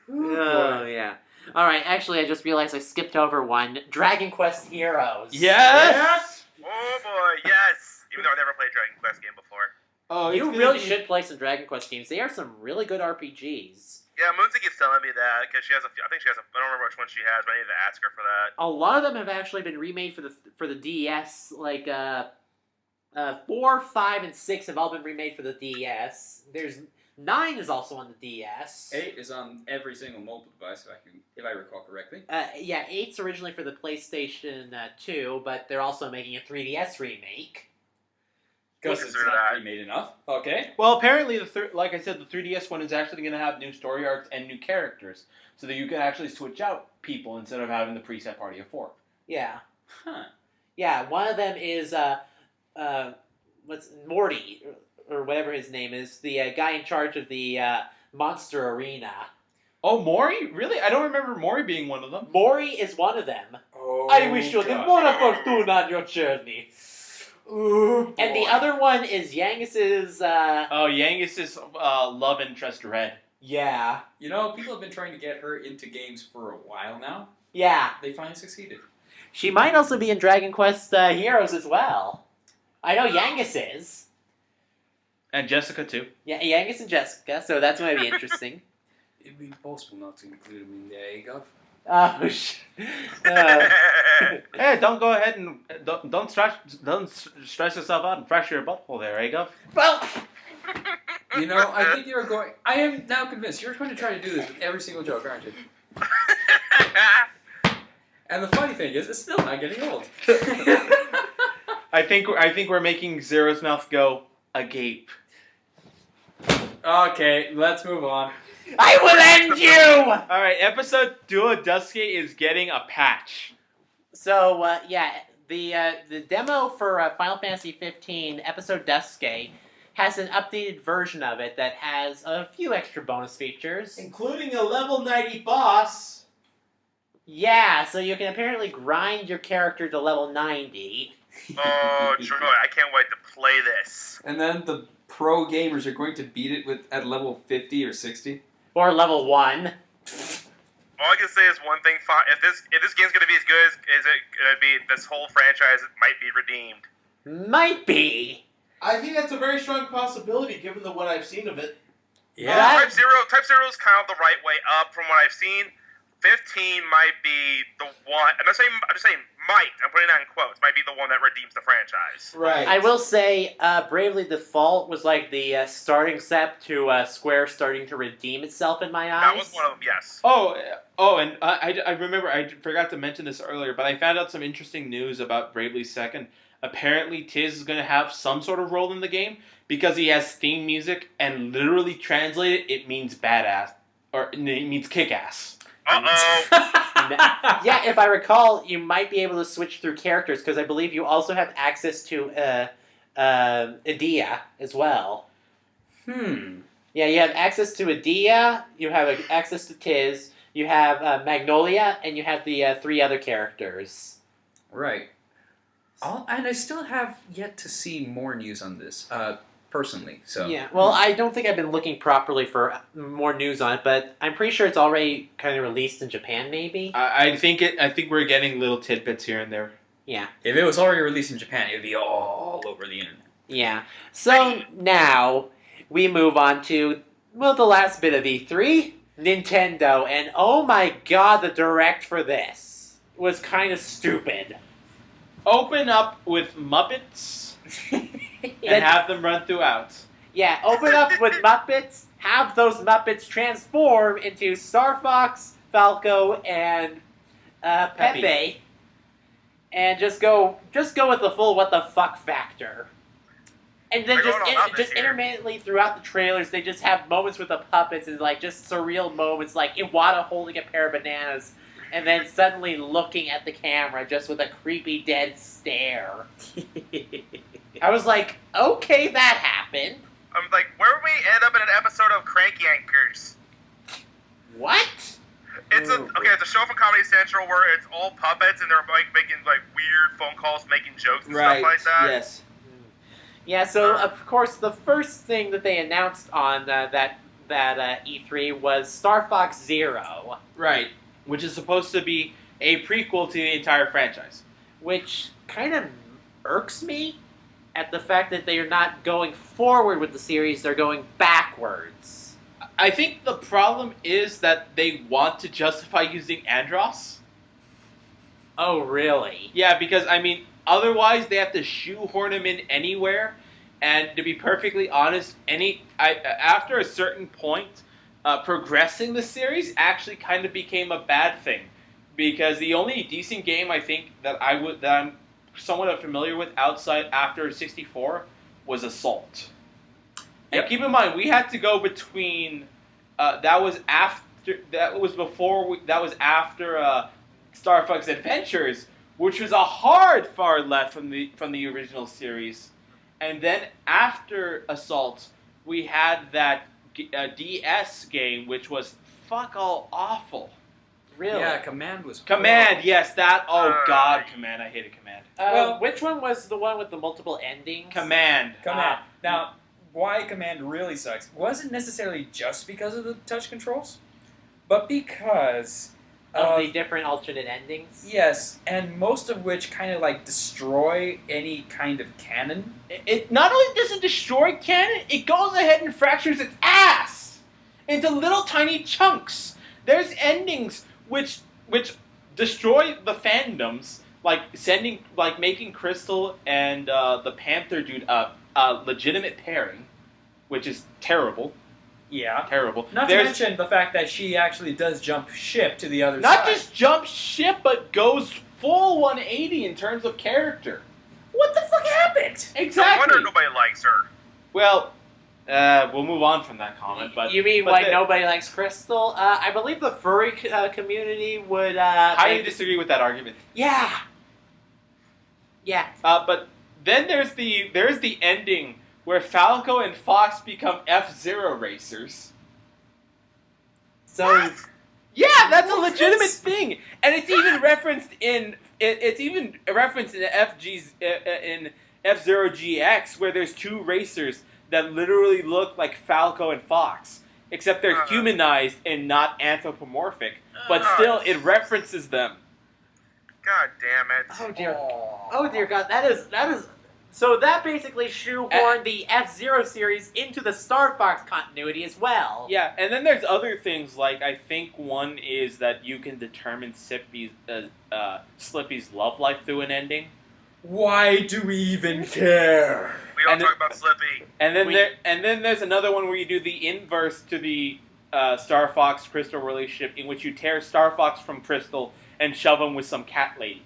Oh, yeah. Alright, actually, I just realized I skipped over one. Dragon Quest Heroes. Yes! Oh boy, yes! Even though I never played Dragon Quest game before. Oh, You really should play some Dragon Quest games. They are some really good RPGs. Yeah, Moonsy keeps telling me that because she has a few. I think she has a. I don't remember which one she has, but I need to ask her for that. A lot of them have actually been remade for the DS. Like 4, 5, and 6 have all been remade for the DS. There's 9 is also on the DS. 8 is on every single mobile device, if I recall correctly. Yeah, 8's originally for the PlayStation 2, but they're also making a 3DS remake. Because We'll it's consider not that. remade enough. Okay. Well, apparently, like I said, the 3DS one is actually going to have new story arcs and new characters, so that you can actually switch out people instead of having the preset party of 4. Yeah. Huh. Yeah, one of them is what's Morty or whatever his name is, the guy in charge of the Monster Arena. Oh, Mori? Really? I don't remember Mori being one of them. Mori is one of them. Oh, I wish you God. more fortune on your journey. Ooh, And the boy. other one is Yangus's. Oh, Yangis's love interest, Red. Yeah, You know, people have been trying to get her into games for a while now. yeah. They finally succeeded. She might also be in Dragon Quest Heroes as well. I know Yangus is. And Jessica, too. Yeah, Yangus and Jessica. So that's going to be interesting. It'd be impossible not to include them in the AGOV. Oh, Hey, don't go ahead and don't stress yourself out and fracture your butthole there, eh, Gov? well, You know, I think you're going. I am now convinced you're going to try to do this with every single joke, aren't you? And the funny thing is, it's still not getting old. I think we're making Zero's mouth go agape. Okay, let's move on. I will end you! All right, episode Duo Duske is getting a patch. So, yeah, the demo for Final Fantasy 15 episode Duske has an updated version of it that has a few extra bonus features. Including a level 90 boss. Yeah, so you can apparently grind your character to level 90. Oh, joy! I can't wait to play this. And then the pro gamers are going to beat it at level 50 or 60. Or level 1. All I can say is one thing: if this game's gonna be as good as it gonna be, this whole franchise might be redeemed. Might be. I think that's a very strong possibility given what I've seen of it. Yeah. Type Zero is kind of the right way up from what I've seen. 15 might be the one. I'm just saying might. I'm putting that in quotes. Might be the one that redeems the franchise. Right. I will say, Bravely Default was like the starting step to Square starting to redeem itself in my eyes. That was one of them. Yes. Oh, and I remember, I forgot to mention this earlier, but I found out some interesting news about Bravely's Second. Apparently, Tiz is going to have some sort of role in the game because he has theme music, and literally translated, it means badass. Or it means kick-ass. Uh-oh. Yeah, if I recall, you might be able to switch through characters, because I believe you also have access to Adia as well. Yeah, you have access to Adia, you have access to Tiz, you have Magnolia, and you have the 3 other characters. Right. And I still have yet to see more news on this, personally. So Yeah, well, I don't think I've been looking properly for more news on it, but I'm pretty sure it's already kind of released in Japan, maybe? I think we're getting little tidbits here and there. Yeah. if it was already released in Japan, it would be all over the internet. Yeah. So now we move on to, well, the last bit of E3, Nintendo, and oh my god, the direct for this was kind of stupid. Open up with Muppets and have them run throughout. Yeah, open up with Muppets, have those Muppets transform into Star Fox, Falco, and Pepe, and just go with the full what the fuck factor. And then They're going all out this just year. intermittently throughout the trailers, they just have moments with the puppets and like just surreal moments, like Iwata holding a pair of bananas, and then suddenly looking at the camera just with a creepy dead stare. I was like, okay, that happened. I'm like, where would we end up in an episode of Crank Yankers? What? It's it's a show from Comedy Central where it's all puppets and they're like making like weird phone calls, making jokes and Right. stuff like that. Yes. Yeah, so of course the first thing that they announced on that E3 was Star Fox Zero, Right. Which is supposed to be a prequel to the entire franchise. which kind of irks me at the fact that they are not going forward with the series, they're going backwards. I think the problem is that they want to justify using Andros. Oh, really? Yeah, because, I mean, otherwise they have to shoehorn him in anywhere. And to be perfectly honest, after a certain point, progressing the series actually kind of became a bad thing. Because the only decent game I think that I'm somewhat familiar with after 64 was Assault. And keep in mind, we had to go between. That was after Star Fox Adventures, which was a hard far left from the original series, and then after Assault, we had that DS game, which was fuck all awful. Really? Yeah, Command was Command, yes, that. Oh God, Command! I hated Command. Well- Which one was the one with the multiple endings? Command. Command. Now, why Command really sucks wasn't necessarily just because of the touch controls, but because Of the different alternate endings? yes, and most of which kind of like destroy any kind of canon. It not only does it destroy canon, it goes ahead and fractures its ass into little tiny chunks. There's endings which destroy the fandoms, like making Crystal and the Panther dude a legitimate pairing, which is terrible. Yeah. Terrible. Not to mention the fact that she actually does jump ship to the other side. not just jump ship, but goes full 180 in terms of character. What the fuck happened? No Exactly. wonder nobody likes her. Well, we'll move on from that comment. But you mean but why the- nobody likes Crystal? I believe the furry community would. highly disagree with that argument. Yeah. Yeah. But then there's the ending where Falco and Fox become F-Zero racers. So. What? Yeah, that's a legitimate thing, and it's even referenced in F-Zero GX, where there's two racers that literally look like Falco and Fox, except they're humanized and not anthropomorphic. But still, it references them. God damn it. Oh dear. Oh dear God. That is. So that basically shoehorned the F-Zero series into the Star Fox continuity as well. Yeah, and then there's other things, like I think one is that you can determine Slippy's love life through an ending. Why do we even care? We don't And talk about Slippy. And then there's another one where you do the inverse to the Star Fox Crystal relationship, in which you tear Star Fox from Crystal and shove him with some cat lady.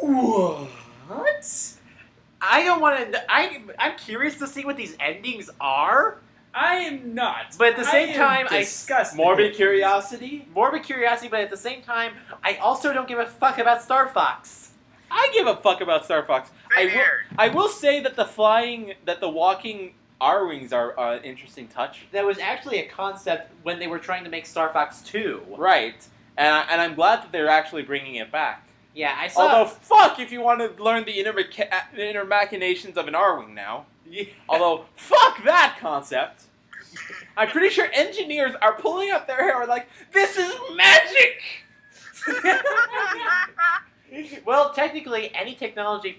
What? I don't want to. I'm curious to see what these endings are. I am not. But at the same I am time, disgusted. Morbid curiosity? Morbid curiosity, but at the same time, I also don't give a fuck about Star Fox. I give a fuck about Star Fox. Same here. I will say that the walking R-Wings are an interesting touch. That was actually a concept when they were trying to make Star Fox 2. Right. And I'm glad that they're actually bringing it back. Yeah, I saw. Although, fuck if you want to learn the inner machinations of an R-Wing now. Yeah. Although, fuck that concept. I'm pretty sure engineers are pulling up their hair like, this is magic! Well, technically, any technology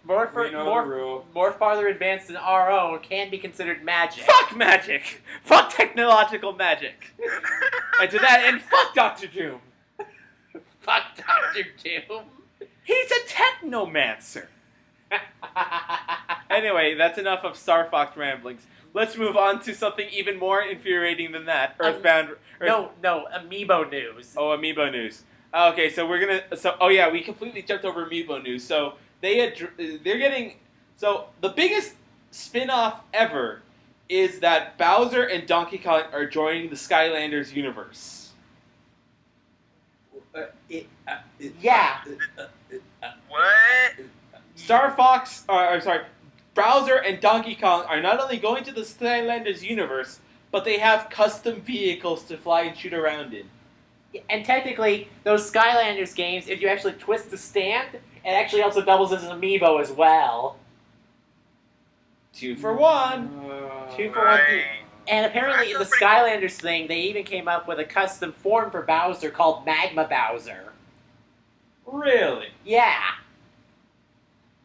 more farther advanced than our own can be considered magic. Fuck magic! Fuck technological magic! And to that end, fuck Dr. Doom! Fuck Dr. Doom. He's a technomancer! Anyway, that's enough of Star Fox ramblings. Let's move on to something even more infuriating than that. Earthbound... No, Amiibo news. Oh, Amiibo news. Okay, so we completely jumped over Amiibo news. So they're getting So the biggest spin-off ever is that Bowser and Donkey Kong are joining the Skylanders universe. Yeah. What? Bowser and Donkey Kong are not only going to the Skylanders universe, but they have custom vehicles to fly and shoot around in. And technically, those Skylanders games, if you actually twist the stand, it actually also doubles as an amiibo as well. 2 for 1. 2 for 1. And apparently in the Skylanders thing, they even came up with a custom form for Bowser called Magma Bowser. Really? Yeah.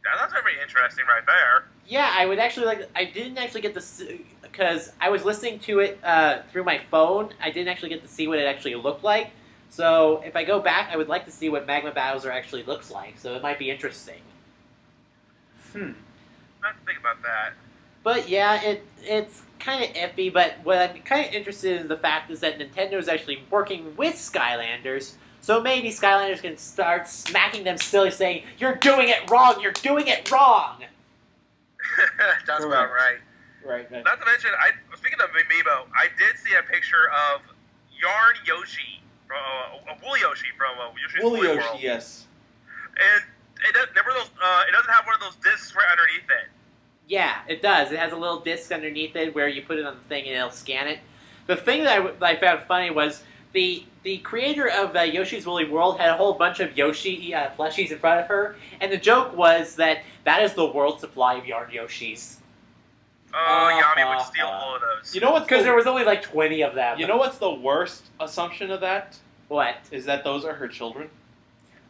Yeah, that's very interesting right there. Yeah, I didn't actually get to see, because I was listening to it through my phone. I didn't actually get to see what it actually looked like. So if I go back, I would like to see what Magma Bowser actually looks like. So it might be interesting. I have to think about that. But yeah, it's kind of iffy. But what I'm kind of interested in the fact is that Nintendo is actually working with Skylanders. So maybe Skylanders can start smacking them silly, saying, "You're doing it wrong! You're doing it wrong!" That's about right. Right. Not to mention, speaking of Amiibo, I did see a picture of Yarn Yoshi, from Woolly Yoshi from Yoshi's Woolly Woolly Yoshi, World. yes. And it doesn't have one of those discs right underneath it. Yeah, it does. It has a little disc underneath it where you put it on the thing and it'll scan it. The thing that I found funny was the creator of Yoshi's Woolly World had a whole bunch of Yoshi plushies in front of her, and the joke was that is the world supply of Yarn Yoshis. Yami would steal all of those. You know what's Because there was only like 20 of them. You know what's the worst assumption of that? What? Is that those are her children.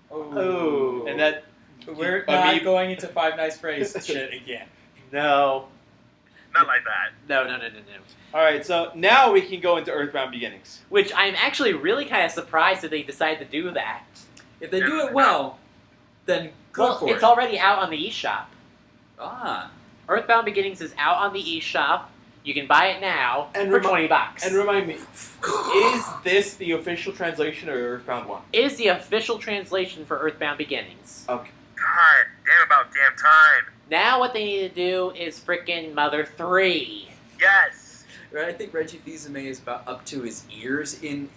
Oh. And that We're not going into Five Nights Phrase shit again. No. Not like that. No. Alright, so now we can go into Earthbound Beginnings. Which I'm actually really kind of surprised that they decided to do that. If they do it well, then go Well, for it's it. already out on the eShop. Ah. Earthbound Beginnings is out on the eShop. You can buy it now for $20. And remind me, is this the official translation of Earthbound 1? It is the official translation for Earthbound Beginnings. Okay. God damn about damn time. Now what they need to do is frickin' Mother 3. Yes. Right, I think Reggie Fils-Aime is about up to his ears in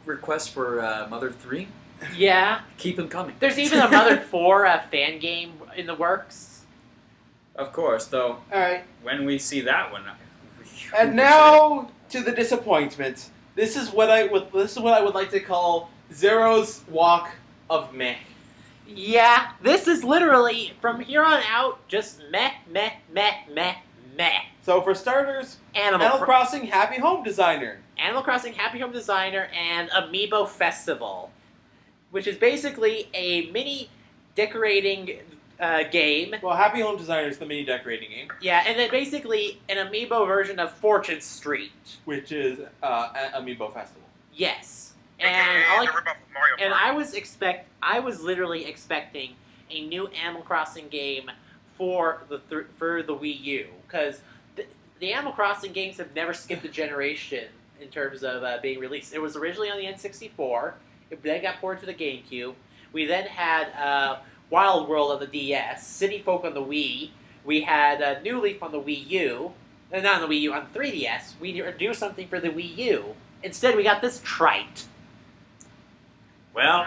requests for Mother 3. Yeah. Keep him coming. There's even a Mother 4 fan game in the works. Of course, though, Alright. when we see that one. And now to the disappointment. This is what I would like to call Zero's walk of meh. Yeah, this is literally, from here on out, just meh. So for starters, Animal Crossing Happy Home Designer. Animal Crossing Happy Home Designer and Amiibo Festival, which is basically a mini decorating game. Well, Happy Home Designer is the mini decorating game, Yeah, and then basically an Amiibo version of Fortune Street. which is Amiibo Festival. Yes. And And the ripoff of Mario Kart. I was literally expecting a new Animal Crossing game for the Wii U, because the Animal Crossing games have never skipped a generation in terms of being released. It was originally on the N64. It then got ported to the GameCube. We then had Wild World on the DS, City Folk on the Wii. We had New Leaf on the Wii U. Not on the Wii U, on the 3DS. We need to do something for the Wii U. Instead, we got this trite. Well,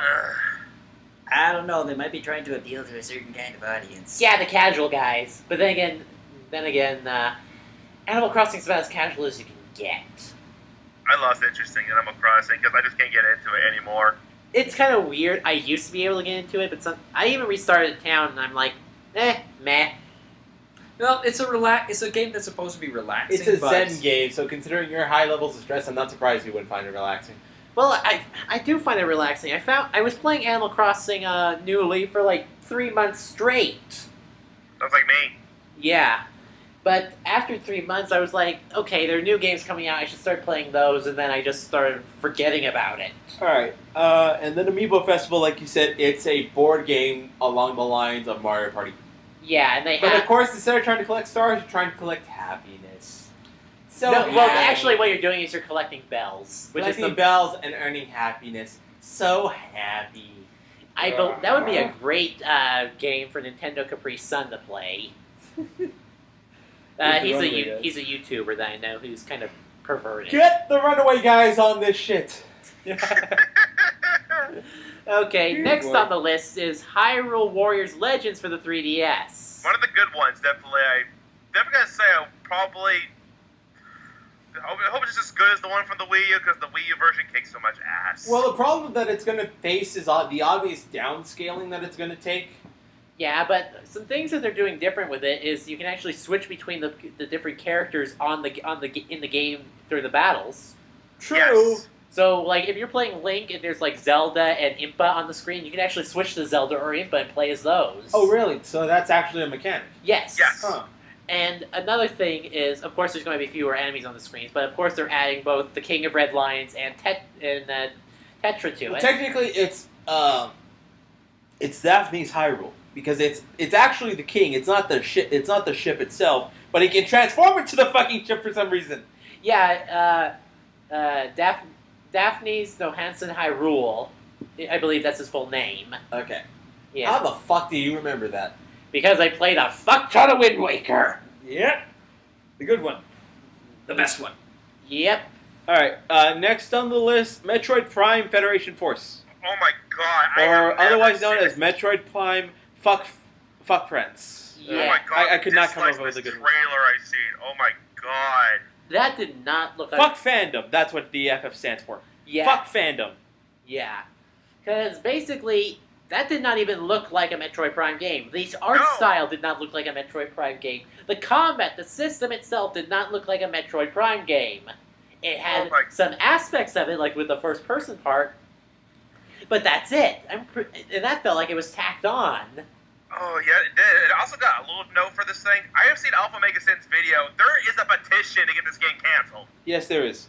I don't know. They might be trying to appeal to a certain kind of audience. Yeah, the casual guys. But then again, Animal Crossing is about as casual as you can get. I lost interest in Animal Crossing because I just can't get into it anymore. It's kind of weird. I used to be able to get into it, but I even restarted Town, and I'm like, meh. Well, it's a game that's supposed to be relaxing. It's a but Zen game, so considering your high levels of stress, I'm not surprised you wouldn't find it relaxing. Well, I do find it relaxing. I was playing Animal Crossing New Leaf for like 3 months straight. Sounds like me. Yeah. But after 3 months, I was like, okay, there are new games coming out. I should start playing those, and then I just started forgetting about it. Alright, and then Amiibo Festival, like you said, it's a board game along the lines of Mario Party. Yeah, and they But have... of course, instead of trying to collect stars, you're trying to collect happiness. So No, well, happy. actually, what you're doing is you're collecting bells, which is Collecting bells and earning happiness. So happy. that would be a great game for Nintendo Capri Sun to play. He's a YouTuber that I know who's kind of perverted. Get the Runaway guys on this shit. Okay, next on the list is Hyrule Warriors Legends for the 3DS. One of the good ones, definitely. I definitely gotta say, I hope it's as good as the one from the Wii U, because the Wii U version kicks so much ass. Well, the problem that it's going to face is the obvious downscaling that it's going to take. Yeah, but some things that they're doing different with it is you can actually switch between the different characters in the game during the battles. True. Yes. So, like, if you're playing Link and there's, like, Zelda and Impa on the screen, you can actually switch to Zelda or Impa and play as those. Oh, really? So that's actually a mechanic? Yes. Yes. Huh. And another thing is, of course, there's going to be fewer enemies on the screens, but of course they're adding both the King of Red Lions and Tetra to Well, it. technically, it's Daphne's Hyrule because it's actually the king. It's not the ship. It's not the ship itself, but he can transform into the fucking ship for some reason. Yeah. Daphne's Johansson Hyrule. I believe that's his full name. Okay. Yeah. How the fuck do you remember that? Because I played a fuck ton of Wind Waker. Yep. The good one. The best one. Yep. All right. Next on the list, Metroid Prime Federation Force, Oh my god. I or have never otherwise known seen as Metroid Prime Fuck Friends. Oh my Yeah. god. I could not come up dislike with a this good one. trailer I seen. Oh my god. That did not look like... Fuck fandom. That's what the FF stands for. Yeah. Fuck fandom. Yeah. Because basically, that did not even look like a Metroid Prime game. The art No. style did not look like a Metroid Prime game. The combat, the system itself did not look like a Metroid Prime game. It had Oh my- some aspects of it, like with the first person part, but that's it. And that felt like it was tacked on. Oh yeah, it did. It also got a little note for this thing. I have seen Alpha Mega Sin's video. There is a petition to get this game canceled. Yes, there is.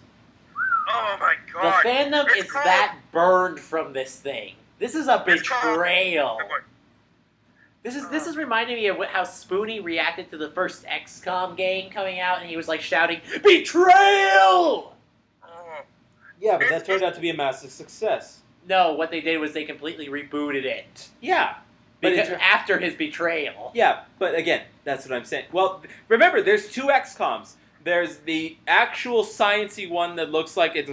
Oh my The god. fandom It's is called- that burned from this thing. This is a It's called- betrayal. Oh my- This is reminding me of how Spoonie reacted to the first XCOM game coming out, and he was like shouting, "Betrayal!" Oh. Yeah, but that turned out to be a massive success. No, what they did was they completely rebooted it. Yeah. But Because it- after his betrayal. Yeah, but again, that's what I'm saying. Well, remember, there's two XCOMs. There's the actual sciencey one that looks like it's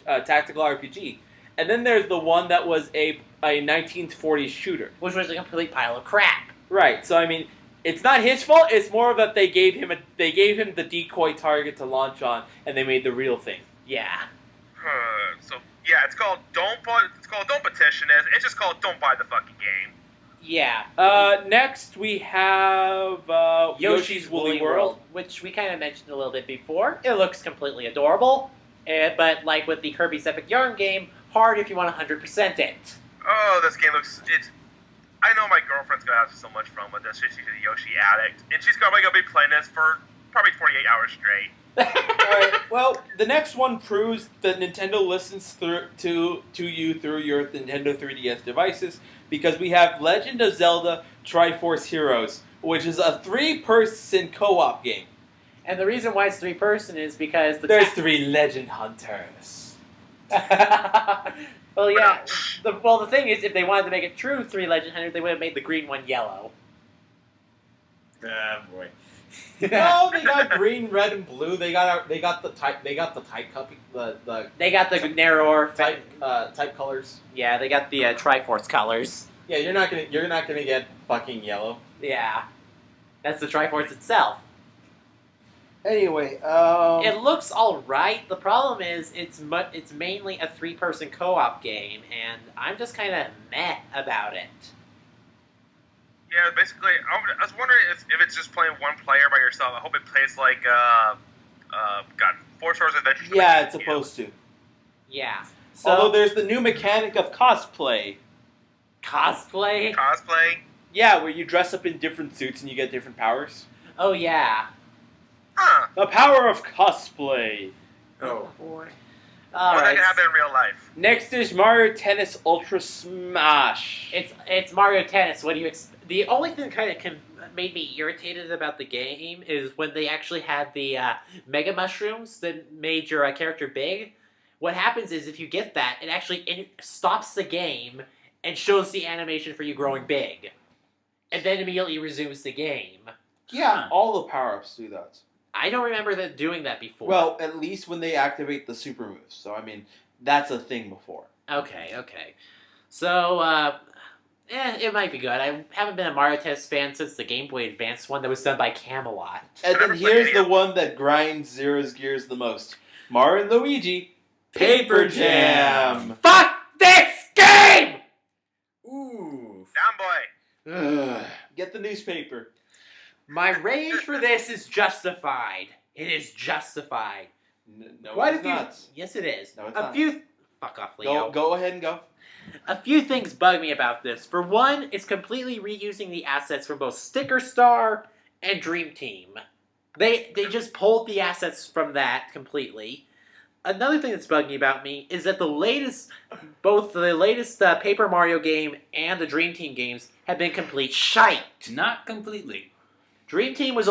a tactical RPG, and then there's the one that was a 1940s shooter. Which was a complete pile of crap. Right. So I mean, it's not his fault. It's more of that they gave him the decoy target to launch on, and they made the real thing. Yeah. So yeah, it's called Don't Petition It. It's just called Don't Buy the Fucking Game. Yeah. Next we have Yoshi's Woolly World. Which we kind of mentioned a little bit before. It looks completely adorable, but like with the Kirby's Epic Yarn game, hard if you want to 100% it. Oh, this game looks. I know my girlfriend's gonna have so much fun with this. She's a Yoshi addict, and she's probably gonna be playing this for probably 48 hours straight. Alright, well, the next one proves that Nintendo listens to you through your Nintendo 3DS devices, because we have Legend of Zelda Triforce Heroes, which is a 3-person co-op game. And the reason why it's 3-person is because There's 3 Legend Hunters. Well, yeah. The thing is, if they wanted to make it true 3 Legend Hunters, they would have made the green one yellow. Ah, boy. No, they got green, red, and blue. They got the type copy, They got the narrower type colors. Yeah, they got the Triforce colors. Yeah, you're not gonna get fucking yellow. Yeah, that's the Triforce itself. Anyway, It looks all right. The problem is it's mainly a 3-person co-op game, and I'm just kind of meh about it. Yeah, basically, I was wondering if it's just playing one player by yourself. I hope it plays like, Four Swords Adventure. yeah, it's supposed to. Yeah. So Although there's the new mechanic of cosplay. cosplay. Cosplay. Yeah, where you dress up in different suits and you get different powers. Oh yeah. Huh. The power of cosplay. Oh. boy. Well, All that right. can happen in real life. Next is Mario Tennis Ultra Smash. It's Mario Tennis. What do you The only thing that kind of made me irritated about the game is when they actually had the Mega Mushrooms that made your character big. What happens is if you get that, it actually stops the game and shows the animation for you growing big. And then immediately resumes the game. Yeah, all the power-ups do that. I don't remember them doing that before. Well, at least when they activate the super moves. So, I mean, that's a thing before. Okay. So, it might be good. I haven't been a Mario Tennis fan since the Game Boy Advance one that was done by Camelot. And then here's the one that grinds Zero's gears the most. Mario and Luigi, Paper Jam! Fuck this game! Ooh. Down boy. Get the newspaper. My rage for this is justified. It is justified. No, Quite it's a few. not. Yes, it is. No, it's a not. few. Fuck off, Leo. Go ahead and go. A few things bug me about this. For one, it's completely reusing the assets from both Sticker Star and Dream Team. They just pulled the assets from that completely. Another thing that's bugging about me is that both the latest Paper Mario game and the Dream Team games have been complete shite. Not completely. Dream Team was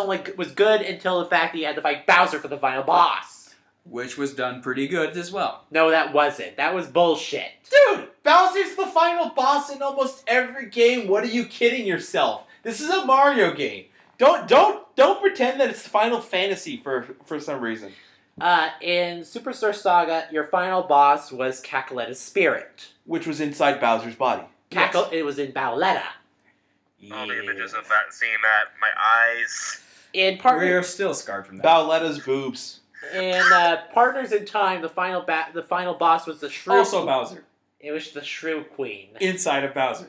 good until the fact that you had to fight Bowser for the final boss. Which was done pretty good as well. No, that wasn't. That was bullshit. Dude, Bowser's the final boss in almost every game. What are you kidding yourself? This is a Mario game. Don't pretend that it's Final Fantasy for some reason. In Superstar Saga, your final boss was Cacoletta's spirit. Which was inside Bowser's body. It was in Bowletta. All the images of that, seeing that, my eyes. In We're still scarred from that. Bowletta's boobs. In Partners in Time, the final boss was the Shrew. Also Bowser. It was the Shrew Queen. Inside of Bowser.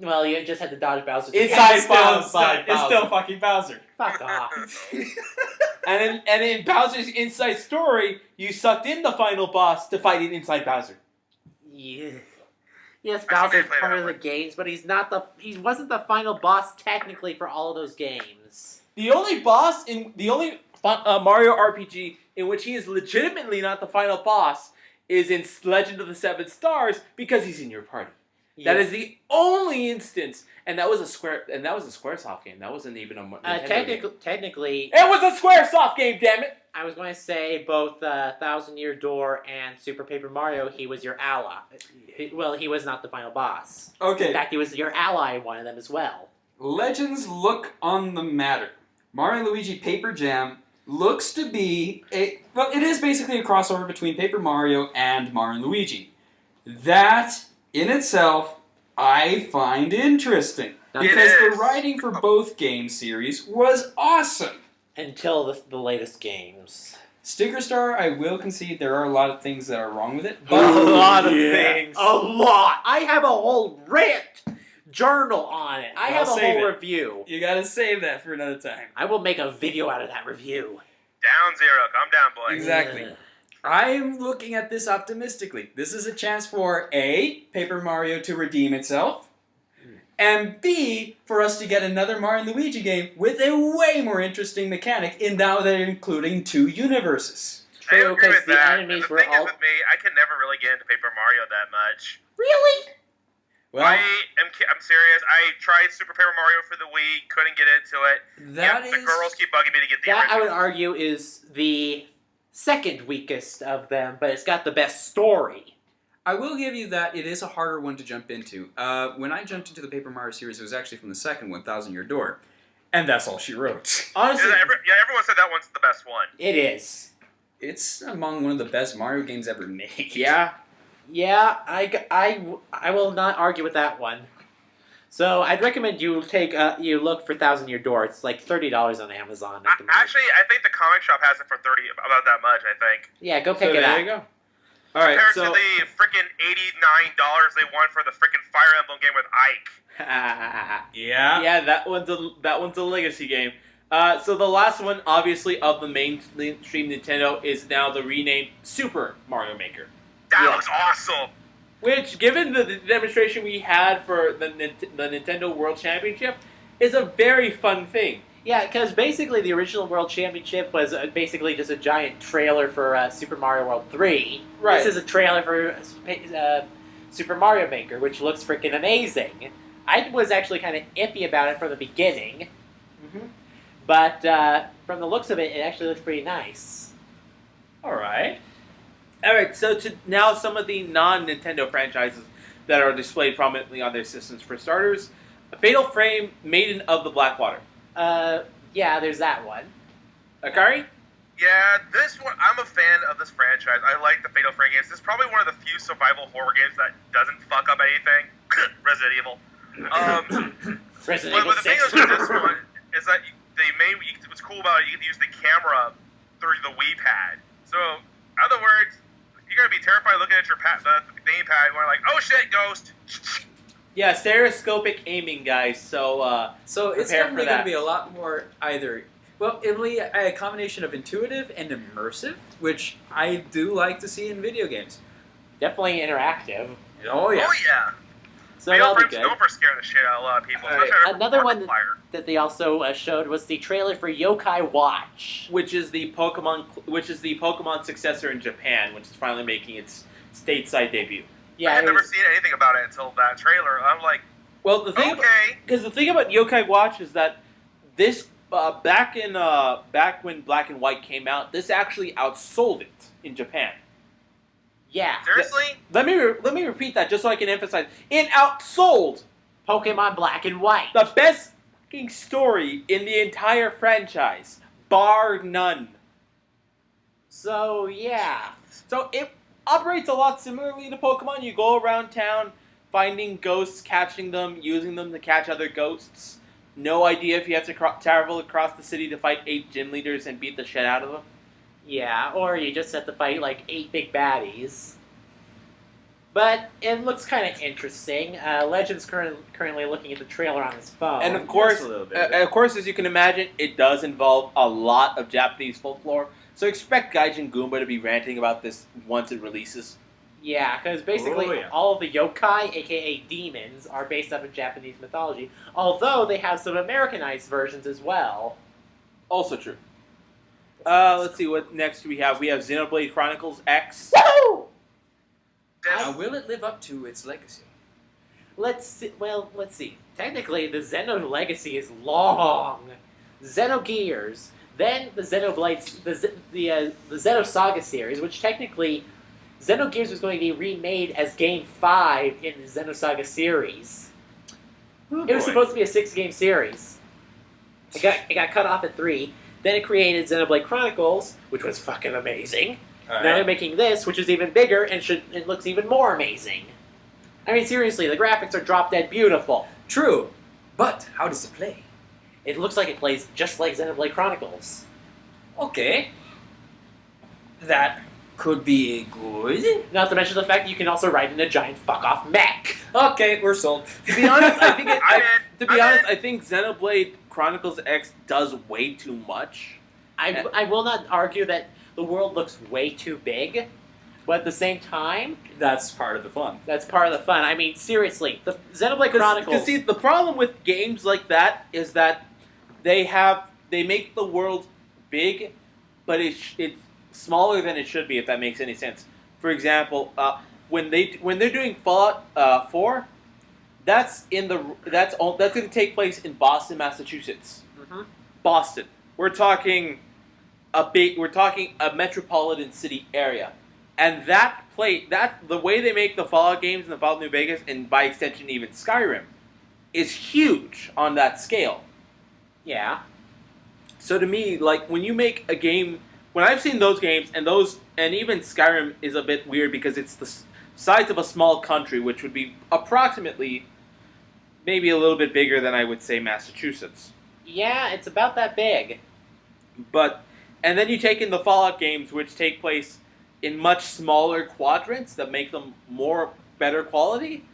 Well, you just had to dodge Bowser. It's still fucking Bowser. Fuck off. And in Bowser's Inside Story, you sucked in the final boss to fight it inside Bowser. Yeah. Yes, I Bowser's should play part that of the one. games, but he wasn't the final boss technically for all of those games. The only Mario RPG in which he is legitimately not the final boss is in Legend of the Seven Stars because he's in your party. Yeah. That is the only instance, and that was a SquareSoft game. That wasn't even a Nintendo game. Technically, It was a SquareSoft game, damn it! I was going to say both Thousand Year Door and Super Paper Mario, he was your ally. He was not the final boss. Okay. In fact, he was your ally in one of them as well. Legends look on the matter. Mario and Luigi Paper Jam looks to be it is basically a crossover between Paper Mario and Mario and Luigi. That, in itself, I find interesting. Because the writing for both game series was awesome. Until the latest games. Sticker Star, I will concede there are a lot of things that are wrong with it. A lot of things. A lot! I have a whole rant journal on it. I I'll have a save whole it. review. You gotta save that for another time. I will make a video out of that review. Down Zero. Calm down, boy. Exactly. Ugh. I'm looking at this optimistically. This is a chance for A, Paper Mario to redeem itself, and B, for us to get another Mario and Luigi game with a way more interesting mechanic, in now they're including 2 universes. I True, agree because with the that. enemies The were thing is all... with me, I can never really get into Paper Mario that much. Really? Well, I'm serious. I tried Super Paper Mario for the Wii, couldn't get into it. that The girls keep bugging me to get the That, I original. would argue, is the second weakest of them, but it's got the best story. I will give you that it is a harder one to jump into. When I jumped into the Paper Mario series, it was actually from the second one, Thousand Year Door. And that's all she wrote. Honestly, Everyone said that one's the best one. it is. It's among one of the best Mario games ever made. Yeah. Yeah, I will not argue with that one. So I'd recommend you you look for Thousand Year Door. It's like $30 on Amazon at the moment. Actually, I think the comic shop has it for about that much, I think. Yeah, go So pick it there up. you go. All right, Compared so to the freaking $89 they want for the freaking Fire Emblem game with Ike. Yeah. yeah, that one's a legacy game. So the last one, obviously, of the mainstream Nintendo is now the renamed Super Mario Maker. That Yeah. looks awesome. Which, given the demonstration we had for the Nintendo World Championship, is a very fun thing. Yeah, because basically the original World Championship was basically just a giant trailer for Super Mario World 3. Right. This is a trailer for Super Mario Maker, which looks freaking amazing. I was actually kind of iffy about it from the beginning, but from the looks of it, it actually looks pretty nice. Alright. Alright, so to now some of the non-Nintendo franchises that are displayed prominently on their systems. For starters, Fatal Frame, Maiden of the Blackwater. Yeah, there's that one. Akari? Yeah, this one, I'm a fan of this franchise. I like the Fatal Frame games. This is probably one of the few survival horror games that doesn't fuck up anything. Resident Evil. Resident Evil But the thing 6. with this one is that what's cool about it, you can use the camera through the Wii pad. So, in other words, you're going to be terrified looking at your the gamepad going like, oh shit, ghost! Yeah, stereoscopic aiming, guys. So it's prepare definitely for going to that. be a lot more it'll be a combination of intuitive and immersive, which I do like to see in video games. Definitely interactive. Oh yeah. Oh yeah. So Fatal that'll be Frame's good. known for scaring the shit out of a lot of people. Alright. especially Another one Fire. that they also showed was the trailer for Yokai Watch. which is the Pokemon successor in Japan, which is finally making its stateside debut. I Yeah, had it never was, seen anything about it until that trailer. I'm like, Well, the thing okay. the thing about Yokai Watch is that this back when Black and White came out, this actually outsold it in Japan. yeah. Seriously? Let me repeat that just so I can emphasize. It outsold Pokemon Black and White. the best fucking story in the entire franchise, bar none. So yeah. So it operates a lot similarly to Pokemon. You go around town finding ghosts, catching them, using them to catch other ghosts. No idea if you have to travel across the city to fight 8 gym leaders and beat the shit out of them. Yeah, or you just have to fight like 8 big baddies. But it looks kind of interesting. Legend's currently looking at the trailer on his phone. And of course, a little bit. as you can imagine, it does involve a lot of Japanese folklore. So expect Gaijin Goomba to be ranting about this once it releases. Yeah, because basically Oh, yeah. all of the yokai, aka demons, are based off of Japanese mythology. Although they have some Americanized versions as well. Also true. Let's see what next we have. We have Xenoblade Chronicles X. Woohoo! Will it live up to its legacy? Let's see. Technically, the Xeno legacy is long. Xenogears, then the Xenoblades, the Xenosaga series, which technically Xenogears was going to be remade as Game 5 in the Xenosaga series. It was supposed to be a 6-game series. It got cut off at 3. Then it created Xenoblade Chronicles, which was fucking amazing. Now they're making this, which is even bigger and it looks even more amazing. I mean, seriously, the graphics are drop dead beautiful. True, but how does it play? It looks like it plays just like Xenoblade Chronicles. Okay, that could be good. Not to mention the fact that you can also ride in a giant fuck-off mech. Okay, we're sold. To be honest, I think I'm in. I think Xenoblade Chronicles X does way too much. I will not argue that the world looks way too big, but at the same time, That's part of the fun. that's part of the fun. I mean, seriously, the Xenoblade Chronicles... Because see, the problem with games like that is that they make the world big, but it's smaller than it should be. If that makes any sense. For example, when they're doing Fallout 4, that's going to take place in Boston, Massachusetts. Mhm. Boston. We're talking a metropolitan city area. And the way they make the Fallout games and the Fallout New Vegas, and by extension even Skyrim, is huge on that scale. Yeah. So to me, like when you make a game, when I've seen those games and even Skyrim is a bit weird because it's the size of a small country, which would be approximately maybe a little bit bigger than I would say Massachusetts. Yeah, it's about that big. And then you take in the Fallout games, which take place in much smaller quadrants that make them better quality.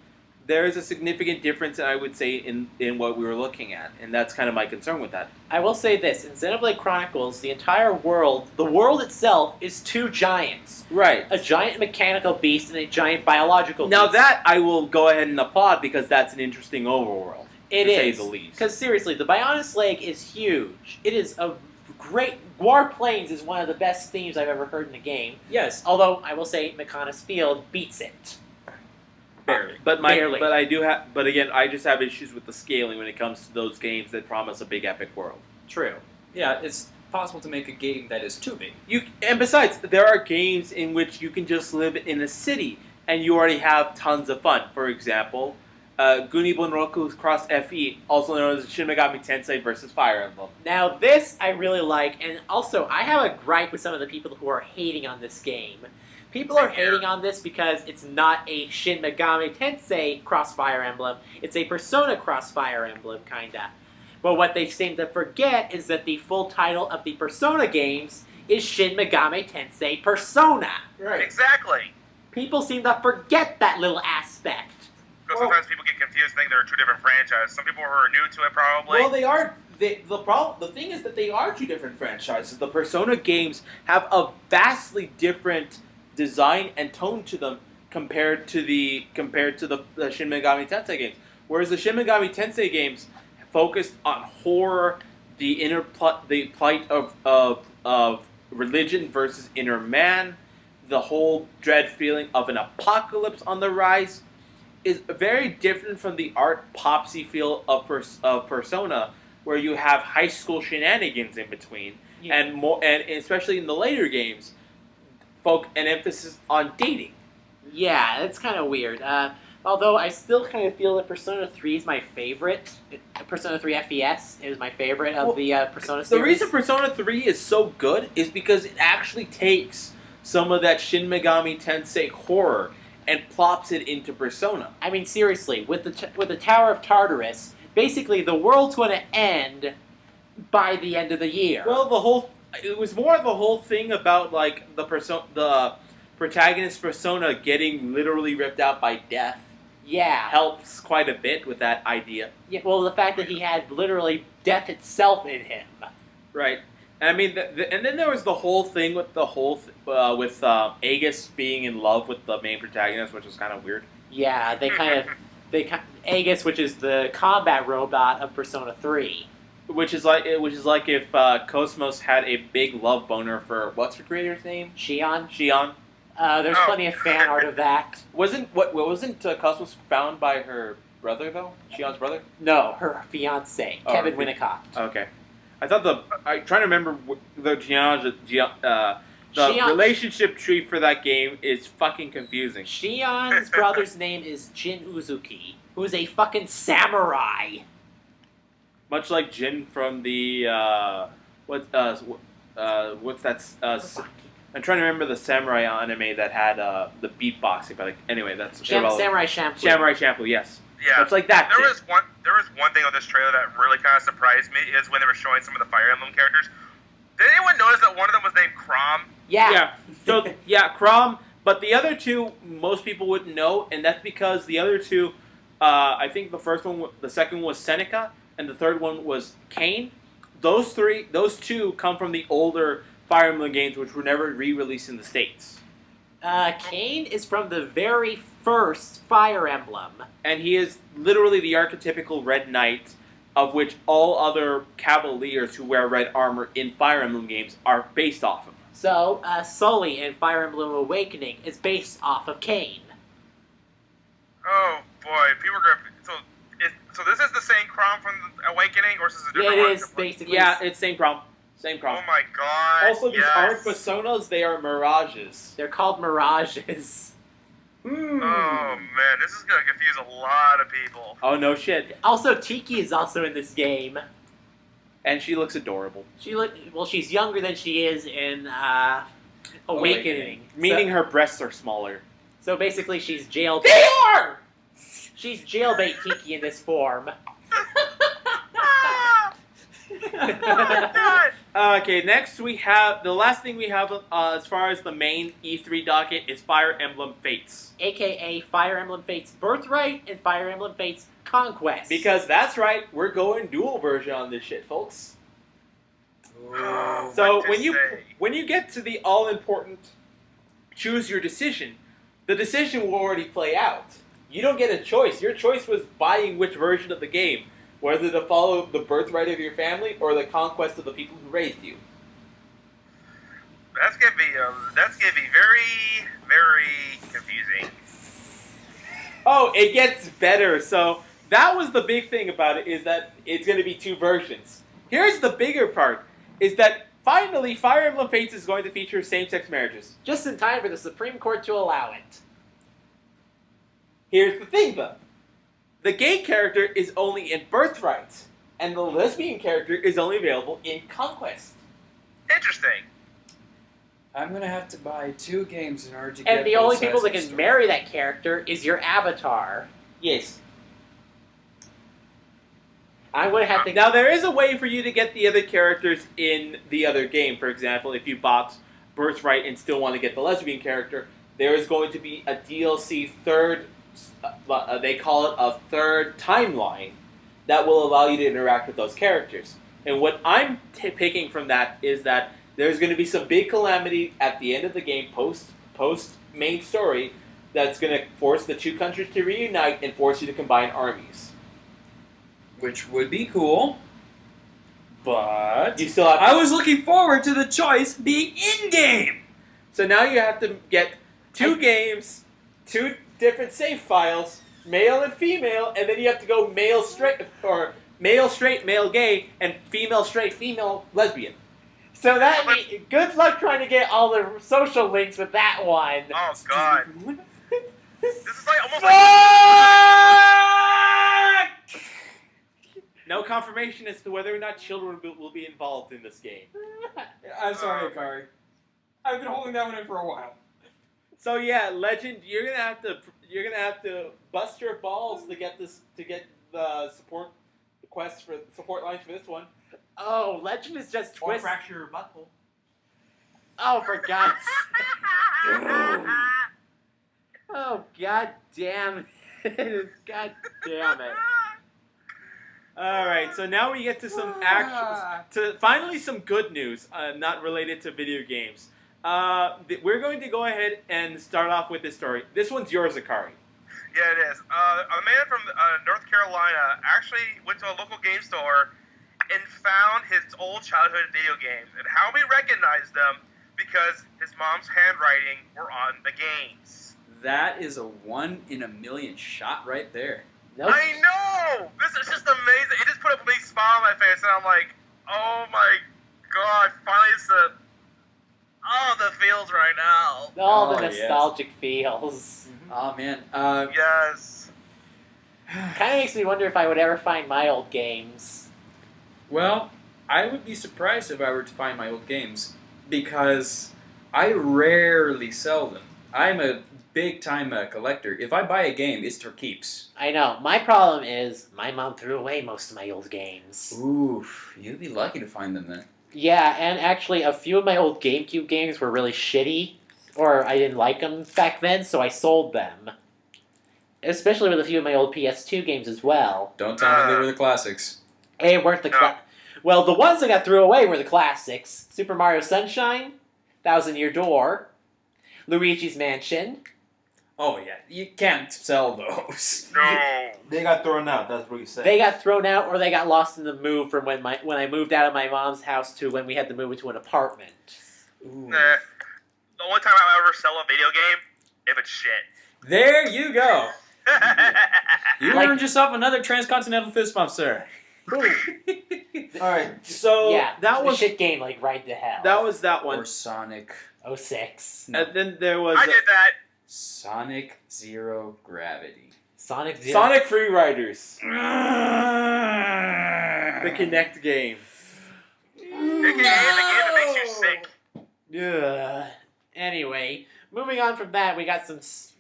There is a significant difference, I would say, in what we were looking at, and that's kind of my concern with that. I will say this, in Xenoblade Chronicles, the entire world, the world itself, is 2 giants. Right. A giant mechanical beast and a giant biological beast. Now that I will go ahead and applaud because that's an interesting overworld, It to say is. the least. Because seriously, the Bionis Lake is huge. It is a great... War Plains is one of the best themes I've ever heard in a game. Yes, Although, I will say, Mechonis Field beats it. barely. Barely. But again, I just have issues with the scaling when it comes to those games that promise a big epic world. True. Yeah, it's possible to make a game that is too big. And besides, there are games in which you can just live in a city and you already have tons of fun. For example, Guni Bunroku Cross FE, also known as Shin Megami Tensei versus Fire Emblem. Now this I really like, and also I have a gripe with some of the people who are hating on this game. People are hating on this because it's not a Shin Megami Tensei Cross Fire Emblem, it's a Persona Cross Fire Emblem, kinda. But what they seem to forget is that the full title of the Persona games is Shin Megami Tensei Persona. Right. Exactly. People seem to forget that little aspect. Because sometimes people get confused and think they're two different franchises. Some people who are new to it probably. Well, they are. The thing is that they are two different franchises. The Persona games have a vastly different design and tone to them compared to the Shin Megami Tensei games. Whereas the Shin Megami Tensei games focused on horror, the plight of religion versus inner man, the whole dread feeling of an apocalypse on the rise, is very different from the art popsy feel of Persona, where you have high school shenanigans in between, and especially in the later games, an emphasis on dating. Yeah, that's kind of weird. Although I still kind of feel that Persona 3 is my favorite. Persona 3 FES is my favorite of the Persona series. The reason Persona 3 is so good is because it actually takes some of that Shin Megami Tensei horror and plops it into Persona. I mean, seriously, with the Tower of Tartarus, basically the world's going to end by the end of the year. Well, it was more the whole thing about like the protagonist persona getting literally ripped out by death. Yeah, Helps quite a bit with that idea. Yeah, well, the fact that he had literally death itself in him. Right. And I mean, and then there was the whole thing with with Aegis being in love with the main protagonist, which was kind of weird. Yeah, Aegis, which is the combat robot of Persona 3. Which is like if Cosmos had a big love boner for what's her creator's name? Shion. Shion. There's plenty of fan art of that. Wasn't Cosmos found by her brother though? Shion's brother? No, her fiance, Oh, Kevin her Winnicott. Okay. I thought I'm trying to remember the Shion- relationship tree for that game is fucking confusing. Shion's brother's name is Jin Uzuki, who's a fucking samurai. Much like Jin from the what's that? I'm trying to remember the samurai anime that had the beatboxing, but anyway, that's irrelevant. Samurai Champloo. Samurai Champloo, yes. Yeah. Much like that. There was one thing on this trailer that really kind of surprised me is when they were showing some of the Fire Emblem characters. Did anyone notice that one of them was named Crom? Yeah. So Crom, but the other two most people wouldn't know, and that's because the other two, I think the second was Seneca, and the third one was Cain. Those two come from the older Fire Emblem games, which were never re-released in the States. Cain is from the very first Fire Emblem. And he is literally the archetypical Red Knight, of which all other cavaliers who wear red armor in Fire Emblem games are based off of. So, Sully in Fire Emblem Awakening is based off of Cain. Oh boy, people are gonna. So this is the same Crom from Awakening, or is this a different one? It is basically. Yeah, it's same Crom. Same Crom. Oh my god. Also, these aren't personas, they are mirages. They're called mirages. Oh man, this is gonna confuse a lot of people. Oh, no shit. Also, Tiki is also in this game. And she looks adorable. She's younger than she is in Awakening. Meaning her breasts are smaller. So basically, she's jailbait. They are! She's jailbait Tiki in this form. Okay, next we have, the last thing we have as far as the main E3 docket is Fire Emblem Fates. AKA Fire Emblem Fates Birthright and Fire Emblem Fates Conquest. Because that's right, we're going dual version on this shit, folks. Oh, So what to when you get to the all-important choose your decision, the decision will already play out. You don't get a choice. Your choice was buying which version of the game, whether to follow the birthright of your family or the conquest of the people who raised you. That's gonna be very, very confusing. Oh, it gets better. So that was the big thing about it, is that it's going to be two versions. Here's the bigger part, is that finally Fire Emblem Fates is going to feature same-sex marriages. just in time for the Supreme Court to allow it. Here's the thing, though. the gay character is only in Birthright, and the lesbian character is only available in Conquest. Interesting. I'm gonna have to buy 2 games in order to get. And the both only sides people that of the can story. marry that character is your avatar. Yes. I'm going to have to... Now, there is a way for you to get the other characters in the other game. For example, if you bought Birthright and still want to get the lesbian character, there is going to be a DLC third, they call it a third timeline, that will allow you to interact with those characters. And what I'm picking from that is that there's going to be some big calamity at the end of the game, post main story, that's going to force the 2 countries to reunite and force you to combine armies. Which would be cool, but You still have I was looking forward to the choice being in-game! So now you have to get 2 games, 2 different save files, male and female, and then you have to go male straight, or male straight, male gay, and female straight, female lesbian. So that means... Good luck trying to get all the social links with that one. Oh god. This is like almost No confirmation as to whether or not children will be involved in this game. I'm sorry, Akari. I've been holding that one in for a while. So yeah, Legend, you're gonna have to bust your balls to get the support requests for support lines for this one. Oh, Legend is just Or twist. fracture your butthole. Oh, for God's sake. Oh, God damn it. God damn it. All right, so now we get to some finally some good news, not related to video games. We're going to go ahead and start off with this story. This one's yours, Akari. Yeah, it is. A man from North Carolina actually went to a local game store and found his old childhood video games. And how we recognized them, because his mom's handwriting were on the games. That is a 1 in a million shot right there. Nope. I know! This is just amazing. It just put a big smile on my face, and I'm like, oh my god, finally it's the feels right now. All the Oh, yes. nostalgic feels. Oh man. Yes. Kind of makes me wonder if I would ever find my old games. Well, I would be surprised if I were to find my old games, because I rarely sell them. I'm a big-time collector. If I buy a game, it's for keeps. I know. My problem is my mom threw away most of my old games. Oof, you'd be lucky to find them then. Yeah, and actually a few of my old GameCube games were really shitty, or I didn't like them back then, so I sold them. Especially with a few of my old PS2 games as well. Don't tell me they were the classics. They weren't the well, the ones that got threw away were the classics. Super Mario Sunshine, Thousand Year Door, Luigi's Mansion. Oh yeah, you can't sell those. No. They got thrown out, that's what you said. They got thrown out, or they got lost in the move from when I moved out of my mom's house to when we had to move into an apartment. Ooh. Nah. The only time I'll ever sell a video game, if it's shit. There you go. You Like- earned yourself another transcontinental fist bump, sir. All right, so Yeah, that a was shit game like Right to Hell. that one. Or Sonic. 06. No. And then there was I did that. Sonic Zero Gravity. Sonic Zero. Sonic Free Riders, the Kinect game. The game that makes you sick. Yeah. Anyway, moving on from that, we got some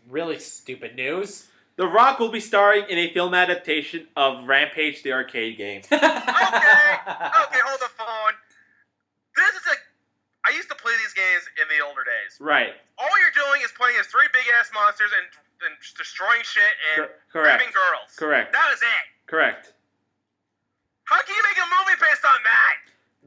really stupid news. The Rock will be starring in a film adaptation of Rampage, the arcade game. Okay, hold the phone. This is I used to play these games in the older days. Right. All you're doing is playing as 3 big-ass monsters and destroying shit and Correct. raping girls. Correct. That was it. Correct. How can you make a movie based on that?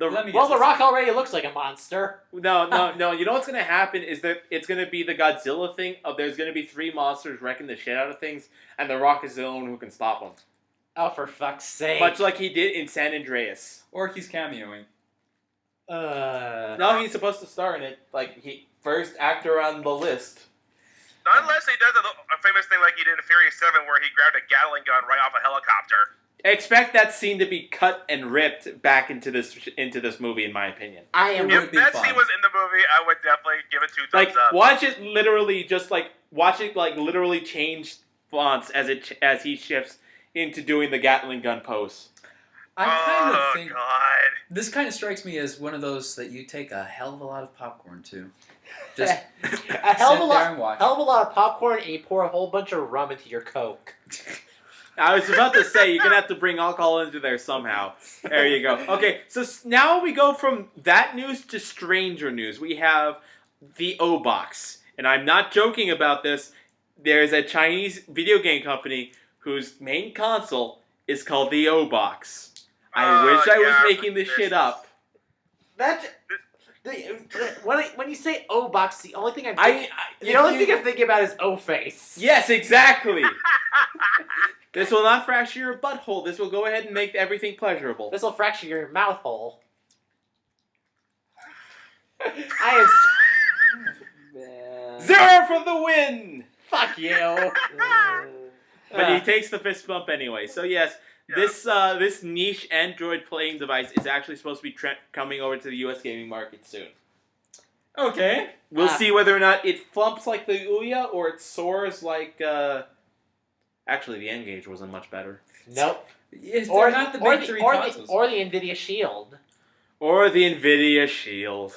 Let me Well, guess The this. Rock already looks like a monster. No. You know what's going to happen is that it's going to be the Godzilla thing of there's going to be 3 monsters wrecking the shit out of things, and The Rock is the only one who can stop them. Oh, for fuck's sake. Much like he did in San Andreas. Or he's cameoing. No, he's supposed to star in it. Like, he first actor on the list. Not unless he does a famous thing like he did in Furious 7 where he grabbed a Gatling gun right off a helicopter. Expect that scene to be cut and ripped back into this movie, in my opinion. I am... It would If be that fun. scene was in the movie, I would definitely give it 2 Like, thumbs up. watch it literally literally change fonts as he shifts into doing the Gatling gun pose. I kind of Oh think God. this kind of strikes me as one of those that you take a hell of a lot of popcorn to. Just a hell of a sit there lot, and watch. hell of a lot of popcorn, and you pour a whole bunch of rum into your Coke. I was about to say, you're going to have to bring alcohol into there somehow. There you go. Okay, so now we go from that news to stranger news. We have the O-Box. And I'm not joking about this. There's a Chinese video game company whose main console is called the O-Box. I wish I was making this shit up. When you say O-Box, the only thing I'm thinking about is O-Face. Yes, exactly. This will not fracture your butthole. This will go ahead and make everything pleasurable. This will fracture your mouth hole. I am... 0 for the win! Fuck you. But he takes the fist bump anyway. So yes, this niche Android playing device is actually supposed to be coming over to the US gaming market soon. Okay. We'll see whether or not it flumps like the Ouya or it soars like... Actually, the N-Gage wasn't much better. Nope. Or not the big three consoles. Or the NVIDIA Shield. Or the NVIDIA Shield.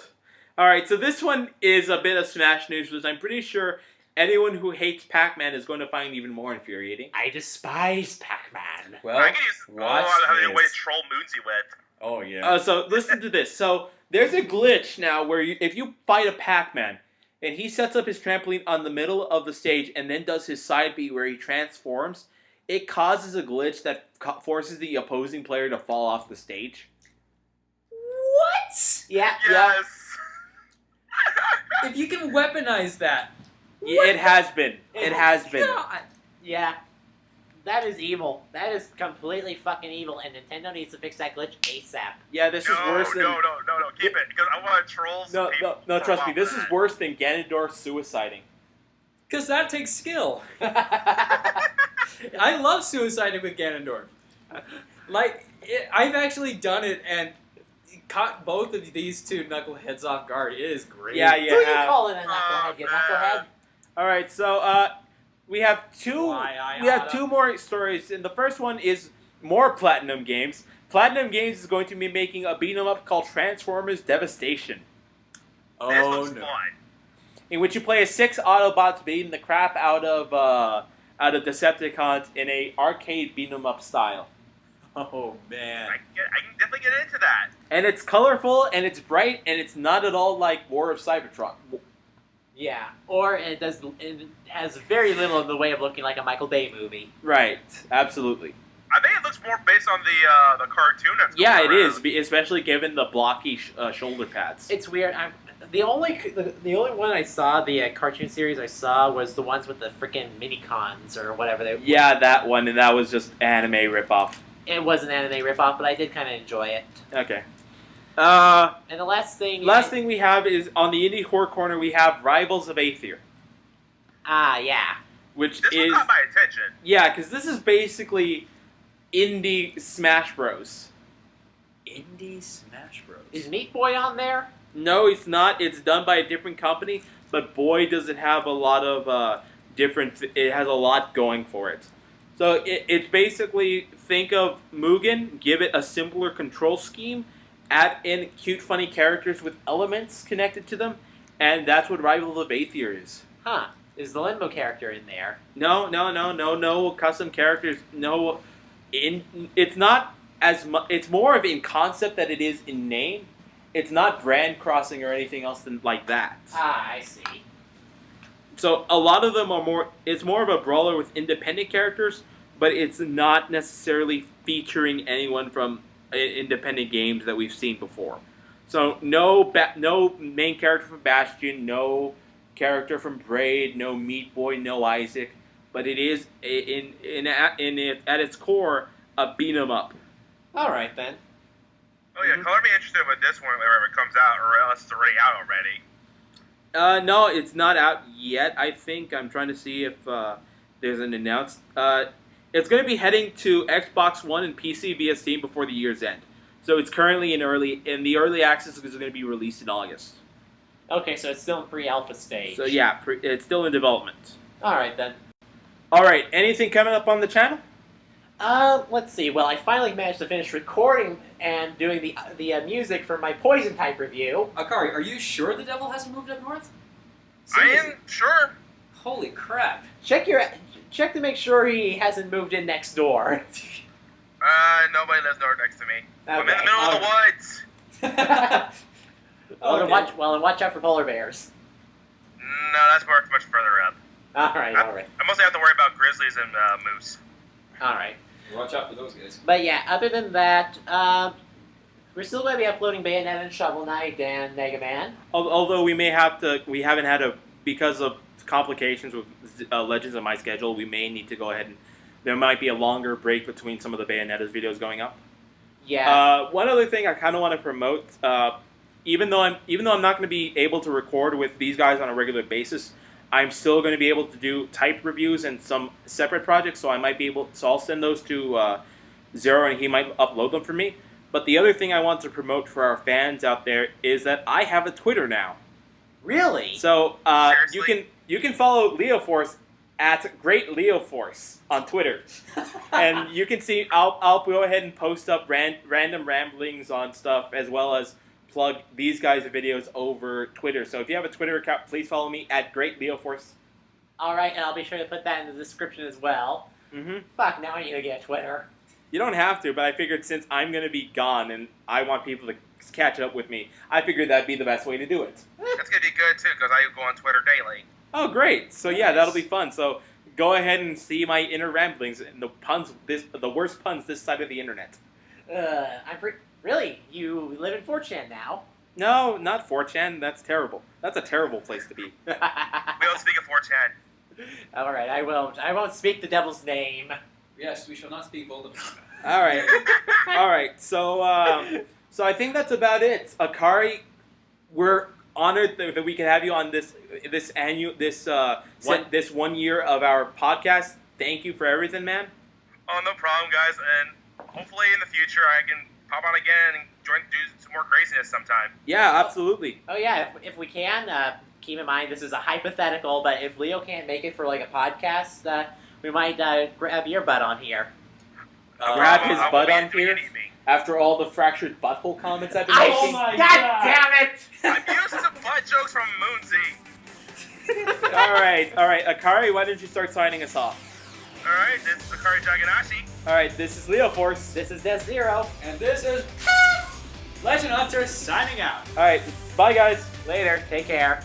Alright, so this one is a bit of Smash news, which I'm pretty sure anyone who hates Pac-Man is going to find even more infuriating. I despise Pac-Man. Well, I can use watch how to way to this. troll Moonsy with. Oh, yeah. So listen to this. So there's a glitch now where if you fight a Pac-Man, and he sets up his trampoline on the middle of the stage and then does his side B where he transforms, it causes a glitch that forces the opposing player to fall off the stage. What? Yeah. Yes. If you can weaponize that. Yeah, it has been. It has been. God. Yeah. That is evil. That is completely fucking evil, and Nintendo needs to fix that glitch ASAP. Yeah, this is worse than... No, keep it, because I want trolls. No, trust me, this is worse than Ganondorf suiciding. Because that takes skill. I love suiciding with Ganondorf. I've actually done it and caught both of these two knuckleheads off guard. It is great. Yeah, Who you calling a knucklehead, you knucklehead? Alright, so, we have two more stories, and the first one is more Platinum Games. Platinum Games is going to be making a beat-em-up called Transformers Devastation. This looks fun. In which you play as 6 Autobots beating the crap out of Decepticons in a arcade beat-em-up style. Oh, man. I can definitely get into that. And it's colorful, and it's bright, and it's not at all like War of Cybertron. Yeah, or it has very little in the way of looking like a Michael Bay movie. Right, absolutely. I think it looks more based on the cartoon that's going Yeah, it around. is, especially given the blocky shoulder pads. It's weird. The only one I saw, the cartoon series I saw, was the ones with the freaking mini-cons or whatever they. Yeah, that one, and that was just anime ripoff. It was an anime ripoff, but I did kind of enjoy it. Okay. And the last thing we have is on the indie horror corner. We have Rivals of Aether. Yeah. Which This is one caught my attention. yeah, because this is basically indie Smash Bros. Indie Smash Bros. Is Meat Boy on there? No, it's not. It's done by a different company, but boy, does it have a lot of different. It has a lot going for it. So it's basically think of Mugen, give it a simpler control scheme, add in cute, funny characters with elements connected to them, and that's what Rivals of Aether is. Huh. Is the Limbo character in there? No custom characters. No, it's not as much. It's more of in concept that it is in name. It's not brand crossing or anything else like that. I see. So a lot of them are more. It's more of a brawler with independent characters, but it's not necessarily featuring anyone from independent games that we've seen before. So no main character from Bastion, no character from Braid, no Meat Boy, no Isaac, but it is at its core a beat 'em up. All right then. Oh yeah, color me interested with this one whenever it comes out, or else it's already out already. No, it's not out yet. I think I'm trying to see if there's an announced. It's going to be heading to Xbox One and PC via Steam before the year's end. So it's currently in the early access is going to be released in August. Okay, so it's still in pre-alpha stage. So yeah, it's still in development. All right then. All right, anything coming up on the channel? Let's see. Well, I finally managed to finish recording and doing the music for my poison type review. Akari, are you sure the devil hasn't moved up north? I am sure. Holy crap. Check to make sure he hasn't moved in next door. Nobody lives next to me. I'm in the Okay. middle of the woods. Well, Okay. then watch out for polar bears. No, that's much further up. All right. I mostly have to worry about grizzlies and moose. All right. Watch out for those guys. But yeah, other than that, we're still going to be uploading Bayonetta and Shovel Knight and Mega Man. Although we haven't had because of complications with Legends of my schedule, we may need to go ahead and there might be a longer break between some of the Bayonetta's videos going up. Yeah. One other thing I kind of want to promote, even though I'm not going to be able to record with these guys on a regular basis, I'm still going to be able to do type reviews and some separate projects. So I'll send those to Zero, and he might upload them for me. But the other thing I want to promote for our fans out there is that I have a Twitter now. Really? So Seriously? you can follow LeoForce at Great LeoForce on Twitter, and you can see I'll go ahead and post up random ramblings on stuff as well as plug these guys' videos over Twitter. So if you have a Twitter account, please follow me at Great LeoForce. All right, and I'll be sure to put that in the description as well. Mm-hmm. Fuck, now I need to get a Twitter. You don't have to, but I figured since I'm going to be gone and I want people to catch up with me, I figured that'd be the best way to do it. That's gonna be good too, because I go on Twitter daily. Oh, great! So yeah, that'll be fun. So go ahead and see my inner ramblings and the worst puns this side of the internet. Really? You live in 4chan now? No, not 4chan. That's terrible. That's a terrible place to be. We don't speak of 4chan. All right, I won't speak the devil's name. Yes, we shall not speak Voldemort. All right, all right. So I think that's about it. Akari, we're honored that we can have you on this 1 year of our podcast. Thank you for everything, man. Oh, no problem, guys. And hopefully in the future I can pop on again and do some more craziness sometime. Yeah, absolutely. Oh yeah, if we can, keep in mind this is a hypothetical, but if Leo can't make it for like a podcast, we might grab your butt on here. Grab his I will butt wait on until you here need me. after all the fractured butthole comments I've been making. Oh my God damn it! I'm used to butt jokes from Moonsy. All right. Akari, why don't you start signing us off? Alright, this is Akari Jaganashi. All right, this is LeoForce. This is Death Zero. And this is Legend Hunter signing out. All right, bye, guys. Later. Take care.